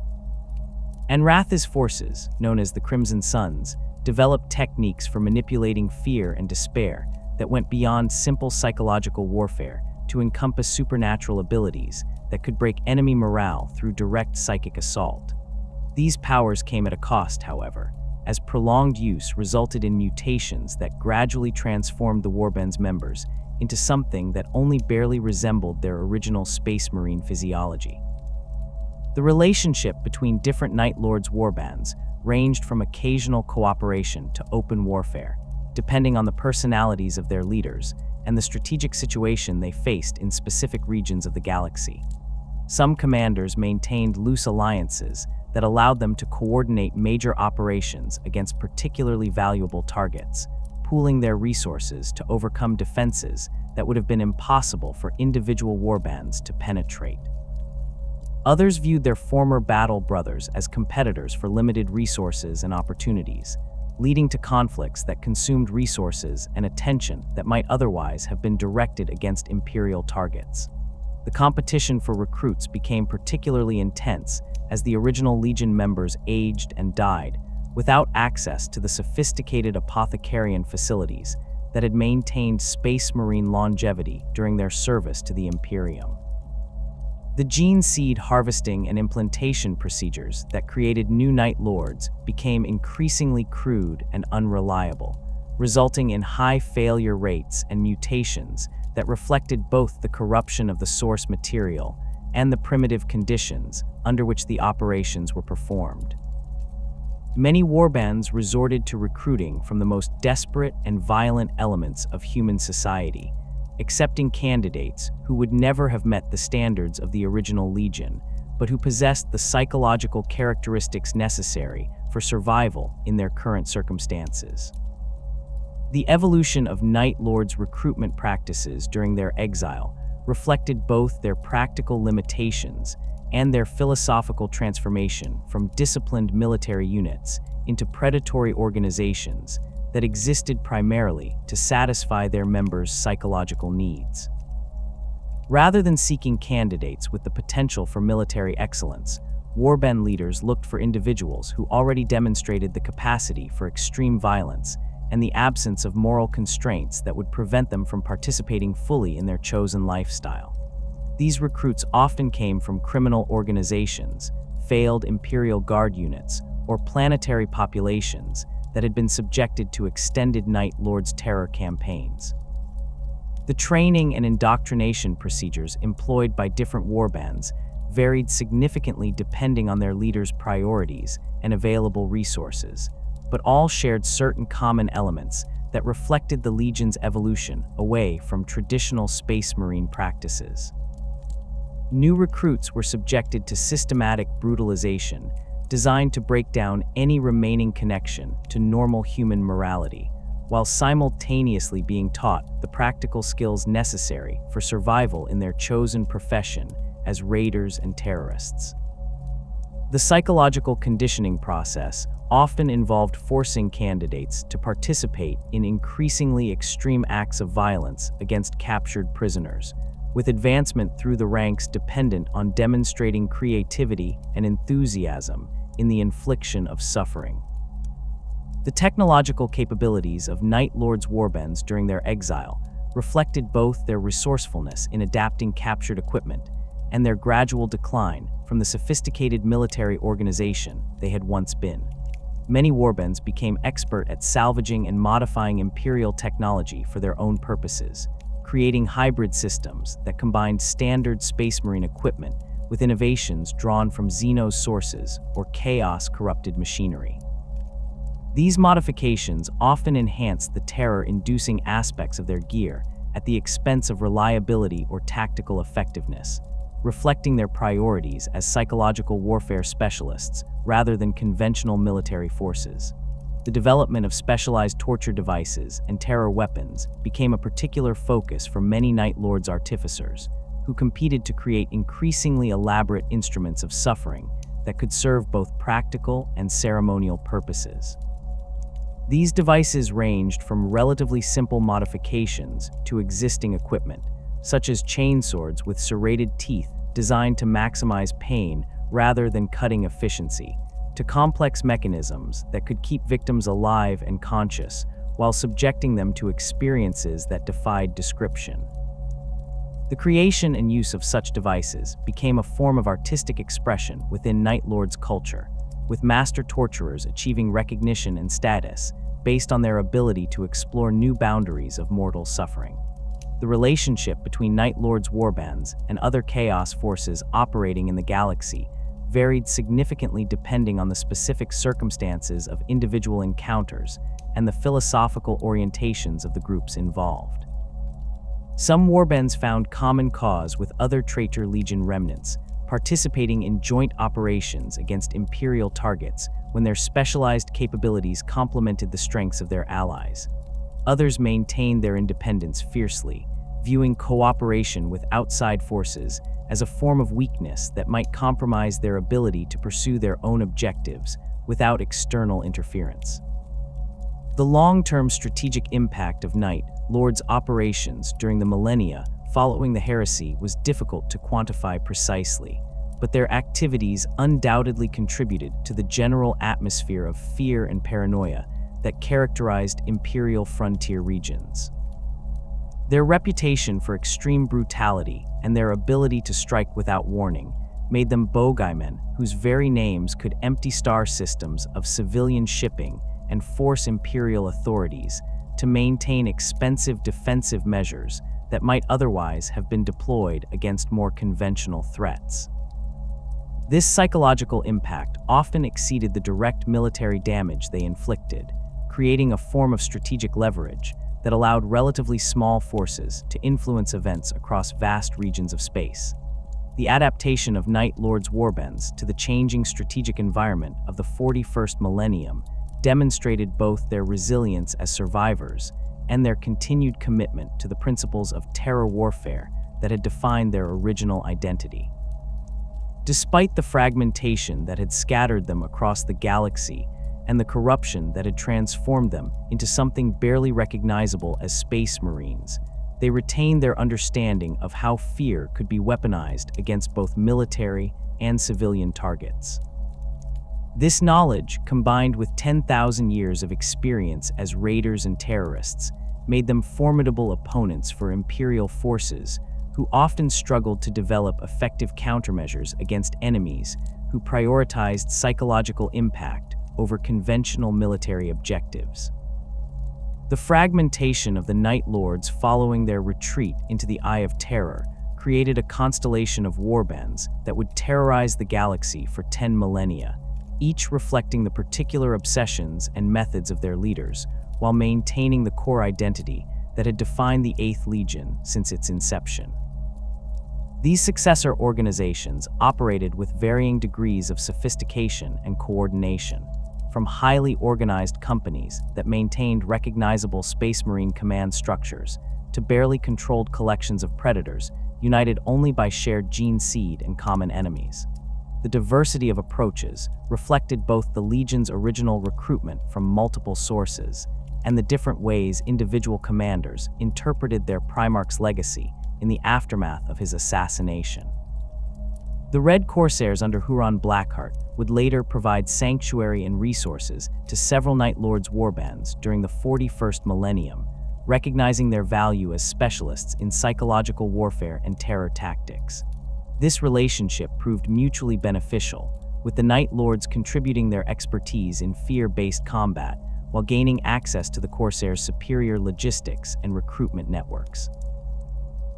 Anratha's forces, known as the Crimson Suns, developed techniques for manipulating fear and despair that went beyond simple psychological warfare to encompass supernatural abilities that could break enemy morale through direct psychic assault. These powers came at a cost, however, as prolonged use resulted in mutations that gradually transformed the Warband's members into something that only barely resembled their original Space Marine physiology. The relationship between different Night Lords' warbands ranged from occasional cooperation to open warfare, depending on the personalities of their leaders and the strategic situation they faced in specific regions of the galaxy. Some commanders maintained loose alliances that allowed them to coordinate major operations against particularly valuable targets, pooling their resources to overcome defenses that would have been impossible for individual warbands to penetrate. Others viewed their former battle brothers as competitors for limited resources and opportunities, leading to conflicts that consumed resources and attention that might otherwise have been directed against Imperial targets. The competition for recruits became particularly intense as the original Legion members aged and died without access to the sophisticated apothecarian facilities that had maintained Space Marine longevity during their service to the Imperium. The gene seed harvesting and implantation procedures that created new Night Lords became increasingly crude and unreliable, resulting in high failure rates and mutations that reflected both the corruption of the source material and the primitive conditions under which the operations were performed. Many warbands resorted to recruiting from the most desperate and violent elements of human society, accepting candidates who would never have met the standards of the original Legion, but who possessed the psychological characteristics necessary for survival in their current circumstances. The evolution of Night Lords' recruitment practices during their exile reflected both their practical limitations and their philosophical transformation from disciplined military units into predatory organizations that existed primarily to satisfy their members' psychological needs. Rather than seeking candidates with the potential for military excellence, warband leaders looked for individuals who already demonstrated the capacity for extreme violence and the absence of moral constraints that would prevent them from participating fully in their chosen lifestyle. These recruits often came from criminal organizations, failed Imperial Guard units, or planetary populations that had been subjected to extended Night Lords terror campaigns. The training and indoctrination procedures employed by different warbands varied significantly depending on their leaders' priorities and available resources, but all shared certain common elements that reflected the Legion's evolution away from traditional Space Marine practices. New recruits were subjected to systematic brutalization designed to break down any remaining connection to normal human morality, while simultaneously being taught the practical skills necessary for survival in their chosen profession as raiders and terrorists. The psychological conditioning process often involved forcing candidates to participate in increasingly extreme acts of violence against captured prisoners, with advancement through the ranks dependent on demonstrating creativity and enthusiasm in the infliction of suffering. The technological capabilities of Night Lords warbands during their exile reflected both their resourcefulness in adapting captured equipment and their gradual decline from the sophisticated military organization they had once been. Many warbands became expert at salvaging and modifying Imperial technology for their own purposes, creating hybrid systems that combined standard Space Marine equipment with innovations drawn from Xenos sources or chaos-corrupted machinery. These modifications often enhanced the terror-inducing aspects of their gear at the expense of reliability or tactical effectiveness, reflecting their priorities as psychological warfare specialists rather than conventional military forces. The development of specialized torture devices and terror weapons became a particular focus for many Night Lords artificers, who competed to create increasingly elaborate instruments of suffering that could serve both practical and ceremonial purposes. These devices ranged from relatively simple modifications to existing equipment, such as chainswords with serrated teeth designed to maximize pain rather than cutting efficiency, to complex mechanisms that could keep victims alive and conscious while subjecting them to experiences that defied description. The creation and use of such devices became a form of artistic expression within Night Lords culture, with master torturers achieving recognition and status based on their ability to explore new boundaries of mortal suffering. The relationship between Night Lords warbands and other chaos forces operating in the galaxy varied significantly depending on the specific circumstances of individual encounters and the philosophical orientations of the groups involved. Some warbands found common cause with other Traitor Legion remnants, participating in joint operations against Imperial targets when their specialized capabilities complemented the strengths of their allies. Others maintained their independence fiercely, viewing cooperation with outside forces as a form of weakness that might compromise their ability to pursue their own objectives without external interference. The long-term strategic impact of Night Lord's operations during the millennia following the heresy was difficult to quantify precisely, but their activities undoubtedly contributed to the general atmosphere of fear and paranoia that characterized imperial frontier regions. Their reputation for extreme brutality and their ability to strike without warning made them bogeymen whose very names could empty star systems of civilian shipping and force imperial authorities to maintain expensive defensive measures that might otherwise have been deployed against more conventional threats. This psychological impact often exceeded the direct military damage they inflicted, creating a form of strategic leverage that allowed relatively small forces to influence events across vast regions of space. The adaptation of Night Lord's warbands to the changing strategic environment of the 41st millennium demonstrated both their resilience as survivors and their continued commitment to the principles of terror warfare that had defined their original identity. Despite the fragmentation that had scattered them across the galaxy and the corruption that had transformed them into something barely recognizable as Space Marines, they retained their understanding of how fear could be weaponized against both military and civilian targets. This knowledge, combined with 10,000 years of experience as raiders and terrorists, made them formidable opponents for imperial forces who often struggled to develop effective countermeasures against enemies who prioritized psychological impact over conventional military objectives. The fragmentation of the Night Lords following their retreat into the Eye of Terror created a constellation of warbands that would terrorize the galaxy for 10 millennia, each reflecting the particular obsessions and methods of their leaders, while maintaining the core identity that had defined the 8th Legion since its inception. These successor organizations operated with varying degrees of sophistication and coordination, from highly organized companies that maintained recognizable Space Marine command structures to barely controlled collections of predators united only by shared gene seed and common enemies. The diversity of approaches reflected both the Legion's original recruitment from multiple sources and the different ways individual commanders interpreted their Primarch's legacy in the aftermath of his assassination. The Red Corsairs under Huron Blackheart would later provide sanctuary and resources to several Night Lords warbands during the 41st millennium, recognizing their value as specialists in psychological warfare and terror tactics. This relationship proved mutually beneficial, with the Night Lords contributing their expertise in fear-based combat while gaining access to the Corsairs' superior logistics and recruitment networks.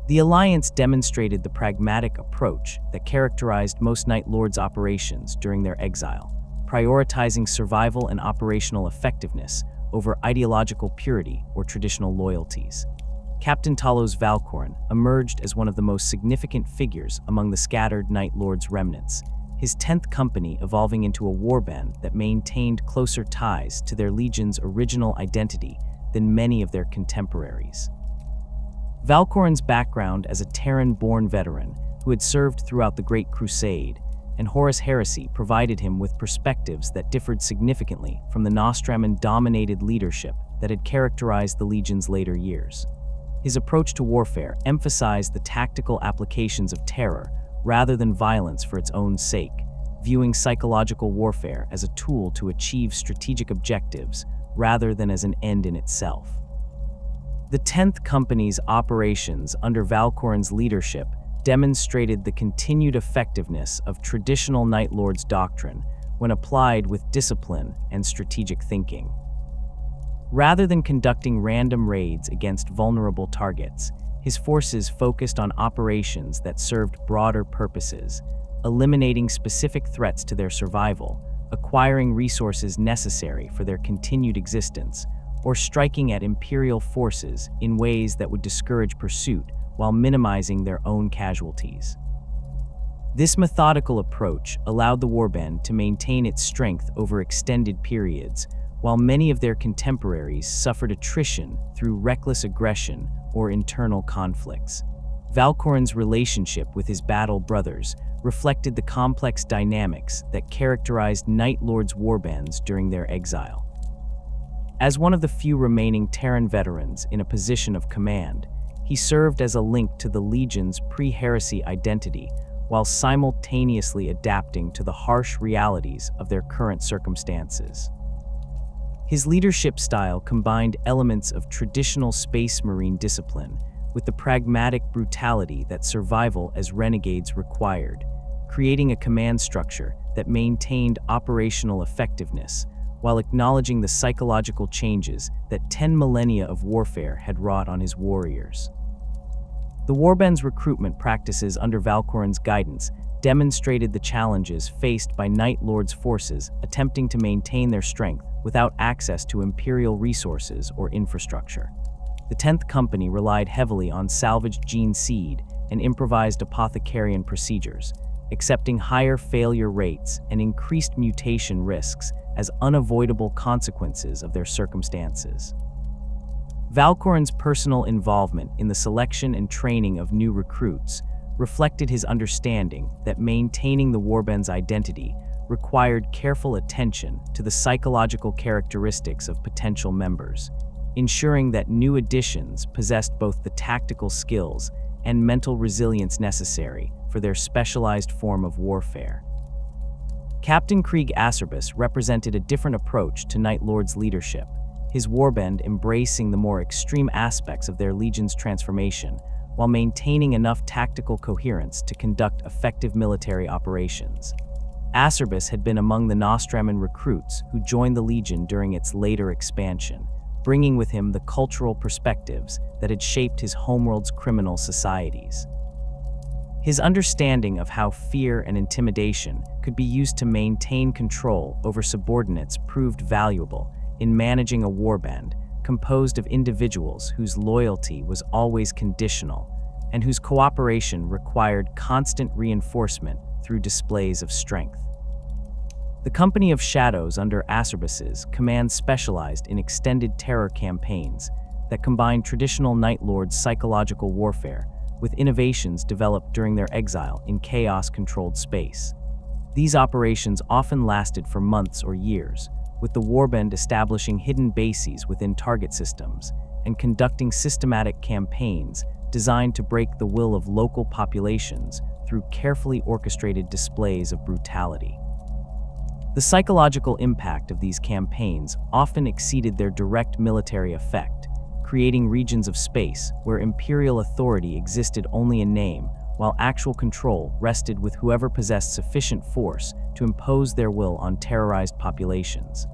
The alliance demonstrated the pragmatic approach that characterized most Night Lords' operations during their exile, prioritizing survival and operational effectiveness over ideological purity or traditional loyalties. Captain Talos Valkorn emerged as one of the most significant figures among the scattered Night Lords' remnants, his 10th company evolving into a warband that maintained closer ties to their Legion's original identity than many of their contemporaries. Valkorn's background as a Terran-born veteran who had served throughout the Great Crusade and Horus Heresy provided him with perspectives that differed significantly from the Nostraman-dominated leadership that had characterized the Legion's later years. His approach to warfare emphasized the tactical applications of terror rather than violence for its own sake, viewing psychological warfare as a tool to achieve strategic objectives rather than as an end in itself. The 10th Company's operations under Valkorn's leadership demonstrated the continued effectiveness of traditional Night Lords doctrine when applied with discipline and strategic thinking. Rather than conducting random raids against vulnerable targets, his forces focused on operations that served broader purposes, eliminating specific threats to their survival, acquiring resources necessary for their continued existence, or striking at Imperial forces in ways that would discourage pursuit while minimizing their own casualties. This methodical approach allowed the warband to maintain its strength over extended periods, while many of their contemporaries suffered attrition through reckless aggression or internal conflicts. Valkorn's relationship with his battle brothers reflected the complex dynamics that characterized Night Lords warbands during their exile. As one of the few remaining Terran veterans in a position of command, he served as a link to the Legion's pre-heresy identity while simultaneously adapting to the harsh realities of their current circumstances. His leadership style combined elements of traditional Space Marine discipline with the pragmatic brutality that survival as renegades required, creating a command structure that maintained operational effectiveness while acknowledging the psychological changes that 10 millennia of warfare had wrought on his warriors. The warbands recruitment practices under Valkoren's guidance demonstrated the challenges faced by Night Lord's forces attempting to maintain their strength without access to Imperial resources or infrastructure. The 10th Company relied heavily on salvaged gene seed and improvised apothecarian procedures, accepting higher failure rates and increased mutation risks as unavoidable consequences of their circumstances. Valkoren's personal involvement in the selection and training of new recruits reflected his understanding that maintaining the warband's identity required careful attention to the psychological characteristics of potential members, ensuring that new additions possessed both the tactical skills and mental resilience necessary for their specialized form of warfare. Captain Krieg Acerbus represented a different approach to Night Lord's leadership, his warband embracing the more extreme aspects of their Legion's transformation while maintaining enough tactical coherence to conduct effective military operations. Acerbus had been among the Nostraman recruits who joined the Legion during its later expansion, bringing with him the cultural perspectives that had shaped his homeworld's criminal societies. His understanding of how fear and intimidation could be used to maintain control over subordinates proved valuable in managing a warband composed of individuals whose loyalty was always conditional and whose cooperation required constant reinforcement through displays of strength. The Company of Shadows under Acerbus's command specialized in extended terror campaigns that combined traditional Night Lord's psychological warfare with innovations developed during their exile in chaos-controlled space. These operations often lasted for months or years, with the warband establishing hidden bases within target systems and conducting systematic campaigns designed to break the will of local populations through carefully orchestrated displays of brutality. The psychological impact of these campaigns often exceeded their direct military effect, creating regions of space where Imperial authority existed only in name, while actual control rested with whoever possessed sufficient force to impose their will on terrorized populations.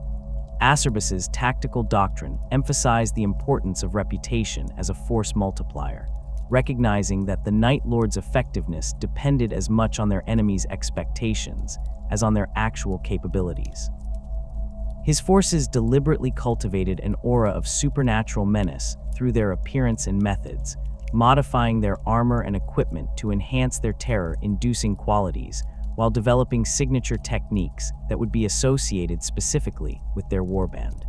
Acerbus's tactical doctrine emphasized the importance of reputation as a force multiplier, recognizing that the Night Lord's effectiveness depended as much on their enemies' expectations as on their actual capabilities. His forces deliberately cultivated an aura of supernatural menace through their appearance and methods, modifying their armor and equipment to enhance their terror-inducing qualities while developing signature techniques that would be associated specifically with their warband.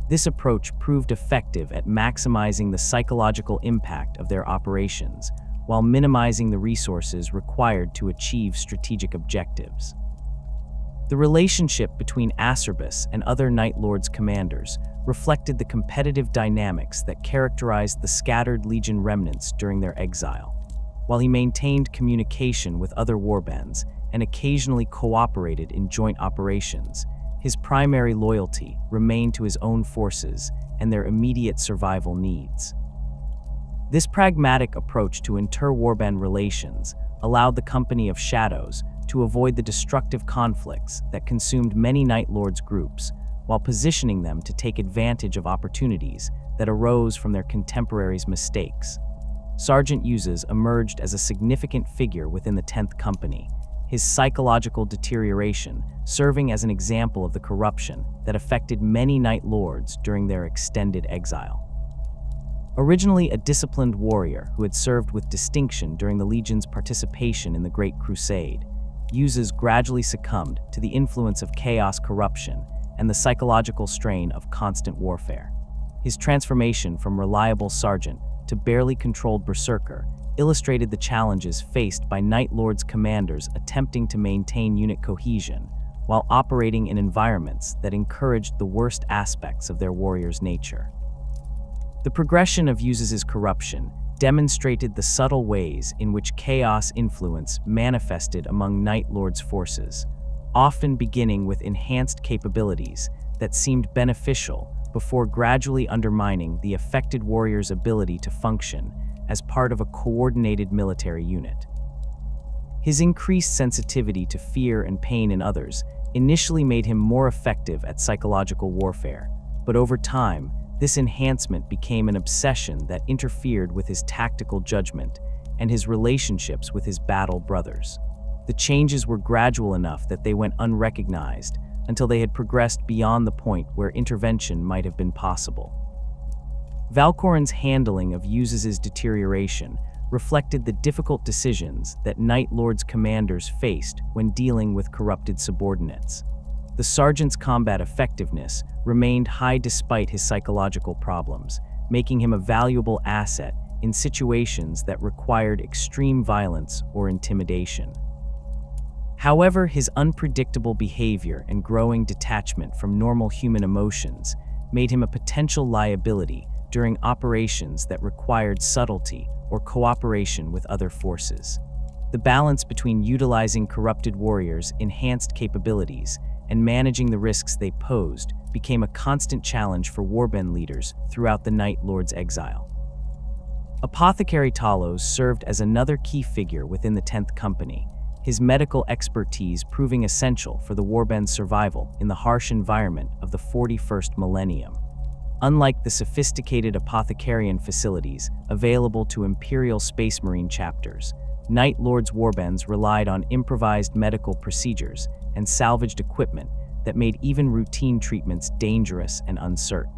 This approach proved effective at maximizing the psychological impact of their operations while minimizing the resources required to achieve strategic objectives. The relationship between Acerbus and other Night Lord's commanders reflected the competitive dynamics that characterized the scattered Legion remnants during their exile. While he maintained communication with other warbands and occasionally cooperated in joint operations, his primary loyalty remained to his own forces and their immediate survival needs. This pragmatic approach to inter-warband relations allowed the Company of Shadows to avoid the destructive conflicts that consumed many Night Lords groups, while positioning them to take advantage of opportunities that arose from their contemporaries' mistakes. Sergeant Uzes emerged as a significant figure within the 10th Company, his psychological deterioration serving as an example of the corruption that affected many Night Lords during their extended exile. Originally a disciplined warrior who had served with distinction during the Legion's participation in the Great Crusade, Uzes gradually succumbed to the influence of chaos corruption and the psychological strain of constant warfare. His transformation from reliable sergeant to barely controlled berserker illustrated the challenges faced by Night Lord's commanders attempting to maintain unit cohesion while operating in environments that encouraged the worst aspects of their warrior's nature. The progression of Uzes' corruption demonstrated the subtle ways in which chaos influence manifested among Night Lord's forces, often beginning with enhanced capabilities that seemed beneficial before gradually undermining the affected warrior's ability to function as part of a coordinated military unit. His increased sensitivity to fear and pain in others initially made him more effective at psychological warfare, but over time, this enhancement became an obsession that interfered with his tactical judgment and his relationships with his battle brothers. The changes were gradual enough that they went unrecognized until they had progressed beyond the point where intervention might have been possible. Valkorin's handling of Uzes' deterioration reflected the difficult decisions that Night Lord's commanders faced when dealing with corrupted subordinates. The sergeant's combat effectiveness remained high despite his psychological problems, making him a valuable asset in situations that required extreme violence or intimidation. However, his unpredictable behavior and growing detachment from normal human emotions made him a potential liability during operations that required subtlety or cooperation with other forces. The balance between utilizing corrupted warriors' enhanced capabilities and managing the risks they posed became a constant challenge for warband leaders throughout the Night Lord's exile. Apothecary Talos served as another key figure within the 10th Company, his medical expertise proving essential for the warband's survival in the harsh environment of the 41st millennium. Unlike the sophisticated apothecarian facilities available to Imperial Space Marine chapters, Night Lord's warbands relied on improvised medical procedures and salvaged equipment that made even routine treatments dangerous and uncertain.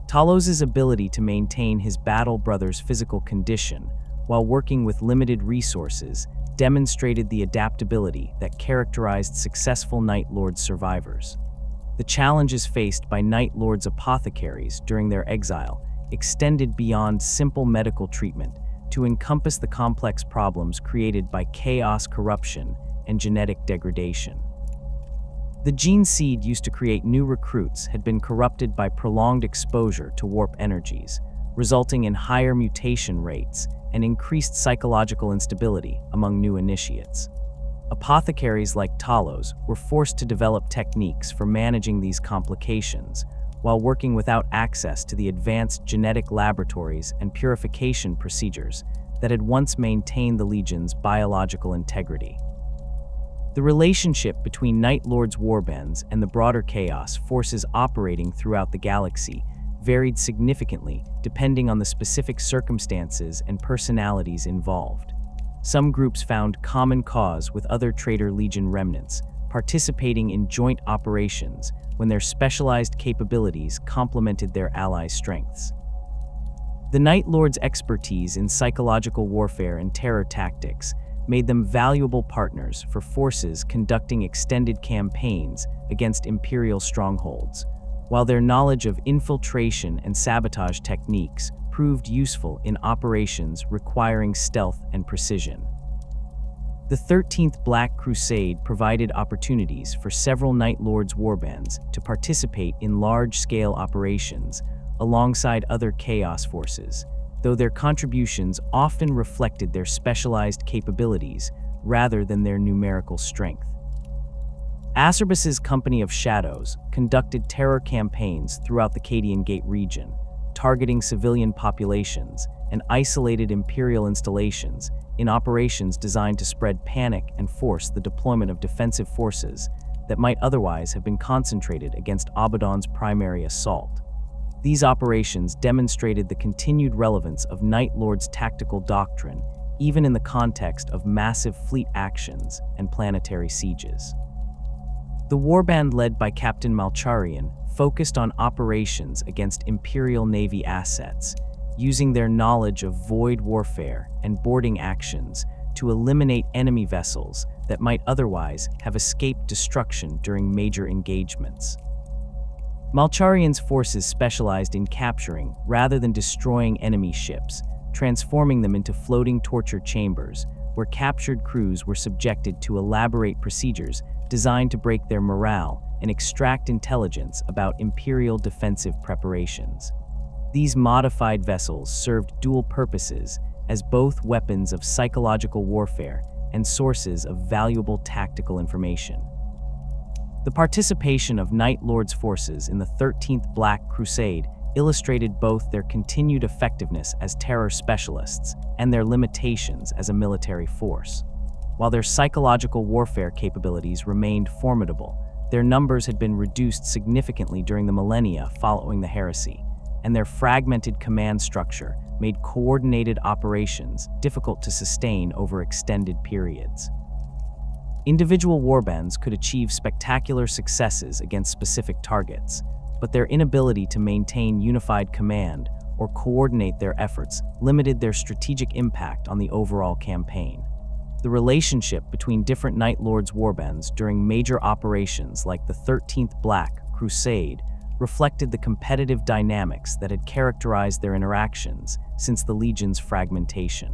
Talos' ability to maintain his battle brother's physical condition while working with limited resources demonstrated the adaptability that characterized successful Night Lord survivors. The challenges faced by Night Lord's apothecaries during their exile extended beyond simple medical treatment to encompass the complex problems created by chaos, corruption, and genetic degradation. The gene seed used to create new recruits had been corrupted by prolonged exposure to warp energies, resulting in higher mutation rates and increased psychological instability among new initiates. Apothecaries like Talos were forced to develop techniques for managing these complications while working without access to the advanced genetic laboratories and purification procedures that had once maintained the Legion's biological integrity. The relationship between Night Lord's warbands and the broader chaos forces operating throughout the galaxy varied significantly depending on the specific circumstances and personalities involved. Some groups found common cause with other Traitor Legion remnants, participating in joint operations when their specialized capabilities complemented their allies' strengths. The Night Lord's expertise in psychological warfare and terror tactics made them valuable partners for forces conducting extended campaigns against Imperial strongholds, while their knowledge of infiltration and sabotage techniques proved useful in operations requiring stealth and precision. The 13th Black Crusade provided opportunities for several Night Lord's warbands to participate in large-scale operations alongside other Chaos forces, though their contributions often reflected their specialized capabilities rather than their numerical strength. Acerbus's Company of Shadows conducted terror campaigns throughout the Cadian Gate region, targeting civilian populations and isolated Imperial installations in operations designed to spread panic and force the deployment of defensive forces that might otherwise have been concentrated against Abaddon's primary assault. These operations demonstrated the continued relevance of Night Lord's tactical doctrine, even in the context of massive fleet actions and planetary sieges. The warband led by Captain Malcharian focused on operations against Imperial Navy assets, using their knowledge of void warfare and boarding actions to eliminate enemy vessels that might otherwise have escaped destruction during major engagements. Malcharian's forces specialized in capturing rather than destroying enemy ships, transforming them into floating torture chambers where captured crews were subjected to elaborate procedures designed to break their morale and extract intelligence about Imperial defensive preparations. These modified vessels served dual purposes as both weapons of psychological warfare and sources of valuable tactical information. The participation of Night Lord's forces in the 13th Black Crusade illustrated both their continued effectiveness as terror specialists and their limitations as a military force. While their psychological warfare capabilities remained formidable, their numbers had been reduced significantly during the millennia following the heresy, and their fragmented command structure made coordinated operations difficult to sustain over extended periods. Individual warbands could achieve spectacular successes against specific targets, but their inability to maintain unified command or coordinate their efforts limited their strategic impact on the overall campaign. The relationship between different Night Lords warbands during major operations like the 13th Black Crusade reflected the competitive dynamics that had characterized their interactions since the Legion's fragmentation.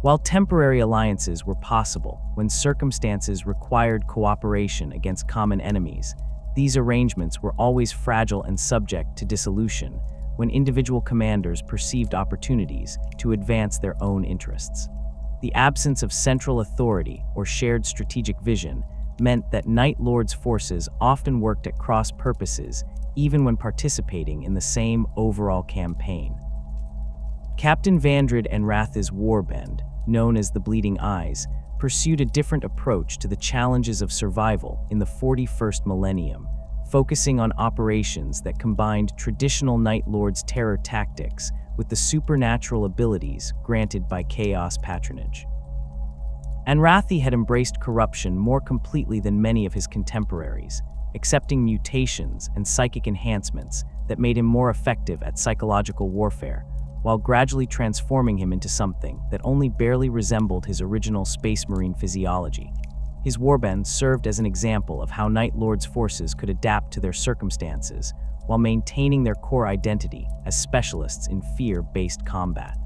While temporary alliances were possible when circumstances required cooperation against common enemies, these arrangements were always fragile and subject to dissolution when individual commanders perceived opportunities to advance their own interests. The absence of central authority or shared strategic vision meant that Night Lord's forces often worked at cross purposes even when participating in the same overall campaign. Captain Vandred and Rath's warband, known as the Bleeding Eyes, pursued a different approach to the challenges of survival in the 41st millennium, focusing on operations that combined traditional Night Lord's terror tactics with the supernatural abilities granted by Chaos patronage. Anrathi had embraced corruption more completely than many of his contemporaries, accepting mutations and psychic enhancements that made him more effective at psychological warfare, while gradually transforming him into something that only barely resembled his original Space Marine physiology. His warband served as an example of how Night Lord's forces could adapt to their circumstances while maintaining their core identity as specialists in fear-based combat.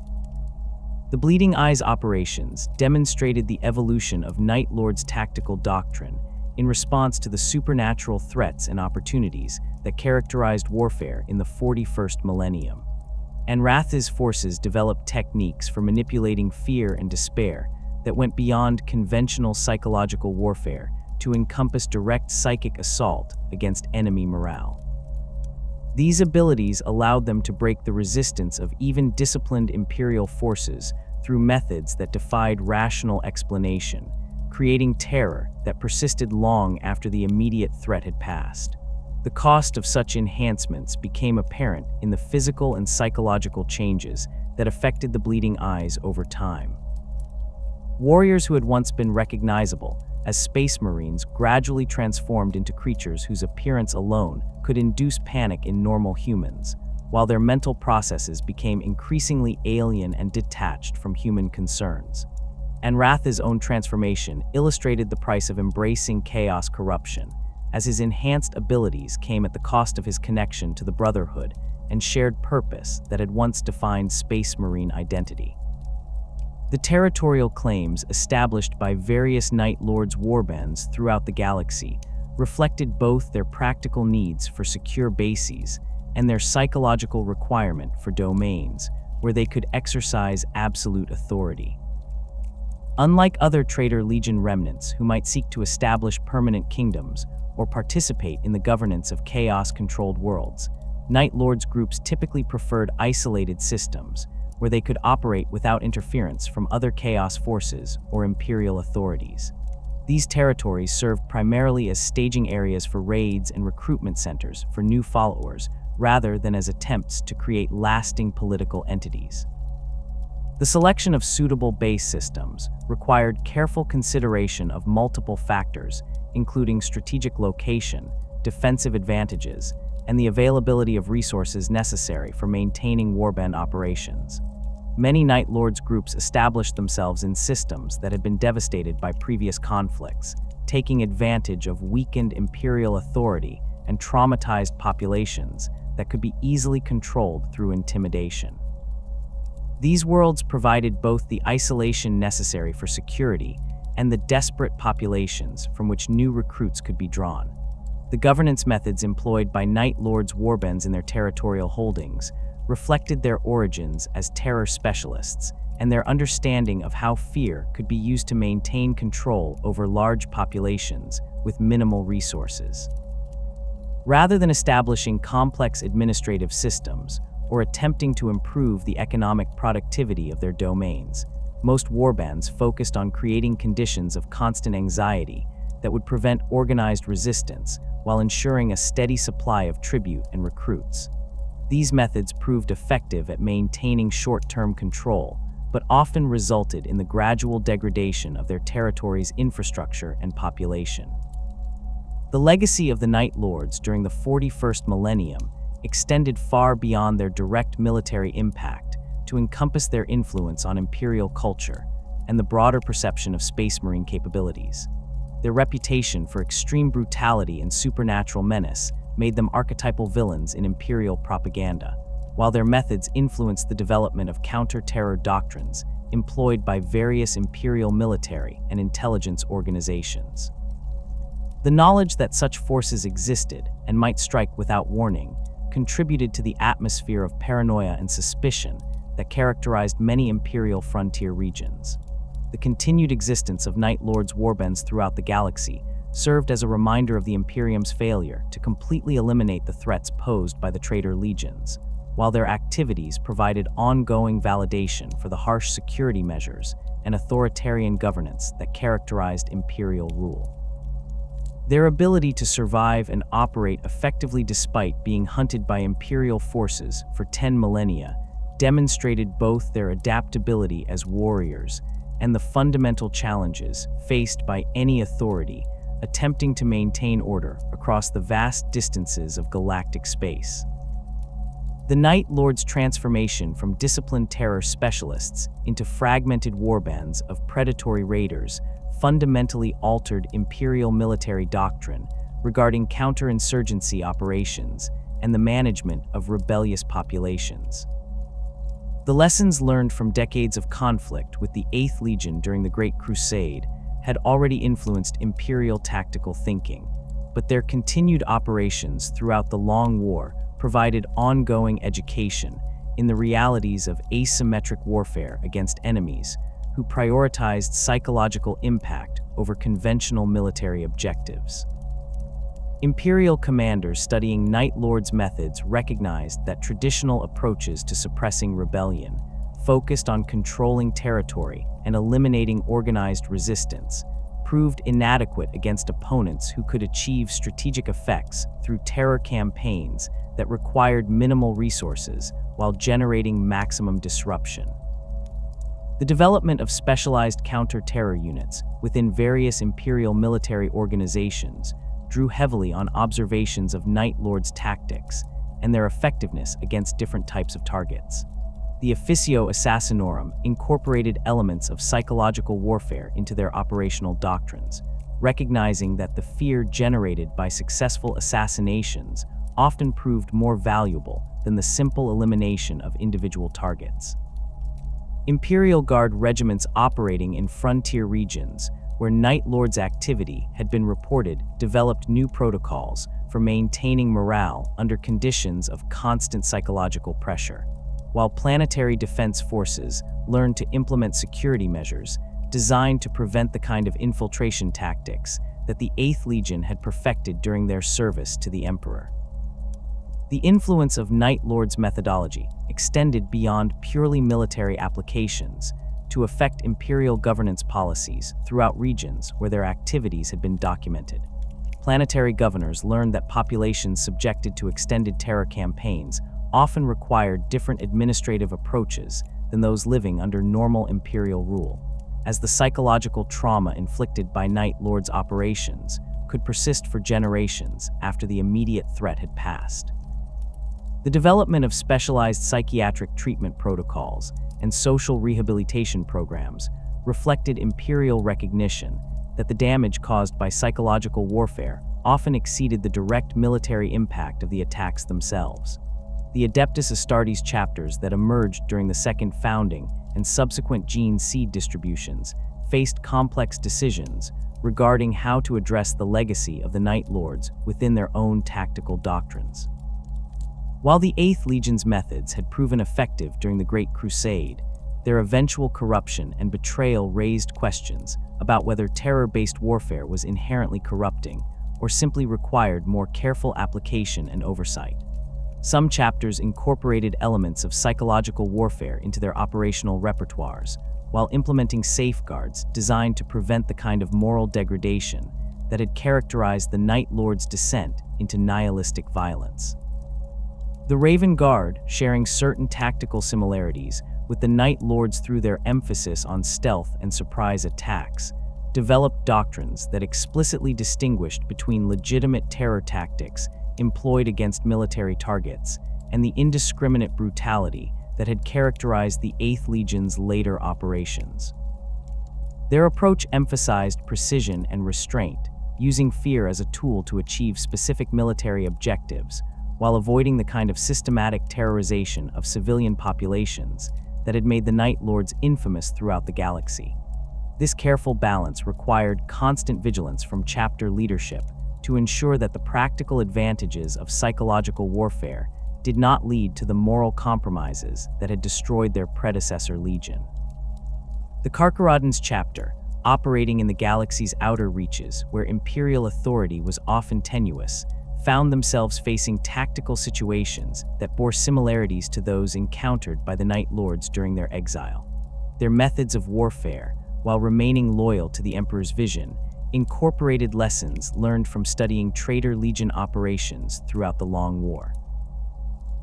The Bleeding Eyes operations demonstrated the evolution of Night Lord's tactical doctrine in response to the supernatural threats and opportunities that characterized warfare in the 41st millennium. Anrath's forces developed techniques for manipulating fear and despair that went beyond conventional psychological warfare to encompass direct psychic assault against enemy morale. These abilities allowed them to break the resistance of even disciplined Imperial forces through methods that defied rational explanation, creating terror that persisted long after the immediate threat had passed. The cost of such enhancements became apparent in the physical and psychological changes that affected the Bleeding Eyes over time. Warriors who had once been recognizable as Space Marines gradually transformed into creatures whose appearance alone could induce panic in normal humans, while their mental processes became increasingly alien and detached from human concerns. Anrath's own transformation illustrated the price of embracing chaos corruption, as his enhanced abilities came at the cost of his connection to the Brotherhood and shared purpose that had once defined Space Marine identity. The territorial claims established by various Night Lords warbands throughout the galaxy reflected both their practical needs for secure bases and their psychological requirement for domains where they could exercise absolute authority. Unlike other Traitor Legion remnants who might seek to establish permanent kingdoms or participate in the governance of chaos-controlled worlds, Night Lords groups typically preferred isolated systems where they could operate without interference from other chaos forces or Imperial authorities. These territories served primarily as staging areas for raids and recruitment centers for new followers, rather than as attempts to create lasting political entities. The selection of suitable base systems required careful consideration of multiple factors, including strategic location, defensive advantages, and the availability of resources necessary for maintaining warband operations. Many Night Lords groups established themselves in systems that had been devastated by previous conflicts, taking advantage of weakened Imperial authority and traumatized populations that could be easily controlled through intimidation. These worlds provided both the isolation necessary for security and the desperate populations from which new recruits could be drawn. The governance methods employed by Night Lords warbands in their territorial holdings reflected their origins as terror specialists and their understanding of how fear could be used to maintain control over large populations with minimal resources. Rather than establishing complex administrative systems or attempting to improve the economic productivity of their domains, most warbands focused on creating conditions of constant anxiety that would prevent organized resistance while ensuring a steady supply of tribute and recruits. These methods proved effective at maintaining short-term control, but often resulted in the gradual degradation of their territory's infrastructure and population. The legacy of the Night Lords during the 41st millennium extended far beyond their direct military impact to encompass their influence on imperial culture and the broader perception of space marine capabilities. Their reputation for extreme brutality and supernatural menace made them archetypal villains in imperial propaganda, while their methods influenced the development of counter-terror doctrines employed by various imperial military and intelligence organizations. The knowledge that such forces existed and might strike without warning contributed to the atmosphere of paranoia and suspicion that characterized many imperial frontier regions. The continued existence of Night Lords warbands throughout the galaxy served as a reminder of the Imperium's failure to completely eliminate the threats posed by the traitor legions, while their activities provided ongoing validation for the harsh security measures and authoritarian governance that characterized imperial rule. Their ability to survive and operate effectively despite being hunted by imperial forces for 10 millennia demonstrated both their adaptability as warriors and the fundamental challenges faced by any authority attempting to maintain order across the vast distances of galactic space. The Night Lords' transformation from disciplined terror specialists into fragmented warbands of predatory raiders fundamentally altered imperial military doctrine regarding counterinsurgency operations and the management of rebellious populations. The lessons learned from decades of conflict with the 8th Legion during the Great Crusade had already influenced imperial tactical thinking, but their continued operations throughout the Long War provided ongoing education in the realities of asymmetric warfare against enemies who prioritized psychological impact over conventional military objectives. Imperial commanders studying Night Lords methods recognized that traditional approaches to suppressing rebellion, focused on controlling territory and eliminating organized resistance, proved inadequate against opponents who could achieve strategic effects through terror campaigns that required minimal resources while generating maximum disruption. The development of specialized counter-terror units within various imperial military organizations drew heavily on observations of Night Lords' tactics and their effectiveness against different types of targets. The Officio Assassinorum incorporated elements of psychological warfare into their operational doctrines, recognizing that the fear generated by successful assassinations often proved more valuable than the simple elimination of individual targets. Imperial Guard regiments operating in frontier regions where Night Lords' activity had been reported developed new protocols for maintaining morale under conditions of constant psychological pressure, while planetary defense forces learned to implement security measures designed to prevent the kind of infiltration tactics that the 8th Legion had perfected during their service to the Emperor. The influence of Night Lords' methodology extended beyond purely military applications to affect imperial governance policies throughout regions where their activities had been documented. Planetary governors learned that populations subjected to extended terror campaigns often required different administrative approaches than those living under normal imperial rule, as the psychological trauma inflicted by Night Lords' operations could persist for generations after the immediate threat had passed. The development of specialized psychiatric treatment protocols and social rehabilitation programs reflected imperial recognition that the damage caused by psychological warfare often exceeded the direct military impact of the attacks themselves. The Adeptus Astartes chapters that emerged during the Second Founding and subsequent gene seed distributions faced complex decisions regarding how to address the legacy of the Night Lords within their own tactical doctrines. While the 8th Legion's methods had proven effective during the Great Crusade, their eventual corruption and betrayal raised questions about whether terror-based warfare was inherently corrupting or simply required more careful application and oversight. Some chapters incorporated elements of psychological warfare into their operational repertoires, while implementing safeguards designed to prevent the kind of moral degradation that had characterized the Night Lord's descent into nihilistic violence. The Raven Guard, sharing certain tactical similarities with the Night Lords through their emphasis on stealth and surprise attacks, developed doctrines that explicitly distinguished between legitimate terror tactics employed against military targets and the indiscriminate brutality that had characterized the 8th Legion's later operations. Their approach emphasized precision and restraint, using fear as a tool to achieve specific military objectives, while avoiding the kind of systematic terrorization of civilian populations that had made the Night Lords infamous throughout the galaxy. This careful balance required constant vigilance from chapter leadership to ensure that the practical advantages of psychological warfare did not lead to the moral compromises that had destroyed their predecessor legion. The Carcharoddans chapter, operating in the galaxy's outer reaches where imperial authority was often tenuous, found themselves facing tactical situations that bore similarities to those encountered by the Night Lords during their exile. Their methods of warfare, while remaining loyal to the Emperor's vision, incorporated lessons learned from studying Traitor Legion operations throughout the Long War.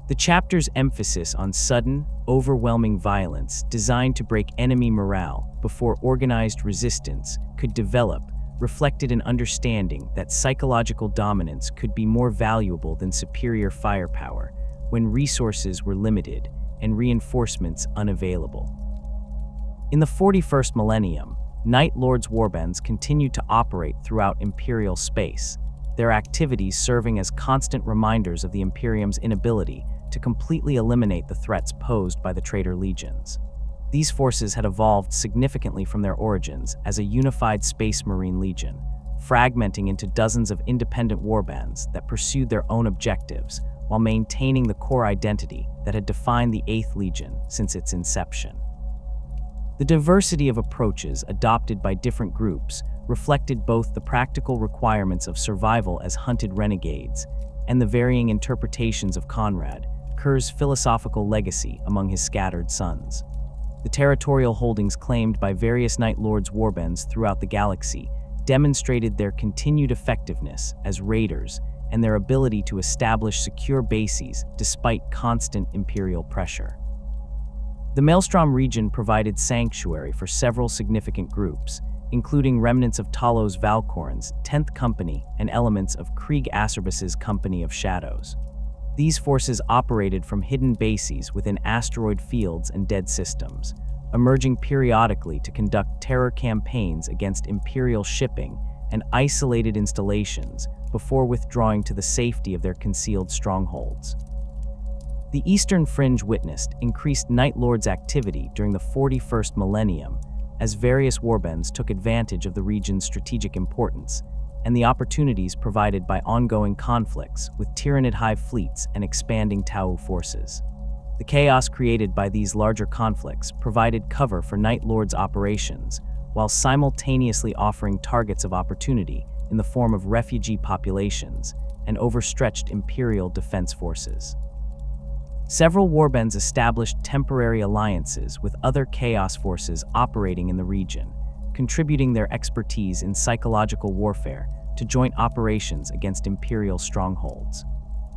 The chapter's emphasis on sudden, overwhelming violence designed to break enemy morale before organized resistance could develop reflected an understanding that psychological dominance could be more valuable than superior firepower when resources were limited and reinforcements unavailable. In the 41st millennium, Night Lords' warbands continued to operate throughout Imperial space, their activities serving as constant reminders of the Imperium's inability to completely eliminate the threats posed by the Traitor Legions. These forces had evolved significantly from their origins as a unified Space Marine Legion, fragmenting into dozens of independent warbands that pursued their own objectives while maintaining the core identity that had defined the 8th Legion since its inception. The diversity of approaches adopted by different groups reflected both the practical requirements of survival as hunted renegades and the varying interpretations of Konrad, Curze's philosophical legacy among his scattered sons. The territorial holdings claimed by various Night Lords' warbands throughout the galaxy demonstrated their continued effectiveness as raiders and their ability to establish secure bases despite constant Imperial pressure. The Maelstrom region provided sanctuary for several significant groups, including remnants of Talos Valkorn's 10th Company and elements of Krieg Acerbis's Company of Shadows. These forces operated from hidden bases within asteroid fields and dead systems, emerging periodically to conduct terror campaigns against Imperial shipping and isolated installations before withdrawing to the safety of their concealed strongholds. The Eastern Fringe witnessed increased Night Lords activity during the 41st millennium as various warbands took advantage of the region's strategic importance and the opportunities provided by ongoing conflicts with Tyranid hive fleets and expanding Tau forces. The chaos created by these larger conflicts provided cover for Night Lords' operations, while simultaneously offering targets of opportunity in the form of refugee populations and overstretched Imperial defense forces. Several warbands established temporary alliances with other Chaos forces operating in the region, contributing their expertise in psychological warfare to joint operations against Imperial strongholds.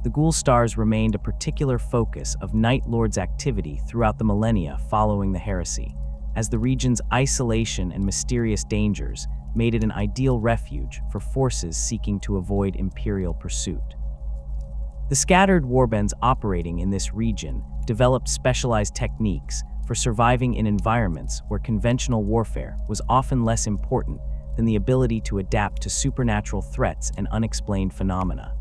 The Ghoul Stars remained a particular focus of Night Lords' activity throughout the millennia following the Heresy, as the region's isolation and mysterious dangers made it an ideal refuge for forces seeking to avoid Imperial pursuit. The scattered warbands operating in this region developed specialized techniques for surviving in environments where conventional warfare was often less important than the ability to adapt to supernatural threats and unexplained phenomena.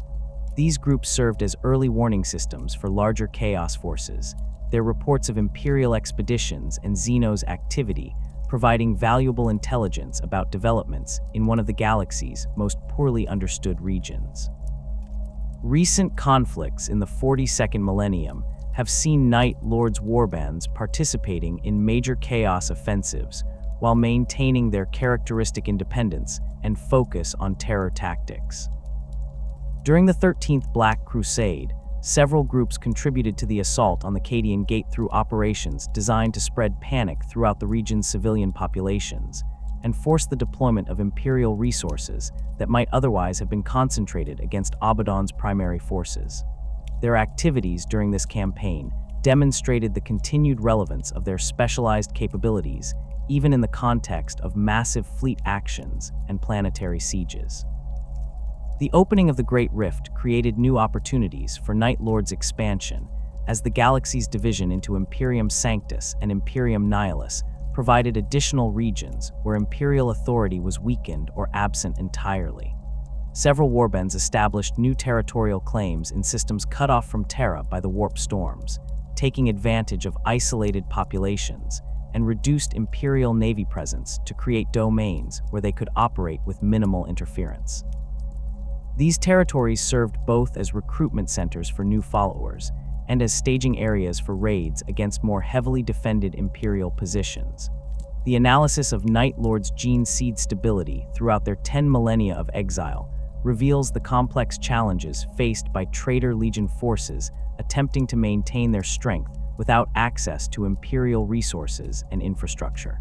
These groups served as early warning systems for larger Chaos forces. Their reports of Imperial expeditions and Xenos activity providing valuable intelligence about developments in one of the galaxy's most poorly understood regions. Recent conflicts in the 42nd millennium have seen Night Lords warbands participating in major chaos offensives while maintaining their characteristic independence and focus on terror tactics. During the 13th Black Crusade, several groups contributed to the assault on the Cadian Gate through operations designed to spread panic throughout the region's civilian populations and force the deployment of Imperial resources that might otherwise have been concentrated against Abaddon's primary forces. Their activities during this campaign demonstrated the continued relevance of their specialized capabilities, even in the context of massive fleet actions and planetary sieges. The opening of the Great Rift created new opportunities for Night Lords' expansion, as the galaxy's division into Imperium Sanctus and Imperium Nihilus provided additional regions where Imperial authority was weakened or absent entirely. Several warbands established new territorial claims in systems cut off from Terra by the warp storms, taking advantage of isolated populations, and reduced Imperial Navy presence to create domains where they could operate with minimal interference. These territories served both as recruitment centers for new followers and as staging areas for raids against more heavily defended Imperial positions. The analysis of Night Lords' gene seed stability throughout their 10 millennia of exile reveals the complex challenges faced by Traitor Legion forces attempting to maintain their strength without access to Imperial resources and infrastructure.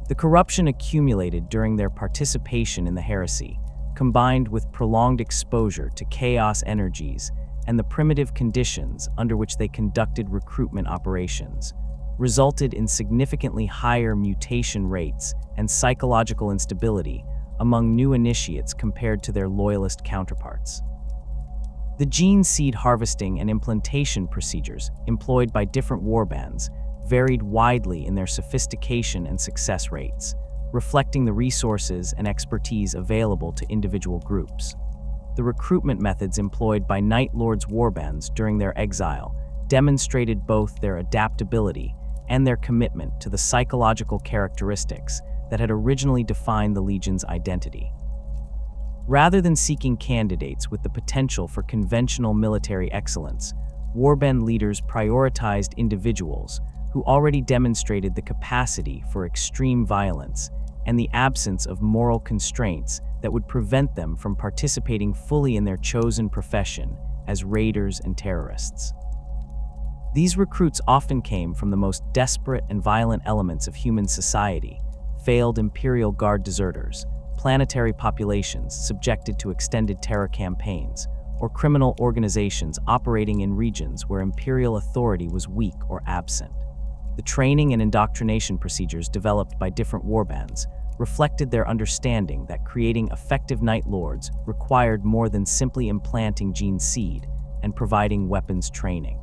The corruption accumulated during their participation in the heresy, combined with prolonged exposure to chaos energies and the primitive conditions under which they conducted recruitment operations, resulted in significantly higher mutation rates and psychological instability among new initiates compared to their loyalist counterparts. The gene seed harvesting and implantation procedures employed by different warbands varied widely in their sophistication and success rates, reflecting the resources and expertise available to individual groups. The recruitment methods employed by Night Lords warbands during their exile demonstrated both their adaptability and their commitment to the psychological characteristics that had originally defined the Legion's identity. Rather than seeking candidates with the potential for conventional military excellence, warband leaders prioritized individuals who already demonstrated the capacity for extreme violence and the absence of moral constraints that would prevent them from participating fully in their chosen profession as raiders and terrorists. These recruits often came from the most desperate and violent elements of human society: failed Imperial Guard deserters, planetary populations subjected to extended terror campaigns, or criminal organizations operating in regions where Imperial authority was weak or absent. The training and indoctrination procedures developed by different warbands reflected their understanding that creating effective Night Lords required more than simply implanting gene seed and providing weapons training.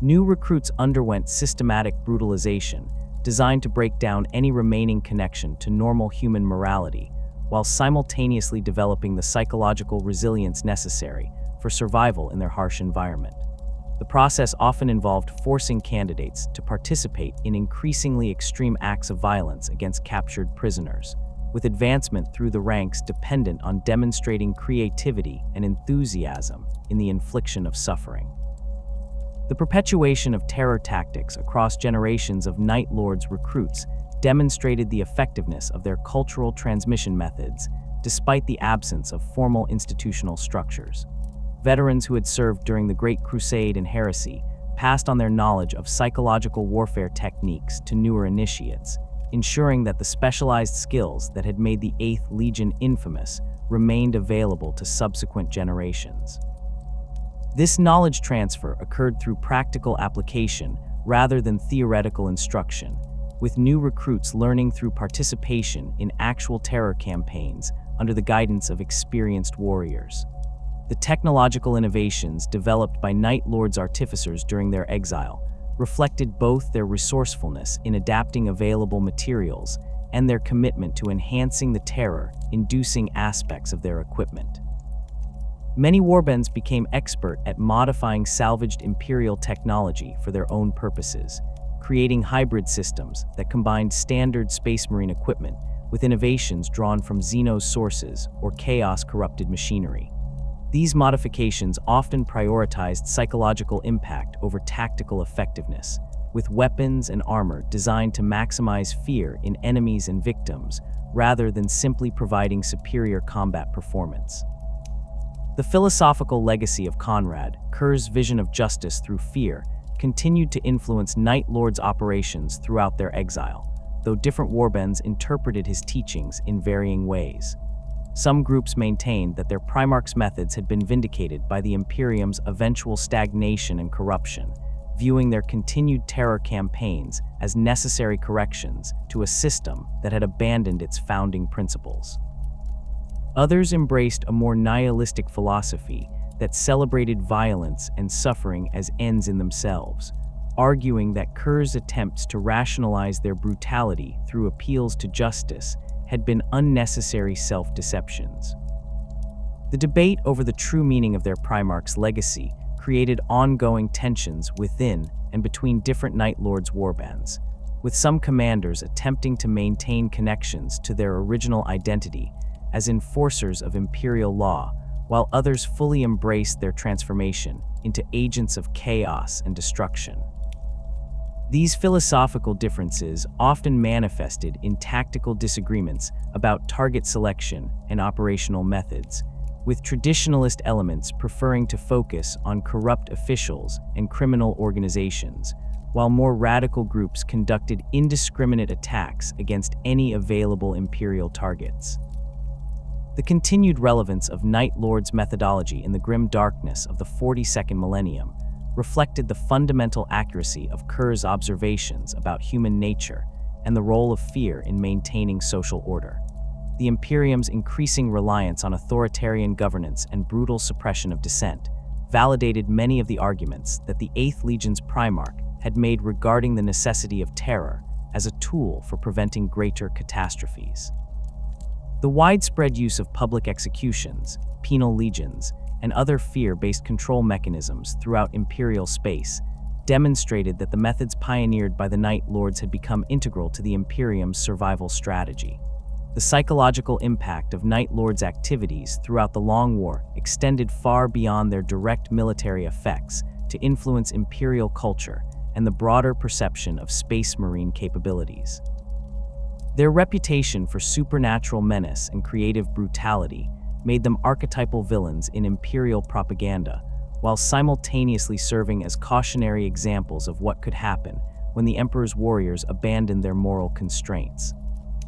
New recruits underwent systematic brutalization designed to break down any remaining connection to normal human morality, while simultaneously developing the psychological resilience necessary for survival in their harsh environment. The process often involved forcing candidates to participate in increasingly extreme acts of violence against captured prisoners, with advancement through the ranks dependent on demonstrating creativity and enthusiasm in the infliction of suffering. The perpetuation of terror tactics across generations of Night Lords recruits demonstrated the effectiveness of their cultural transmission methods despite the absence of formal institutional structures. Veterans who had served during the Great Crusade and Heresy passed on their knowledge of psychological warfare techniques to newer initiates, ensuring that the specialized skills that had made the 8th Legion infamous remained available to subsequent generations. This knowledge transfer occurred through practical application rather than theoretical instruction, with new recruits learning through participation in actual terror campaigns under the guidance of experienced warriors. The technological innovations developed by Night Lords artificers during their exile reflected both their resourcefulness in adapting available materials and their commitment to enhancing the terror-inducing aspects of their equipment. Many warbands became expert at modifying salvaged Imperial technology for their own purposes, creating hybrid systems that combined standard Space Marine equipment with innovations drawn from Xenos sources or chaos-corrupted machinery. These modifications often prioritized psychological impact over tactical effectiveness, with weapons and armor designed to maximize fear in enemies and victims, rather than simply providing superior combat performance. The philosophical legacy of Konrad, Curze's vision of justice through fear, continued to influence Night Lords' operations throughout their exile, though different warbands interpreted his teachings in varying ways. Some groups maintained that their Primarch's methods had been vindicated by the Imperium's eventual stagnation and corruption, viewing their continued terror campaigns as necessary corrections to a system that had abandoned its founding principles. Others embraced a more nihilistic philosophy that celebrated violence and suffering as ends in themselves, arguing that Curze's attempts to rationalize their brutality through appeals to justice had been unnecessary self-deceptions. The debate over the true meaning of their Primarch's legacy created ongoing tensions within and between different Night Lords' warbands, with some commanders attempting to maintain connections to their original identity as enforcers of imperial law, while others fully embraced their transformation into agents of chaos and destruction. These philosophical differences often manifested in tactical disagreements about target selection and operational methods, with traditionalist elements preferring to focus on corrupt officials and criminal organizations, while more radical groups conducted indiscriminate attacks against any available imperial targets. The continued relevance of Night Lords' methodology in the grim darkness of the 42nd millennium reflected the fundamental accuracy of Curze's observations about human nature and the role of fear in maintaining social order. The Imperium's increasing reliance on authoritarian governance and brutal suppression of dissent validated many of the arguments that the 8th Legion's Primarch had made regarding the necessity of terror as a tool for preventing greater catastrophes. The widespread use of public executions, penal legions, and other fear-based control mechanisms throughout Imperial space demonstrated that the methods pioneered by the Night Lords had become integral to the Imperium's survival strategy. The psychological impact of Night Lords' activities throughout the Long War extended far beyond their direct military effects to influence Imperial culture and the broader perception of Space Marine capabilities. Their reputation for supernatural menace and creative brutality made them archetypal villains in Imperial propaganda, while simultaneously serving as cautionary examples of what could happen when the Emperor's warriors abandoned their moral constraints.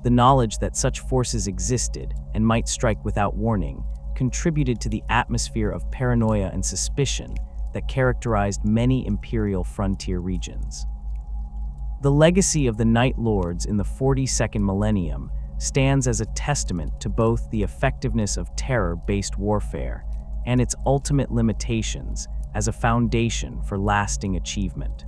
The knowledge that such forces existed and might strike without warning contributed to the atmosphere of paranoia and suspicion that characterized many Imperial frontier regions. The legacy of the Night Lords in the 42nd millennium stands as a testament to both the effectiveness of terror-based warfare and its ultimate limitations as a foundation for lasting achievement.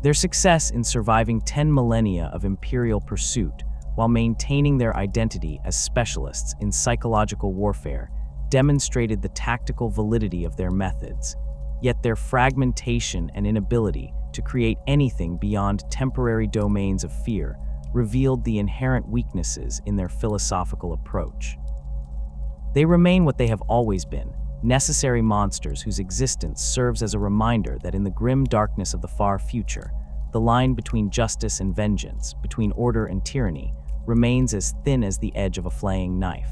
Their success in surviving 10 millennia of Imperial pursuit while maintaining their identity as specialists in psychological warfare demonstrated the tactical validity of their methods, yet their fragmentation and inability to create anything beyond temporary domains of fear revealed the inherent weaknesses in their philosophical approach. They remain what they have always been, necessary monsters whose existence serves as a reminder that in the grim darkness of the far future, the line between justice and vengeance, between order and tyranny, remains as thin as the edge of a flaying knife.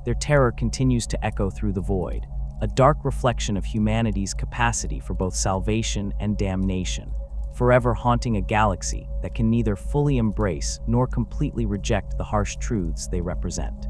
Their terror continues to echo through the void, a dark reflection of humanity's capacity for both salvation and damnation, forever haunting a galaxy that can neither fully embrace nor completely reject the harsh truths they represent.